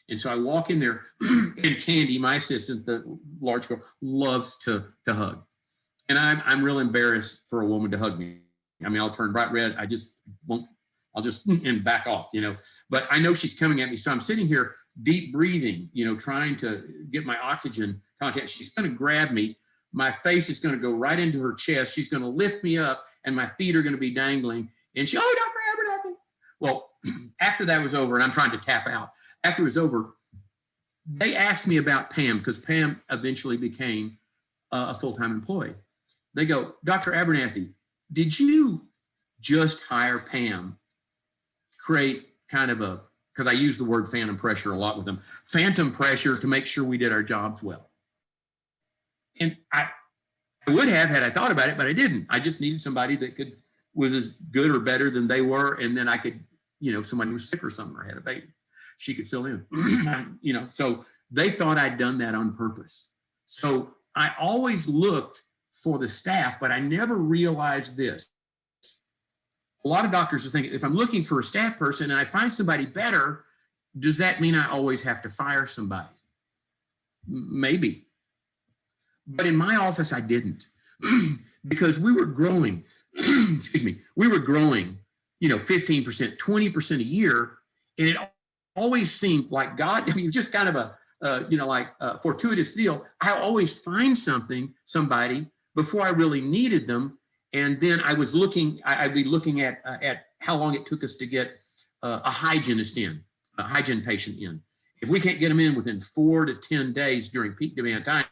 And so I walk in there, and Candy, my assistant, the large girl, loves to hug. And I'm real embarrassed for a woman to hug me. I'll turn bright red. I just won't. I'll just and back off, But I know she's coming at me, so I'm sitting here, deep breathing, trying to get my oxygen contact. She's going to grab me. My face is going to go right into her chest. She's going to lift me up, and my feet are going to be dangling. And she, oh, Dr. Abernathy. Well, after that was over, and I'm trying to tap out. After it was over, they asked me about Pam, because Pam eventually became a full-time employee. They go, Dr. Abernathy, did you just hire Pam, create kind of a, because I use the word phantom pressure a lot with them, phantom pressure to make sure we did our jobs well? And I would have had I thought about it, but I didn't. I just needed somebody that was as good or better than they were. And then I could, you know, if somebody was sick or something or had a baby, she could fill in, you know, so they thought I'd done that on purpose. So I always looked for the staff, but I never realized this. A lot of doctors are thinking, if I'm looking for a staff person and I find somebody better, does that mean I always have to fire somebody? Maybe. But in my office, I didn't because we were growing, excuse me, we were growing, you know, 15%, 20% a year. And it always seemed like God, I mean, it was just kind of a, you know, like a fortuitous deal. I always find somebody before I really needed them. And then I was looking, I'd be looking at how long it took us to get a hygienist in, a hygiene patient in. If we can't get them in within 4 to 10 days during peak demand time,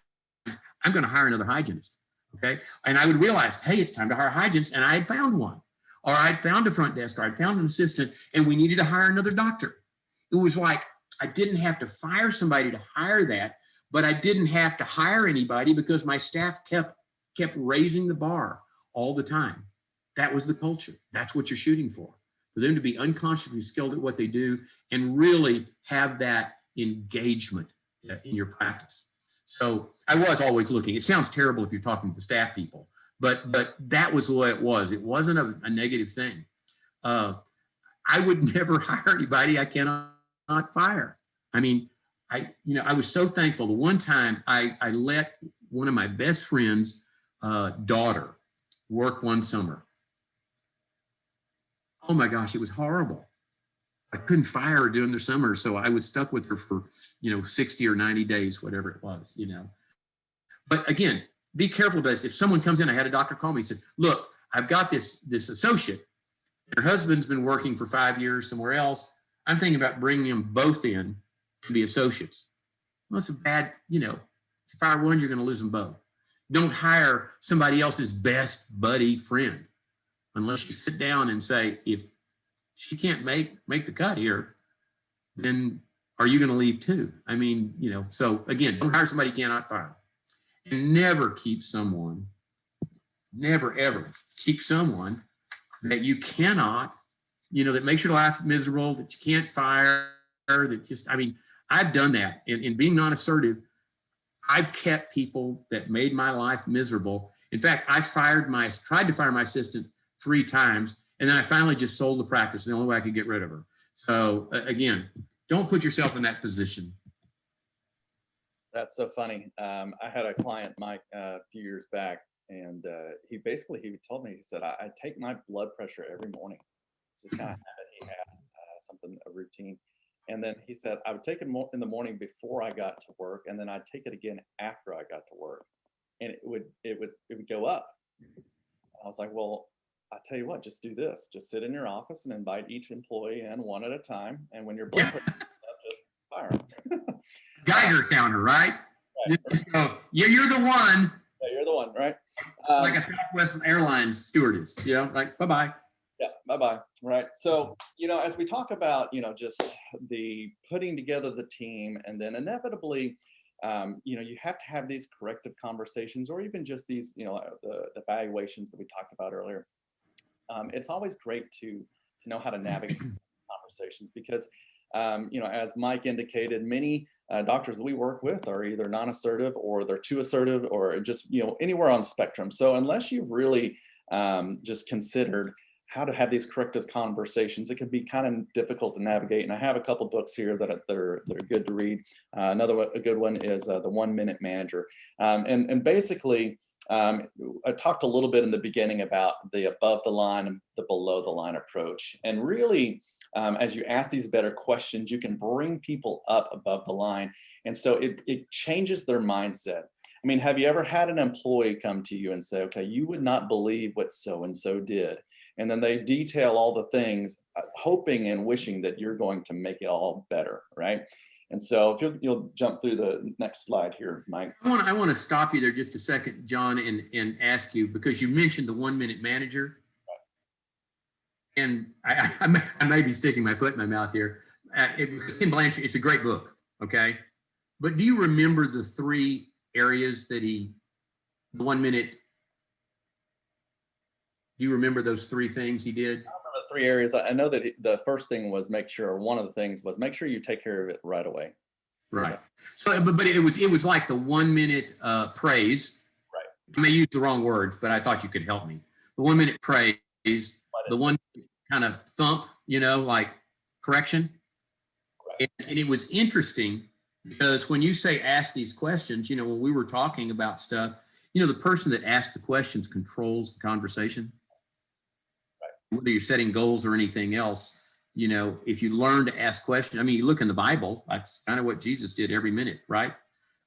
I'm going to hire another hygienist. Okay. And I would realize, hey, it's time to hire a hygienist. And I had found one, or I'd found a front desk, or I'd found an assistant, and we needed to hire another doctor. It was like, I didn't have to fire somebody to hire that, but I didn't have to hire anybody because my staff kept raising the bar all the time. That was the culture. That's what you're shooting for them to be unconsciously skilled at what they do and really have that engagement in your practice. So I was always looking. It sounds terrible if you're talking to the staff people, but that was the way it was. It wasn't a negative thing. I would never hire anybody I cannot fire. I mean, I was so thankful. The one time I let one of my best friend's daughter work one summer. Oh my gosh, it was horrible. I couldn't fire her during the summer, so I was stuck with her for 60 or 90 days, whatever it was, But again, be careful about this. If someone comes in, I had a doctor call me and said, "Look, I've got this associate. Her husband's been working for 5 years somewhere else. I'm thinking about bringing them both in to be associates." Well, it's a bad, if you fire one, you're going to lose them both. Don't hire somebody else's best buddy friend unless you sit down and say, if she can't make the cut here, then are you going to leave too? I mean, so again, don't hire somebody you cannot fire. And never ever keep someone that you cannot, that makes your life miserable, that you can't fire, that just, I've done that. In being non-assertive, I've kept people that made my life miserable. In fact, I tried to fire my assistant 3 times, and then I finally just sold the practice, the only way I could get rid of her. So again, don't put yourself in that position. That's so funny. I had a client, Mike, a few years back, and he told me, he said, I take my blood pressure every morning. It's just kind of habit he has, a routine. And then he said, I would take it in the morning before I got to work, and then I'd take it again after I got to work, and it would go up. I was like, well, I tell you what, just do this. Just sit in your office and invite each employee in one at a time, and when your blood pressure goes up, just fire them. Geiger counter, right? Just go, you're the one. Yeah, you're the one, right? Like a Southwest Airlines stewardess, like bye-bye. Yeah, bye-bye, right? So, as we talk about, just the putting together the team, and then inevitably, you have to have these corrective conversations, or even just these, the evaluations that we talked about earlier. It's always great to know how to navigate conversations because, as Mike indicated, many doctors that we work with are either non-assertive or they're too assertive or just, anywhere on the spectrum. So unless you've really just considered how to have these corrective conversations, it can be kind of difficult to navigate. And I have a couple books here that are good to read. A good one is The 1 Minute Manager. And basically, I talked a little bit in the beginning about the above the line and the below the line approach. And really, as you ask these better questions, you can bring people up above the line. And so it changes their mindset. Have you ever had an employee come to you and say, okay, you would not believe what so-and-so did? And then they detail all the things, hoping and wishing that you're going to make it all better, right? And so if you'll jump through the next slide here, Mike. I want to stop you there just a second, John, and ask you, because you mentioned the 1 Minute Manager. And I may be sticking my foot in my mouth here. Ken Blanchard, it's a great book, okay? But do you remember the 3 areas that the 1 minute Do you remember those 3 things he did? The 3 areas. I know that the first thing was one of the things was make sure you take care of it right away. Right. So, but it was like the 1 minute praise. Right. I may use the wrong words, but I thought you could help me. The 1 minute praise, the one kind of thump, like correction. Right. And it was interesting because when you say ask these questions, when we were talking about stuff, the person that asks the questions controls the conversation. Right. Whether you're setting goals or anything else, if you learn to ask questions, I mean, you look in the Bible, that's kind of what Jesus did every minute, right?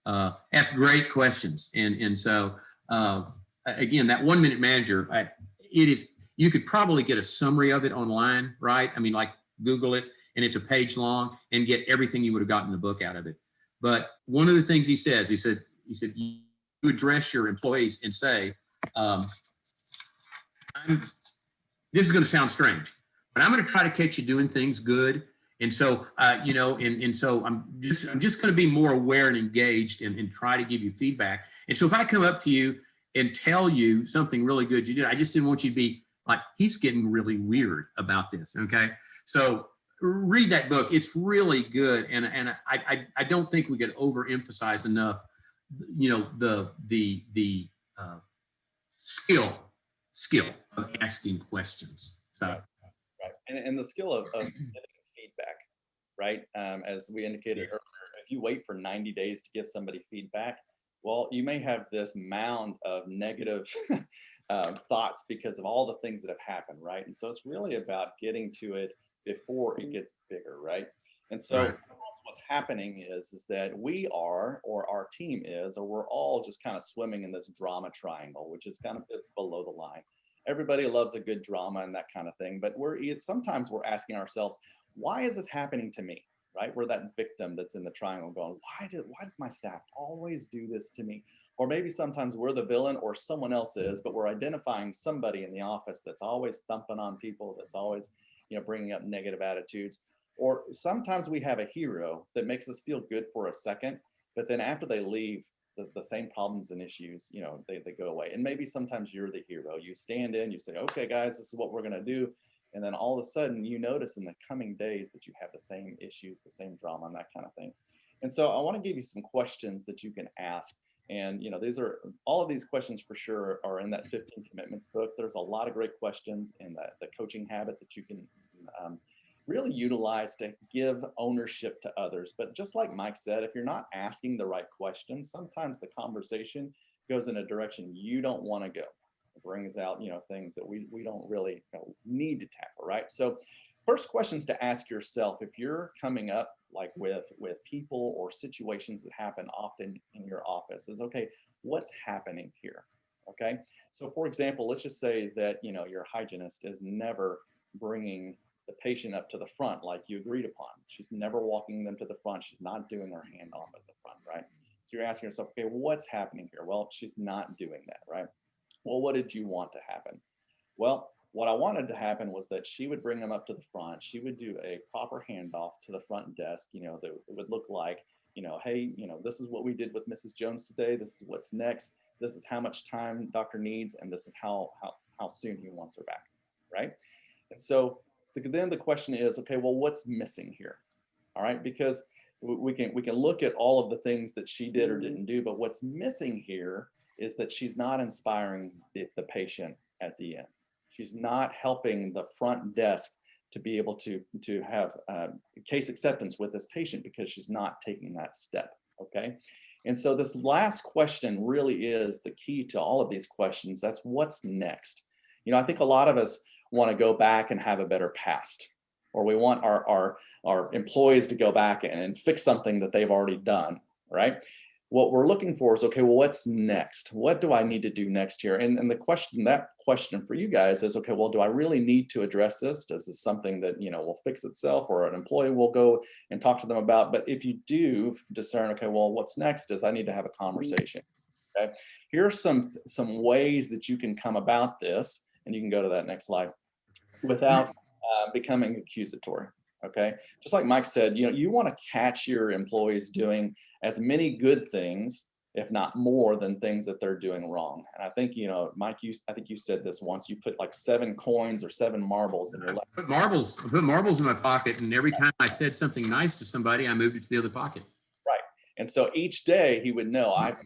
Ask great questions. And so, again, that 1 minute manager, you could probably get a summary of it online, right? I mean, like Google it and it's a page long and get everything you would have gotten in the book out of it. But one of the things he said, you address your employees and say, this is going to sound strange, but I'm going to try to catch you doing things good. And so, so I'm just going to be more aware and engaged and try to give you feedback. And so if I come up to you and tell you something really good you did, I just didn't want you to be like, he's getting really weird about this. Okay. So read that book. It's really good. And I don't think we could overemphasize enough, the skill of asking questions. So. Right. And the skill of getting feedback, right? As we indicated earlier, if you wait for 90 days to give somebody feedback, well, you may have this mound of negative thoughts because of all the things that have happened, right? And so it's really about getting to it before it gets bigger, right? And so right. What's happening is that we are, or our team is, or we're all just kind of swimming in this drama triangle, which is kind of it's below the line. Everybody loves a good drama and that kind of thing, but sometimes we're asking ourselves, why is this happening to me? Right? We're that victim that's in the triangle going, why does my staff always do this to me? Or maybe sometimes we're the villain or someone else is, but we're identifying somebody in the office that's always thumping on people, that's always, bringing up negative attitudes. Or sometimes we have a hero that makes us feel good for a second, but then after they leave, the same problems and issues, they go away. And maybe sometimes you're the hero. You stand in, you say, okay, guys, this is what we're going to do. And then all of a sudden you notice in the coming days that you have the same issues, the same drama and that kind of thing. And so I want to give you some questions that you can ask. And, all of these questions for sure are in that 15 Commitments book. There's a lot of great questions in the coaching habit that you can really utilize to give ownership to others. But just like Mike said, if you're not asking the right questions, sometimes the conversation goes in a direction you don't want to go. It brings out, things that we don't really need to tackle, right? So first questions to ask yourself, if you're coming up like with people or situations that happen often in your office, is okay, what's happening here? Okay. So for example, let's just say that, your hygienist is never bringing the patient up to the front like you agreed upon. She's never walking them to the front. She's not doing her handoff at the front, right? So you're asking yourself, okay, what's happening here? Well, she's not doing that, right? Well, what did you want to happen? Well, what I wanted to happen was that she would bring them up to the front. She would do a proper handoff to the front desk, that it would look like, hey, this is what we did with Mrs. Jones today. This is what's next. This is how much time doctor needs, and this is how soon he wants her back, right? And so then the question is, okay, well, what's missing here? All right, because we can look at all of the things that she did or didn't do, but what's missing here is that she's not inspiring the patient at the end. She's not helping the front desk to be able to have case acceptance with this patient because she's not taking that step, okay? And so this last question really is the key to all of these questions. That's what's next. I think a lot of us want to go back and have a better past, or we want our employees to go back and fix something that they've already done, right? What we're looking for is, okay, well, what's next? What do I need to do next here? And that question for you guys is, okay, well, do I really need to address this? Does this something that, will fix itself, or an employee will go and talk to them about? But if you do discern, okay, well, what's next is I need to have a conversation. Okay, here are some ways that you can come about this. And you can go to that next slide, without becoming accusatory, okay? Just like Mike said, you want to catch your employees doing as many good things if not more than things that they're doing wrong. And I think, Mike, I think you said this once, you put like 7 coins or 7 marbles in your left. I put marbles in my pocket, and every time I said something nice to somebody, I moved it to the other pocket. Right. And so each day he would know, I have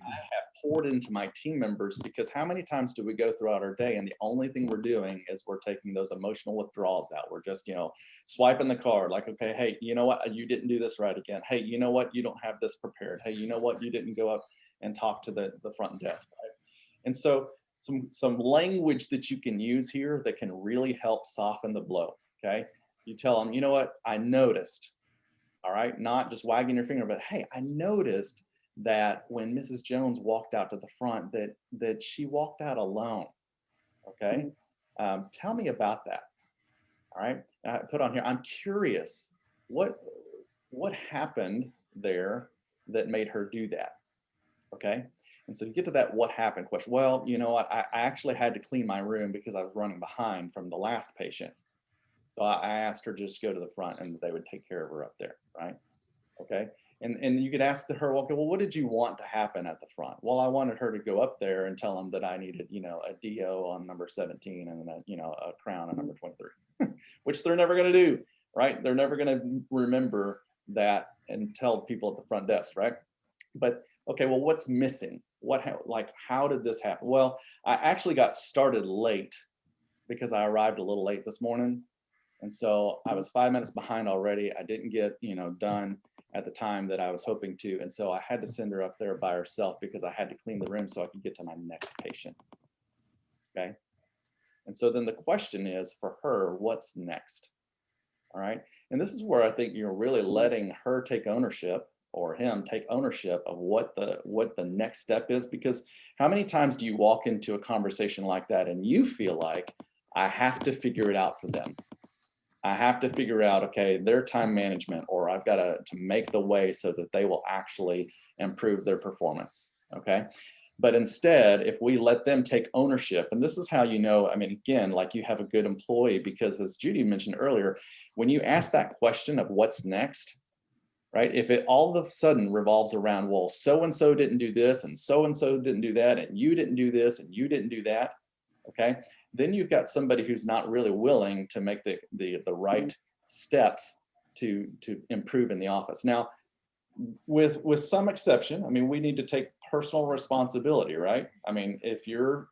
poured into my team members, because how many times do we go throughout our day and the only thing we're doing is we're taking those emotional withdrawals out. We're just, swiping the card like, okay, hey, you know what? You didn't do this right again. Hey, you know what? You don't have this prepared. Hey, you know what? You didn't go up and talk to the front desk. Right? And so some language that you can use here that can really help soften the blow. Okay. You tell them, you know what? I noticed. All right. Not just wagging your finger, but hey, I noticed that when Mrs. Jones walked out to the front, that she walked out alone. Okay. Tell me about that. All right. And I put on here, I'm curious, what happened there that made her do that? Okay. And so you get to that what happened question. Well, you know what? I actually had to clean my room because I was running behind from the last patient. So I asked her to just go to the front and they would take care of her up there. Right. Okay. And you could ask her, okay, well, what did you want to happen at the front? Well, I wanted her to go up there and tell them that I needed, a DO on number 17 and then a crown on number 23, which they're never going to do, right? They're never going to remember that and tell people at the front desk, right? But okay, well, what's missing? How did this happen? Well, I actually got started late because I arrived a little late this morning. And so I was 5 minutes behind already. I didn't get, done at the time that I was hoping to. And so I had to send her up there by herself because I had to clean the room so I could get to my next patient. Okay. And so then the question is for her, what's next? All right. And this is where I think you're really letting her take ownership, or him take ownership of what the next step is. Because how many times do you walk into a conversation like that and you feel like, I have to figure it out for them? I have to figure out, okay, their time management, or I've got to make the way so that they will actually improve their performance. Okay. But instead, if we let them take ownership, and this is how again, like you have a good employee, because as Judy mentioned earlier, when you ask that question of what's next, right? If it all of a sudden revolves around, well, so-and-so didn't do this and so-and-so didn't do that, and you didn't do this and you didn't do that, okay? Then you've got somebody who's not really willing to make the right steps to improve in the office. Now, with some exception, we need to take personal responsibility, right? If you're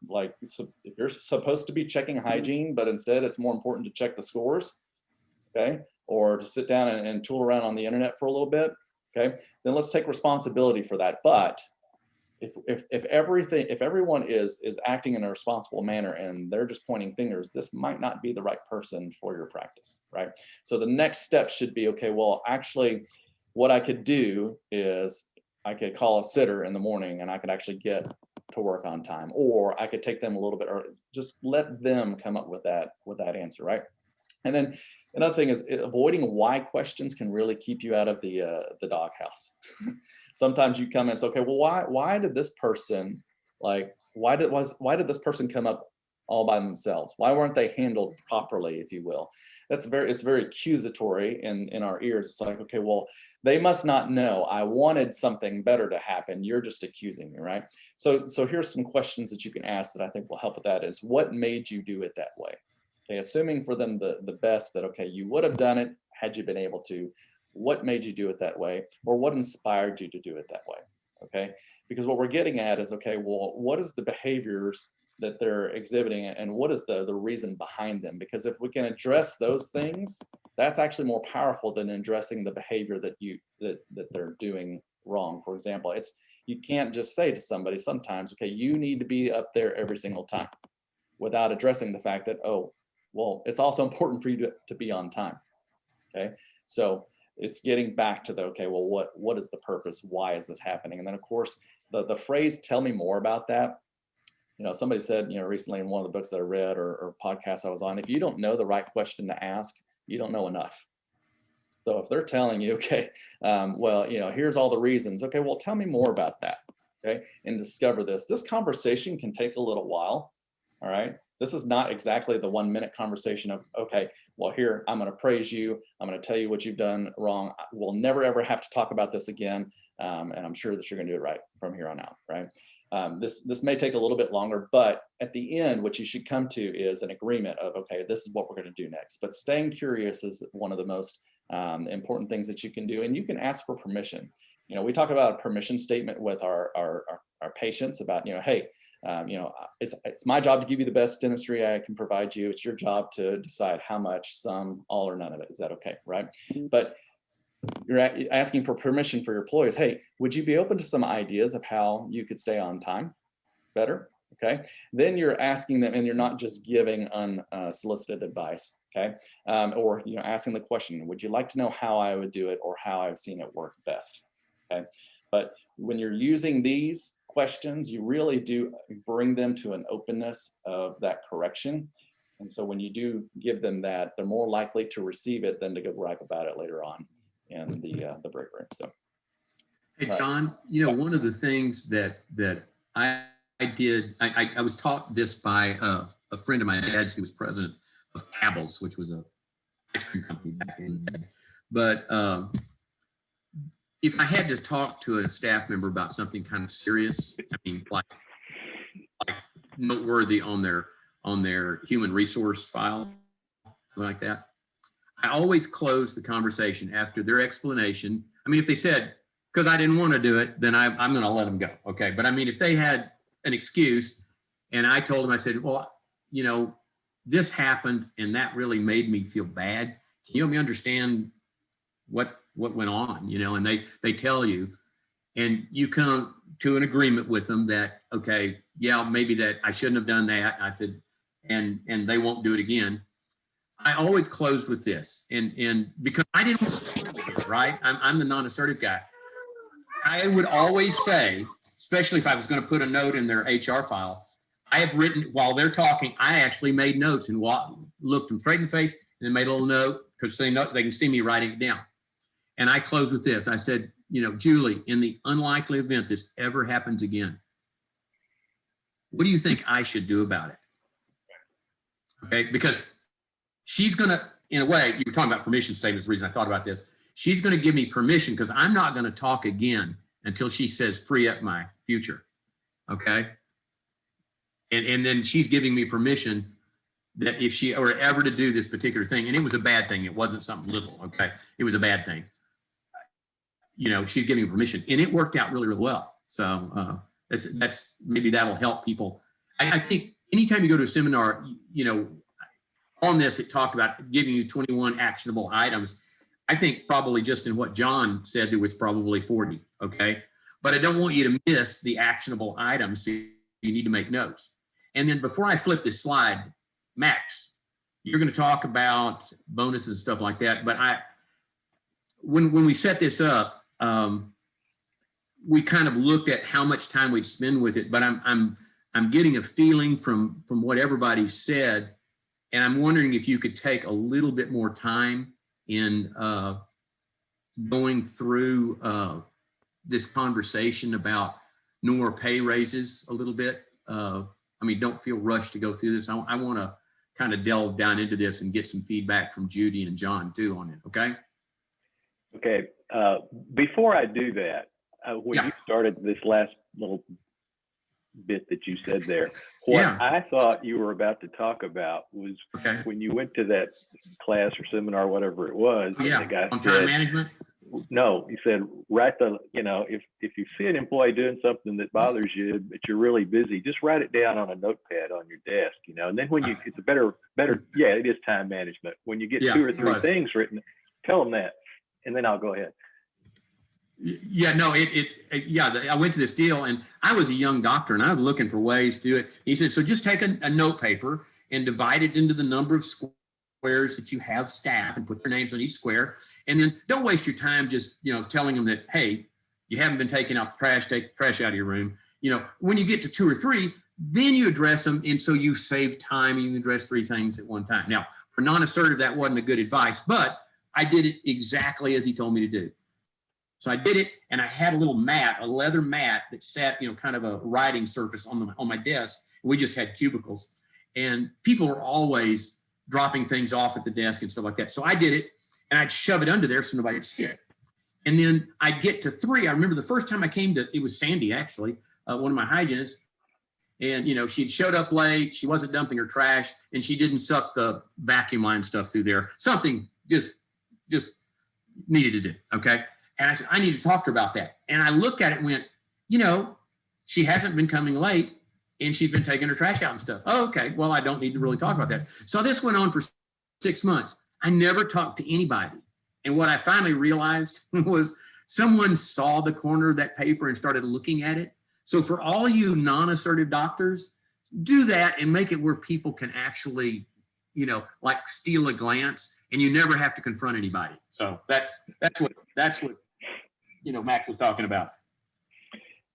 supposed to be checking hygiene, but instead it's more important to check the scores, okay? Or to sit down and tool around on the internet for a little bit, okay? Then let's take responsibility for that. But if everyone is acting in a responsible manner and they're just pointing fingers, this might not be the right person for your practice, right? So the next step should be, okay, well, actually, what I could do is I could call a sitter in the morning and I could actually get to work on time, or I could take them a little bit, or just let them come up with that answer, right? And then another thing is avoiding why questions can really keep you out of the doghouse. Sometimes you come in and say, okay, well, why did this person, why did this person come up all by themselves? Why weren't they handled properly, if you will? It's very accusatory in our ears. It's like, okay, well, they must not know. I wanted something better to happen. You're just accusing me, right? So here's some questions that you can ask that I think will help with that is, what made you do it that way? Okay, assuming for them the best that, okay, you would have done it had you been able to. What made you do it that way? Or what inspired you to do it that way? Okay, because what we're getting at is, okay, well, what is the behaviors that they're exhibiting and what is the reason behind them? Because if we can address those things, that's actually more powerful than addressing the behavior that they're doing wrong. For example, you can't just say to somebody sometimes, okay, you need to be up there every single time, without addressing the fact that, oh, well, it's also important for you to be on time. Okay, so it's getting back to okay, well, what is the purpose? Why is this happening? And then of course, the phrase, tell me more about that. Somebody said, recently in one of the books that I read or podcasts I was on, if you don't know the right question to ask, you don't know enough. So if they're telling you, okay, well, here's all the reasons. Okay, well, tell me more about that. Okay, and discover this. This conversation can take a little while. All right. This is not exactly the 1 minute conversation of, okay, well, here, I'm going to praise you. I'm going to tell you what you've done wrong. We'll never, ever have to talk about this again. And I'm sure that you're going to do it right from here on out, right? This may take a little bit longer, but at the end, what you should come to is an agreement of, okay, this is what we're going to do next. But staying curious is one of the most important things that you can do, and you can ask for permission. You know, we talk about a permission statement with our patients about, you know, hey, you know, it's my job to give you the best dentistry I can provide you. It's your job to decide how much, some, all, or none of it. Is that okay, right? But you're asking for permission for your employees. Hey, would you be open to some ideas of how you could stay on time better? Okay. Then you're asking them, and you're not just giving unsolicited advice. Okay. Or, you know, asking the question, would you like to know how I would do it or how I've seen it work best? Okay. But when you're using these questions, you really do bring them to an openness of that correction. And so when you do give them that, they're more likely to receive it than to go gripe about it later on in the break room. So, hey, John, you know, one of the things that I did, I was taught this by a friend of my dad's who was president of Cabell's, which was a ice cream company back in the day. But if I had to talk to a staff member about something kind of serious, I mean, like noteworthy on their human resource file, something like that, I always close the conversation after their explanation. I mean, if they said, because I didn't want to do it, then I'm going to let them go. Okay. But I mean, if they had an excuse and I told them, I said, well, you know, this happened and that really made me feel bad. Can you help me understand what went on, you know? And they tell you, and you come to an agreement with them that, okay, yeah, maybe that I shouldn't have done that. I said, and they won't do it again. I always close with this, and because I didn't want to do it again, right? I'm the non-assertive guy. I would always say, especially if I was going to put a note in their HR file, I have written, while they're talking, I actually made notes and looked them straight in the face and then made a little note because they can see me writing it down. And I close with this. I said, you know, Julie, in the unlikely event this ever happens again, what do you think I should do about it? Okay, because she's going to, in a way, you were talking about permission statements, the reason I thought about this. She's going to give me permission because I'm not going to talk again until she says free up my future. Okay. And then she's giving me permission that if she were ever to do this particular thing, and it was a bad thing, it wasn't something little. Okay. It was a bad thing. You know, she's giving me permission and it worked out really, really well. So that's maybe that'll help people. I think anytime you go to a seminar, you know, on this, it talked about giving you 21 actionable items. I think probably just in what John said, there was probably 40, okay? But I don't want you to miss the actionable items, so you need to make notes. And then before I flip this slide, Max, you're gonna talk about bonuses and stuff like that, but when we set this up, we kind of looked at how much time we'd spend with it, but I'm getting a feeling from what everybody said, and I'm wondering if you could take a little bit more time in going through this conversation about no more pay raises a little bit. I mean, don't feel rushed to go through this. I want to kind of delve down into this and get some feedback from Judy and John too on it. Okay. Okay. Before I do that, when you started this last little bit that you said there, what I thought you were about to talk about was when you went to that class or seminar, whatever it was, the guy on said, time management. No, he said, write you know, if you see an employee doing something that bothers you, but you're really busy, just write it down on a notepad on your desk, you know, and then when it's a better, yeah, it is time management. When you get 2 or 3 things written, tell them that, and then I'll go ahead. Yeah, no, I went to this deal and I was a young doctor and I was looking for ways to do it. He said, so just take a note paper and divide it into the number of squares that you have staff and put their names on each square. And then don't waste your time just, you know, telling them that, hey, you haven't been taking out the trash, take the trash out of your room. You know, when you get to 2 or 3, then you address them. And so you save time and you can address 3 things at one time. Now, for non-assertive, that wasn't a good advice, but I did it exactly as he told me to do. So I did it, and I had a little mat, a leather mat that sat, you know, kind of a writing surface on my desk. We just had cubicles, and people were always dropping things off at the desk and stuff like that. So I did it, and I'd shove it under there so nobody would see it. And then I'd get to 3. I remember the first time I came to, it was Sandy actually, one of my hygienists. And, you know, she'd showed up late, she wasn't dumping her trash, and she didn't suck the vacuum line stuff through there. Something just needed to do, okay? And I said, I need to talk to her about that. And I looked at it and went, you know, she hasn't been coming late, and she's been taking her trash out and stuff. Oh, okay, well, I don't need to really talk about that. So this went on for 6 months. I never talked to anybody. And what I finally realized was someone saw the corner of that paper and started looking at it. So for all you non-assertive doctors, do that and make it where people can actually, you know, like steal a glance, and you never have to confront anybody. So that's what you know Max was talking about.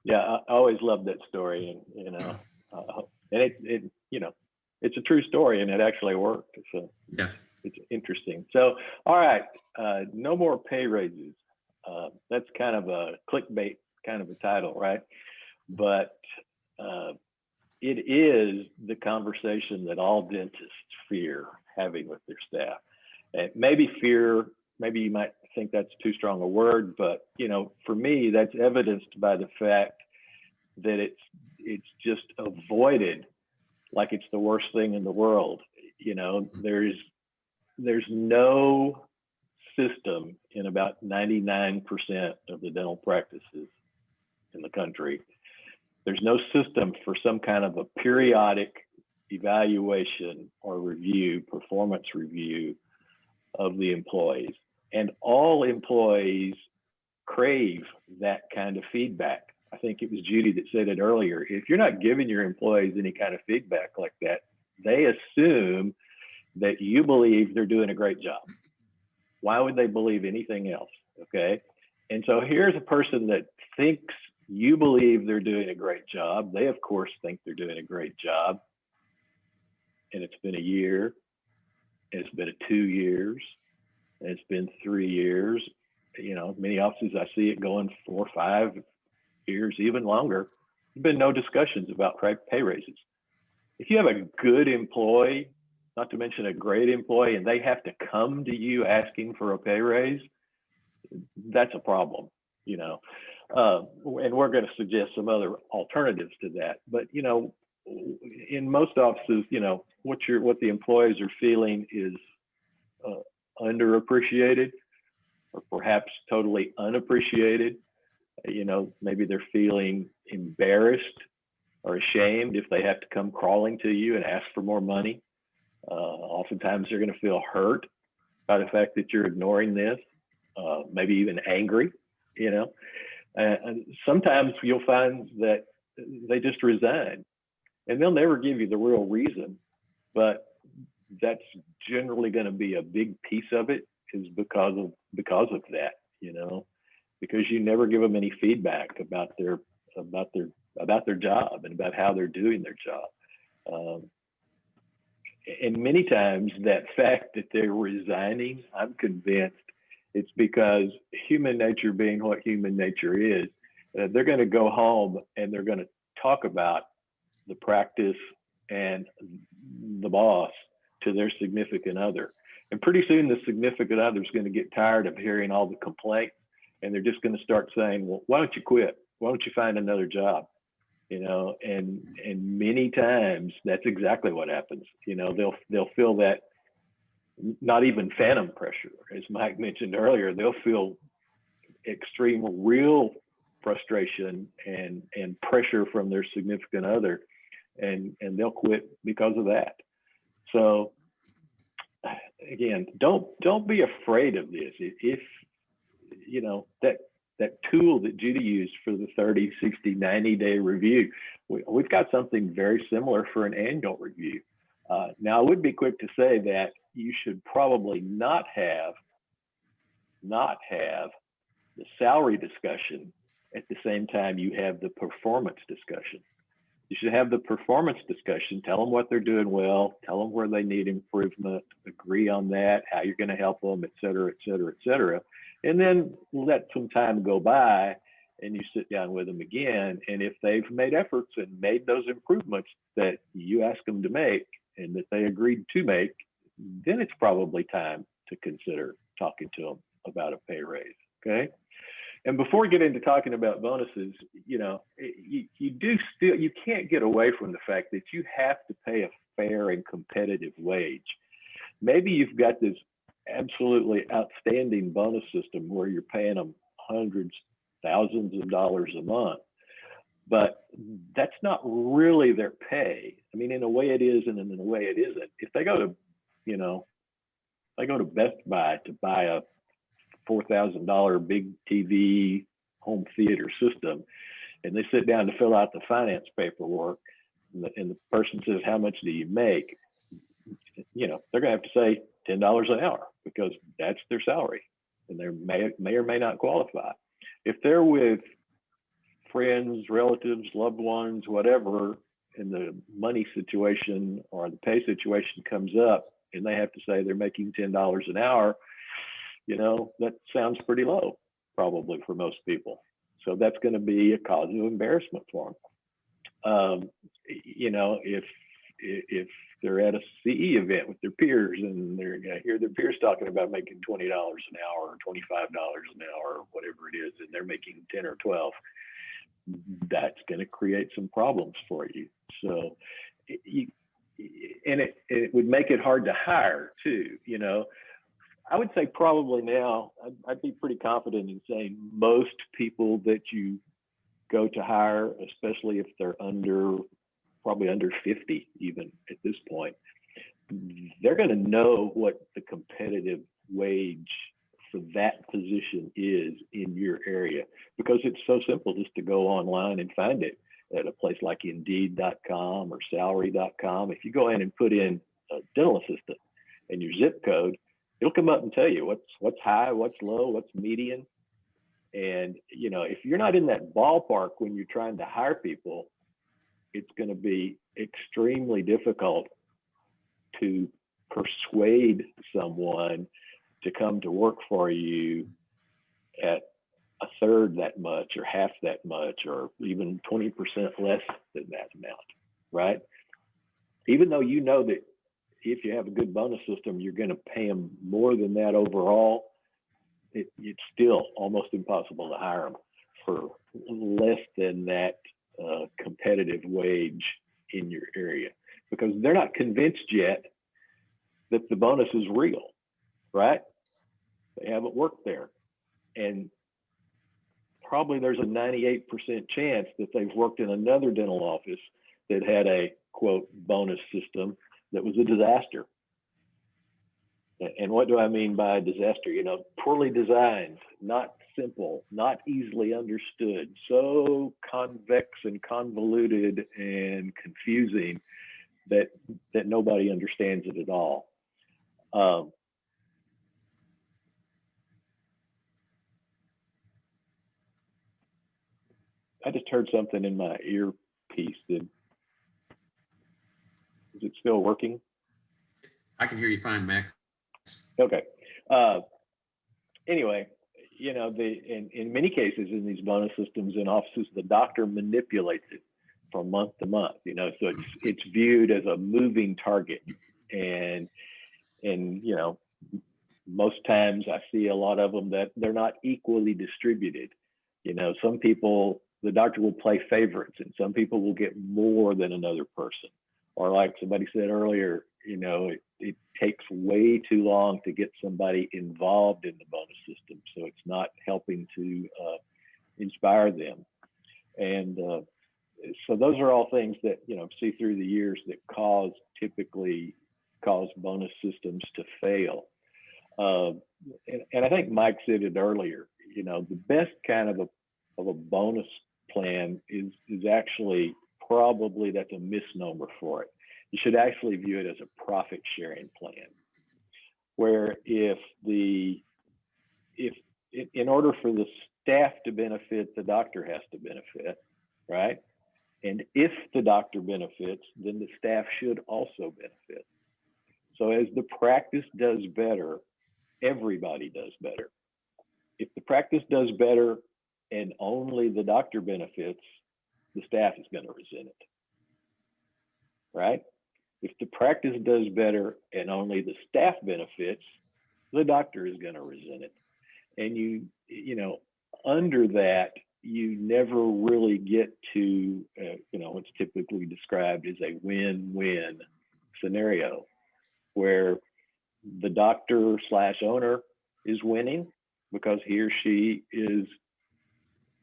Yeah, I always loved that story, and you know, and it you know, it's a true story, and it actually worked. So yeah, it's interesting. So all right, no more pay raises. That's kind of a clickbait kind of a title, right? But it is the conversation that all dentists fear having with their staff. And maybe fear, maybe you might think that's too strong a word, but you know, for me, that's evidenced by the fact that it's just avoided like it's the worst thing in the world. You know, there's no system in about 99% of the dental practices in the country. There's no system for some kind of a periodic evaluation or review, performance review of the employees. And all employees crave that kind of feedback. I think it was Judy that said it earlier. If you're not giving your employees any kind of feedback like that, they assume that you believe they're doing a great job. Why would they believe anything else? Okay. And so here's a person that thinks you believe they're doing a great job. They, of course, think they're doing a great job. And it's been a year, and it's been 2 years, and it's been 3 years. You know, many offices I see it going 4 or 5 years, even longer. There's been no discussions about pay raises. If you have a good employee, not to mention a great employee, and they have to come to you asking for a pay raise, that's a problem, you know. And we're going to suggest some other alternatives to that. But, you know, in most offices, you know, what the employees are feeling is underappreciated, or perhaps totally unappreciated. You know, maybe they're feeling embarrassed or ashamed if they have to come crawling to you and ask for more money. Oftentimes they're going to feel hurt by the fact that you're ignoring this, maybe even angry, you know. And sometimes you'll find that they just resign, and they'll never give you the real reason, but that's generally going to be a big piece of it, is because of that, you know, because you never give them any feedback about their job and about how they're doing their job. And many times that fact that they're resigning, I'm convinced it's because human nature being what human nature is, they're going to go home and they're going to talk about the practice and the boss to their significant other. And pretty soon the significant other is going to get tired of hearing all the complaints, and they're just going to start saying, well, why don't you quit? Why don't you find another job? You know, and many times that's exactly what happens. You know, they'll feel that, not even phantom pressure, as Mike mentioned earlier, they'll feel extreme, real frustration and pressure from their significant other, and they'll quit because of that. So again, don't be afraid of this. If you know that tool that Judy used for the 30, 60, 90-day review, we've got something very similar for an annual review. Now, I would be quick to say that you should probably not have the salary discussion at the same time you have the performance discussion. You should have the performance discussion, tell them what they're doing well, tell them where they need improvement, agree on that, how you're going to help them, et cetera, et cetera, et cetera. And then let some time go by and you sit down with them again. And if they've made efforts and made those improvements that you ask them to make and that they agreed to make, then it's probably time to consider talking to them about a pay raise. Okay. And before we get into talking about bonuses, you know, you can't get away from the fact that you have to pay a fair and competitive wage. Maybe you've got this absolutely outstanding bonus system where you're paying them hundreds, thousands of dollars a month, but that's not really their pay. I mean, in a way it is, and in a way it isn't. If they go to, you know, they go to Best Buy to buy a $4,000 big TV home theater system, and they sit down to fill out the finance paperwork, and the person says, "How much do you make?" You know, they're going to have to say $10 an hour because that's their salary, and they may or may not qualify. If they're with friends, relatives, loved ones, whatever, and the money situation or the pay situation comes up, and they have to say they're making $10 an hour, you know, that sounds pretty low, probably for most people. So that's going to be a cause of embarrassment for them. You know, if they're at a CE event with their peers and they're going to hear their peers talking about making $20 an hour or $25 an hour or whatever it is, and they're making 10 or 12, that's going to create some problems for you. So, it would make it hard to hire too. You know, I would say probably now, I'd be pretty confident in saying most people that you go to hire, especially if they're probably under 50 even at this point, they're going to know what the competitive wage for that position is in your area, because it's so simple just to go online and find it at a place like Indeed.com or Salary.com. If you go in and put in a dental assistant and your zip code, it'll come up and tell you what's high, what's low, what's median. And, you know, if you're not in that ballpark when you're trying to hire people, it's going to be extremely difficult to persuade someone to come to work for you at a third that much or half that much or even 20% less than that amount, right? Even though you know that if you have a good bonus system, you're going to pay them more than that overall, it's still almost impossible to hire them for less than that competitive wage in your area, because they're not convinced yet that the bonus is real, right? They haven't worked there. And probably there's a 98% chance that they've worked in another dental office that had a quote bonus system that was a disaster. And what do I mean by disaster? You know, poorly designed, not simple, not easily understood, so convex and convoluted and confusing that nobody understands it at all. I just heard something in my earpiece. Is it still working? I can hear you fine, Max. Okay. Anyway, you know, in many cases in these bonus systems in offices, the doctor manipulates it from month to month. You know, so it's viewed as a moving target, and you know, most times I see a lot of them that they're not equally distributed. You know, some people, the doctor will play favorites, and some people will get more than another person. Or like somebody said earlier, you know, it takes way too long to get somebody involved in the bonus system, so it's not helping to inspire them. And so those are all things that, you know, see through the years that typically cause bonus systems to fail. And I think Mike said it earlier, you know, the best kind of a bonus plan is actually probably, that's a misnomer for it. You should actually view it as a profit sharing plan, where if in order for the staff to benefit, the doctor has to benefit, right? And if the doctor benefits, then the staff should also benefit. So as the practice does better, everybody does better. If the practice does better and only the doctor benefits, the staff is going to resent it, right? If the practice does better and only the staff benefits, the doctor is going to resent it. and you know, under that, you never really get to, what's typically described as a win-win scenario, where the doctor slash owner is winning because he or she is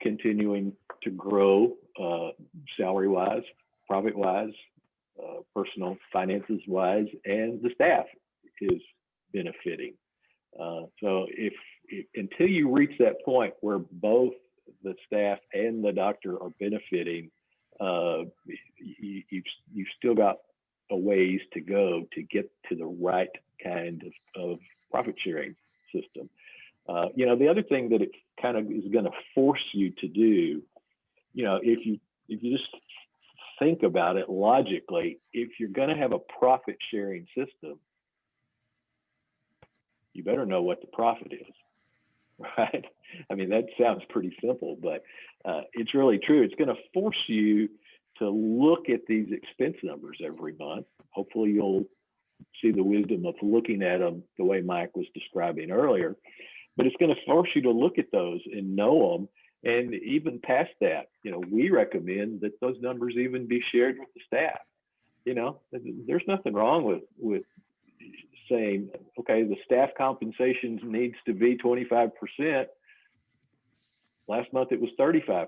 continuing to grow salary-wise, profit-wise, personal finances-wise, and the staff is benefiting. So if until you reach that point where both the staff and the doctor are benefiting, you've still got a ways to go to get to the right kind of profit sharing system. The other thing that it kind of is going to force you to do, if you just think about it logically, if you're going to have a profit sharing system, you better know what the profit is, right? I mean, that sounds pretty simple, but it's really true. It's going to force you to look at these expense numbers every month. Hopefully you'll see the wisdom of looking at them the way Mike was describing earlier, but it's going to force you to look at those and know them. And even past that, we recommend that those numbers even be shared with the staff. There's nothing wrong with saying, okay, the staff compensation needs to be 25%. Last month it was 35%.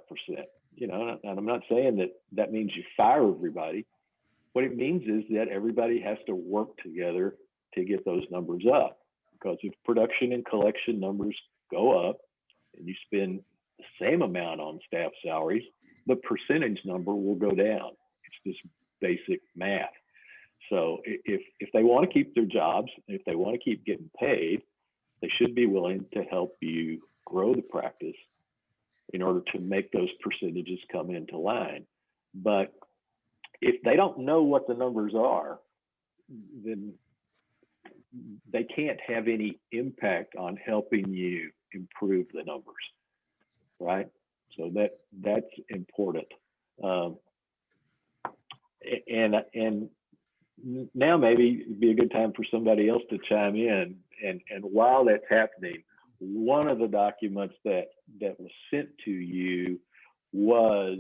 And I'm not saying that means you fire everybody. What it means is that everybody has to work together to get those numbers up. Because if production and collection numbers go up and you spend the same amount on staff salaries, the percentage number will go down. It's just basic math. So if they want to keep their jobs, if they want to keep getting paid, they should be willing to help you grow the practice in order to make those percentages come into line. But if they don't know what the numbers are, then they can't have any impact on helping you improve the numbers, right? So that's important. And now maybe it'd be a good time for somebody else to chime in. And while that's happening, one of the documents that was sent to you was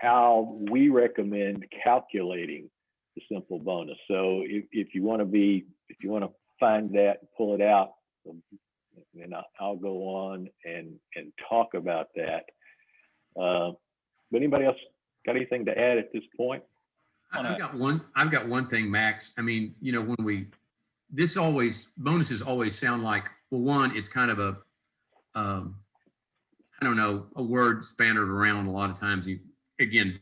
how we recommend calculating the simple bonus. So if you want to find that, pull it out, and I'll go on and talk about that. But anybody else got anything to add at this point? I've got one thing, Max. I mean, bonuses always sound like, well, one, it's kind of I don't know, a word spannered around a lot of times. Again,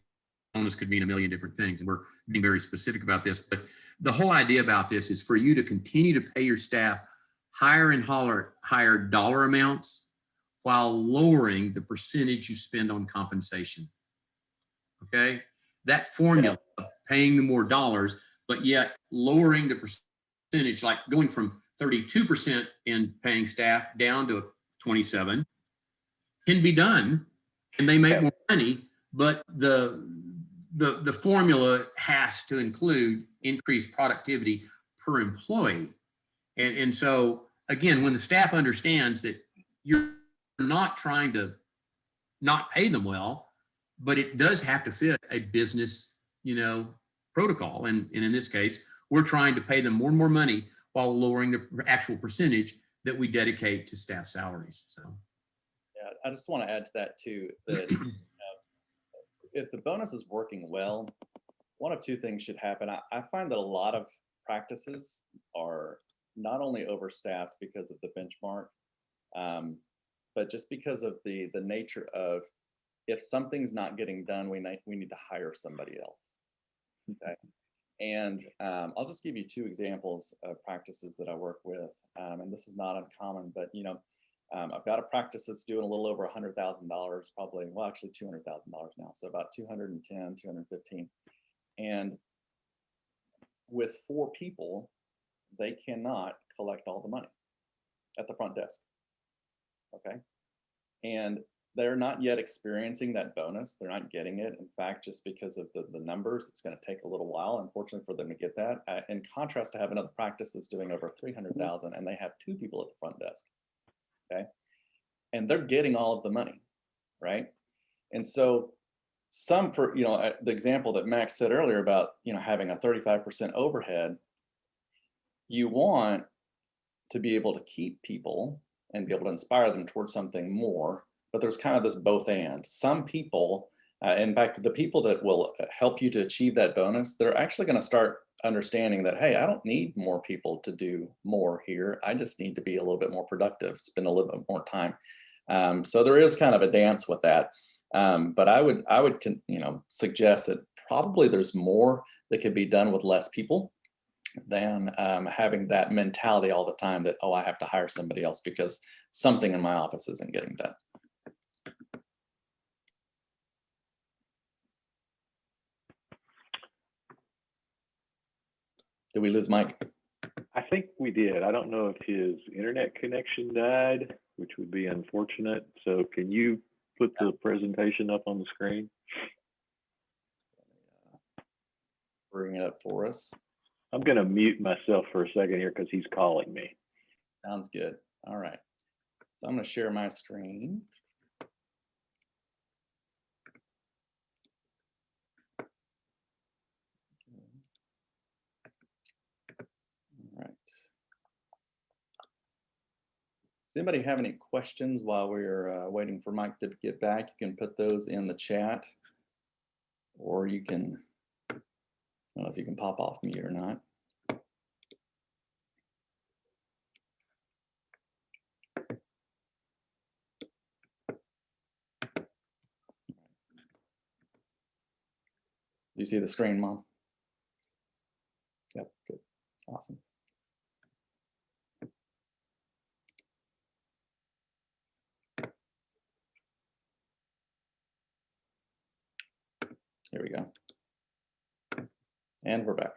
bonus could mean a million different things, and we're being very specific about this. But the whole idea about this is for you to continue to pay your staff higher and higher dollar amounts while lowering the percentage you spend on compensation. Okay? That formula of paying them more dollars, but yet lowering the percentage, like going from 32% in paying staff down to 27, can be done, and they make more money, but the formula has to include increased productivity per employee. And so again, when the staff understands that you're not trying to not pay them well, but it does have to fit a business, protocol. And in this case, we're trying to pay them more and more money while lowering the actual percentage that we dedicate to staff salaries. So, yeah, I just want to add to that too, that if the bonus is working well, one of two things should happen. I find that a lot of practices are not only overstaffed because of the benchmark, but just because of the nature of, if something's not getting done, we need to hire somebody else. Okay. And I'll just give you two examples of practices that I work with. And this is not uncommon, but I've got a practice that's doing a little over $100,000, probably, well, actually $200,000 now. So about 210, 215. And with 4 people, they cannot collect all the money at the front desk. Okay. And they're not yet experiencing that bonus. They're not getting it. In fact, just because of the numbers, it's going to take a little while, unfortunately, for them to get that. In contrast, I have another practice that's doing over 300,000, and they have 2 people at the front desk. Okay, and they're getting all of the money, right? And so some, for the example that Max said earlier about having a 35% overhead, you want to be able to keep people and be able to inspire them towards something more. But there's kind of this both and. Some people, in fact, the people that will help you to achieve that bonus, they're actually going to start understanding that, hey, I don't need more people to do more here. I just need to be a little bit more productive, spend a little bit more time. So there is kind of a dance with that. But I would suggest that probably there's more that could be done with less people than having that mentality all the time that, oh, I have to hire somebody else because something in my office isn't getting done. Did we lose Mike? I think we did. I don't know if his internet connection died, which would be unfortunate. So can you put the presentation up on the screen? Bring it up for us. I'm going to mute myself for a second here because he's calling me. Sounds good. All right. So I'm going to share my screen. All right. Does anybody have any questions while we're waiting for Mike to get back? You can put those in the chat, or you can, I don't know if you can pop off mute or not. You see the screen, Mom? Yep, good, awesome. Here we go. And we're back.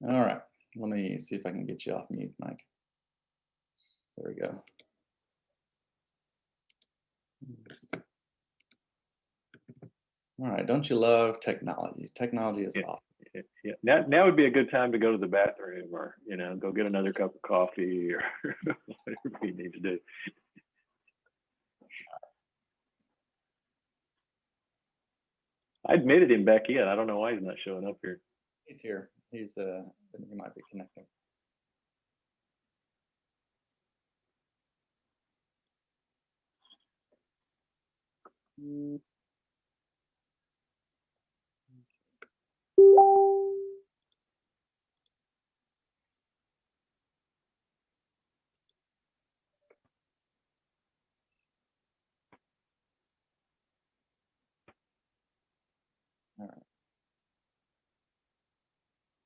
All right, let me see if I can get you off mute, Mike. There we go. All right, don't you love technology? Technology is awesome. Yeah. Now would be a good time to go to the bathroom, or go get another cup of coffee, or whatever you need to do. I admitted him back in. I don't know why he's not showing up here. He's here. He might be connecting.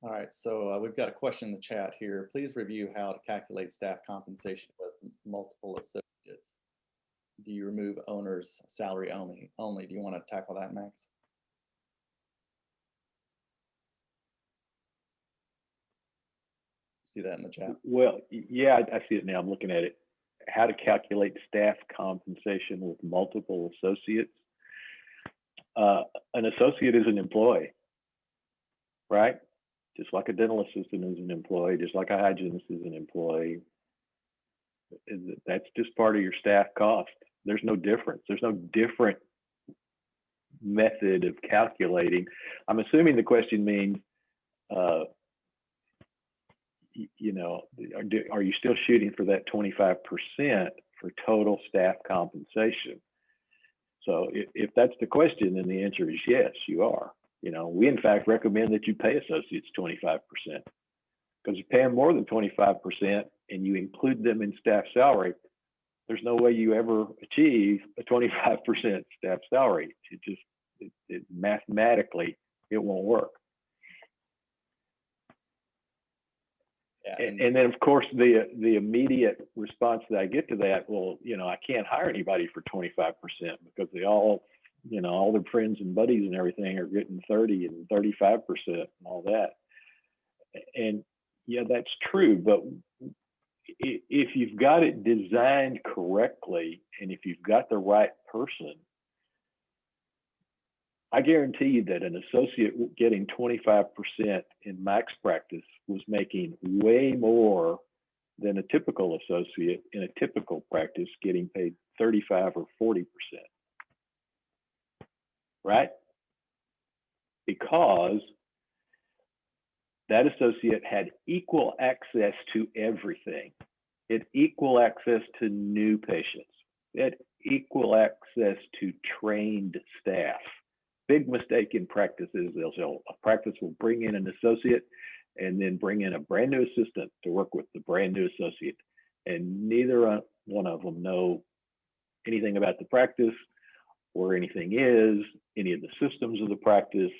All right, so we've got a question in the chat here. Please review how to calculate staff compensation with multiple associates. Do you remove owner's salary only? Do you want to tackle that, Max? See that in the chat? Well, yeah, I see it now. I'm looking at it. How to calculate staff compensation with multiple associates. An associate is an employee, right? Just like a dental assistant is an employee, just like a hygienist is an employee. That's just part of your staff cost. There's no difference. There's no different method of calculating. I'm assuming the question means, are you still shooting for that 25% for total staff compensation? So if that's the question, then the answer is yes, you are. We in fact recommend that you pay associates 25%, because you pay them more than 25% and you include them in staff salary, there's no way you ever achieve a 25% staff salary. It mathematically, it won't work. Yeah, and then of course the immediate response that I get to that, well, I can't hire anybody for 25% because they all their friends and buddies and everything are getting 30 and 35% and all that. And Yeah, that's true. But if you've got it designed correctly, and if you've got the right person, I guarantee you that an associate getting 25% in max practice was making way more than a typical associate in a typical practice getting paid 35 or 40%. Right? Because that associate had equal access to everything. It had equal access to new patients. It had equal access to trained staff. Big mistake in practice is a practice will bring in an associate and then bring in a brand new assistant to work with the brand new associate. And neither one of them know anything about the practice or anything is, any of the systems of the practice,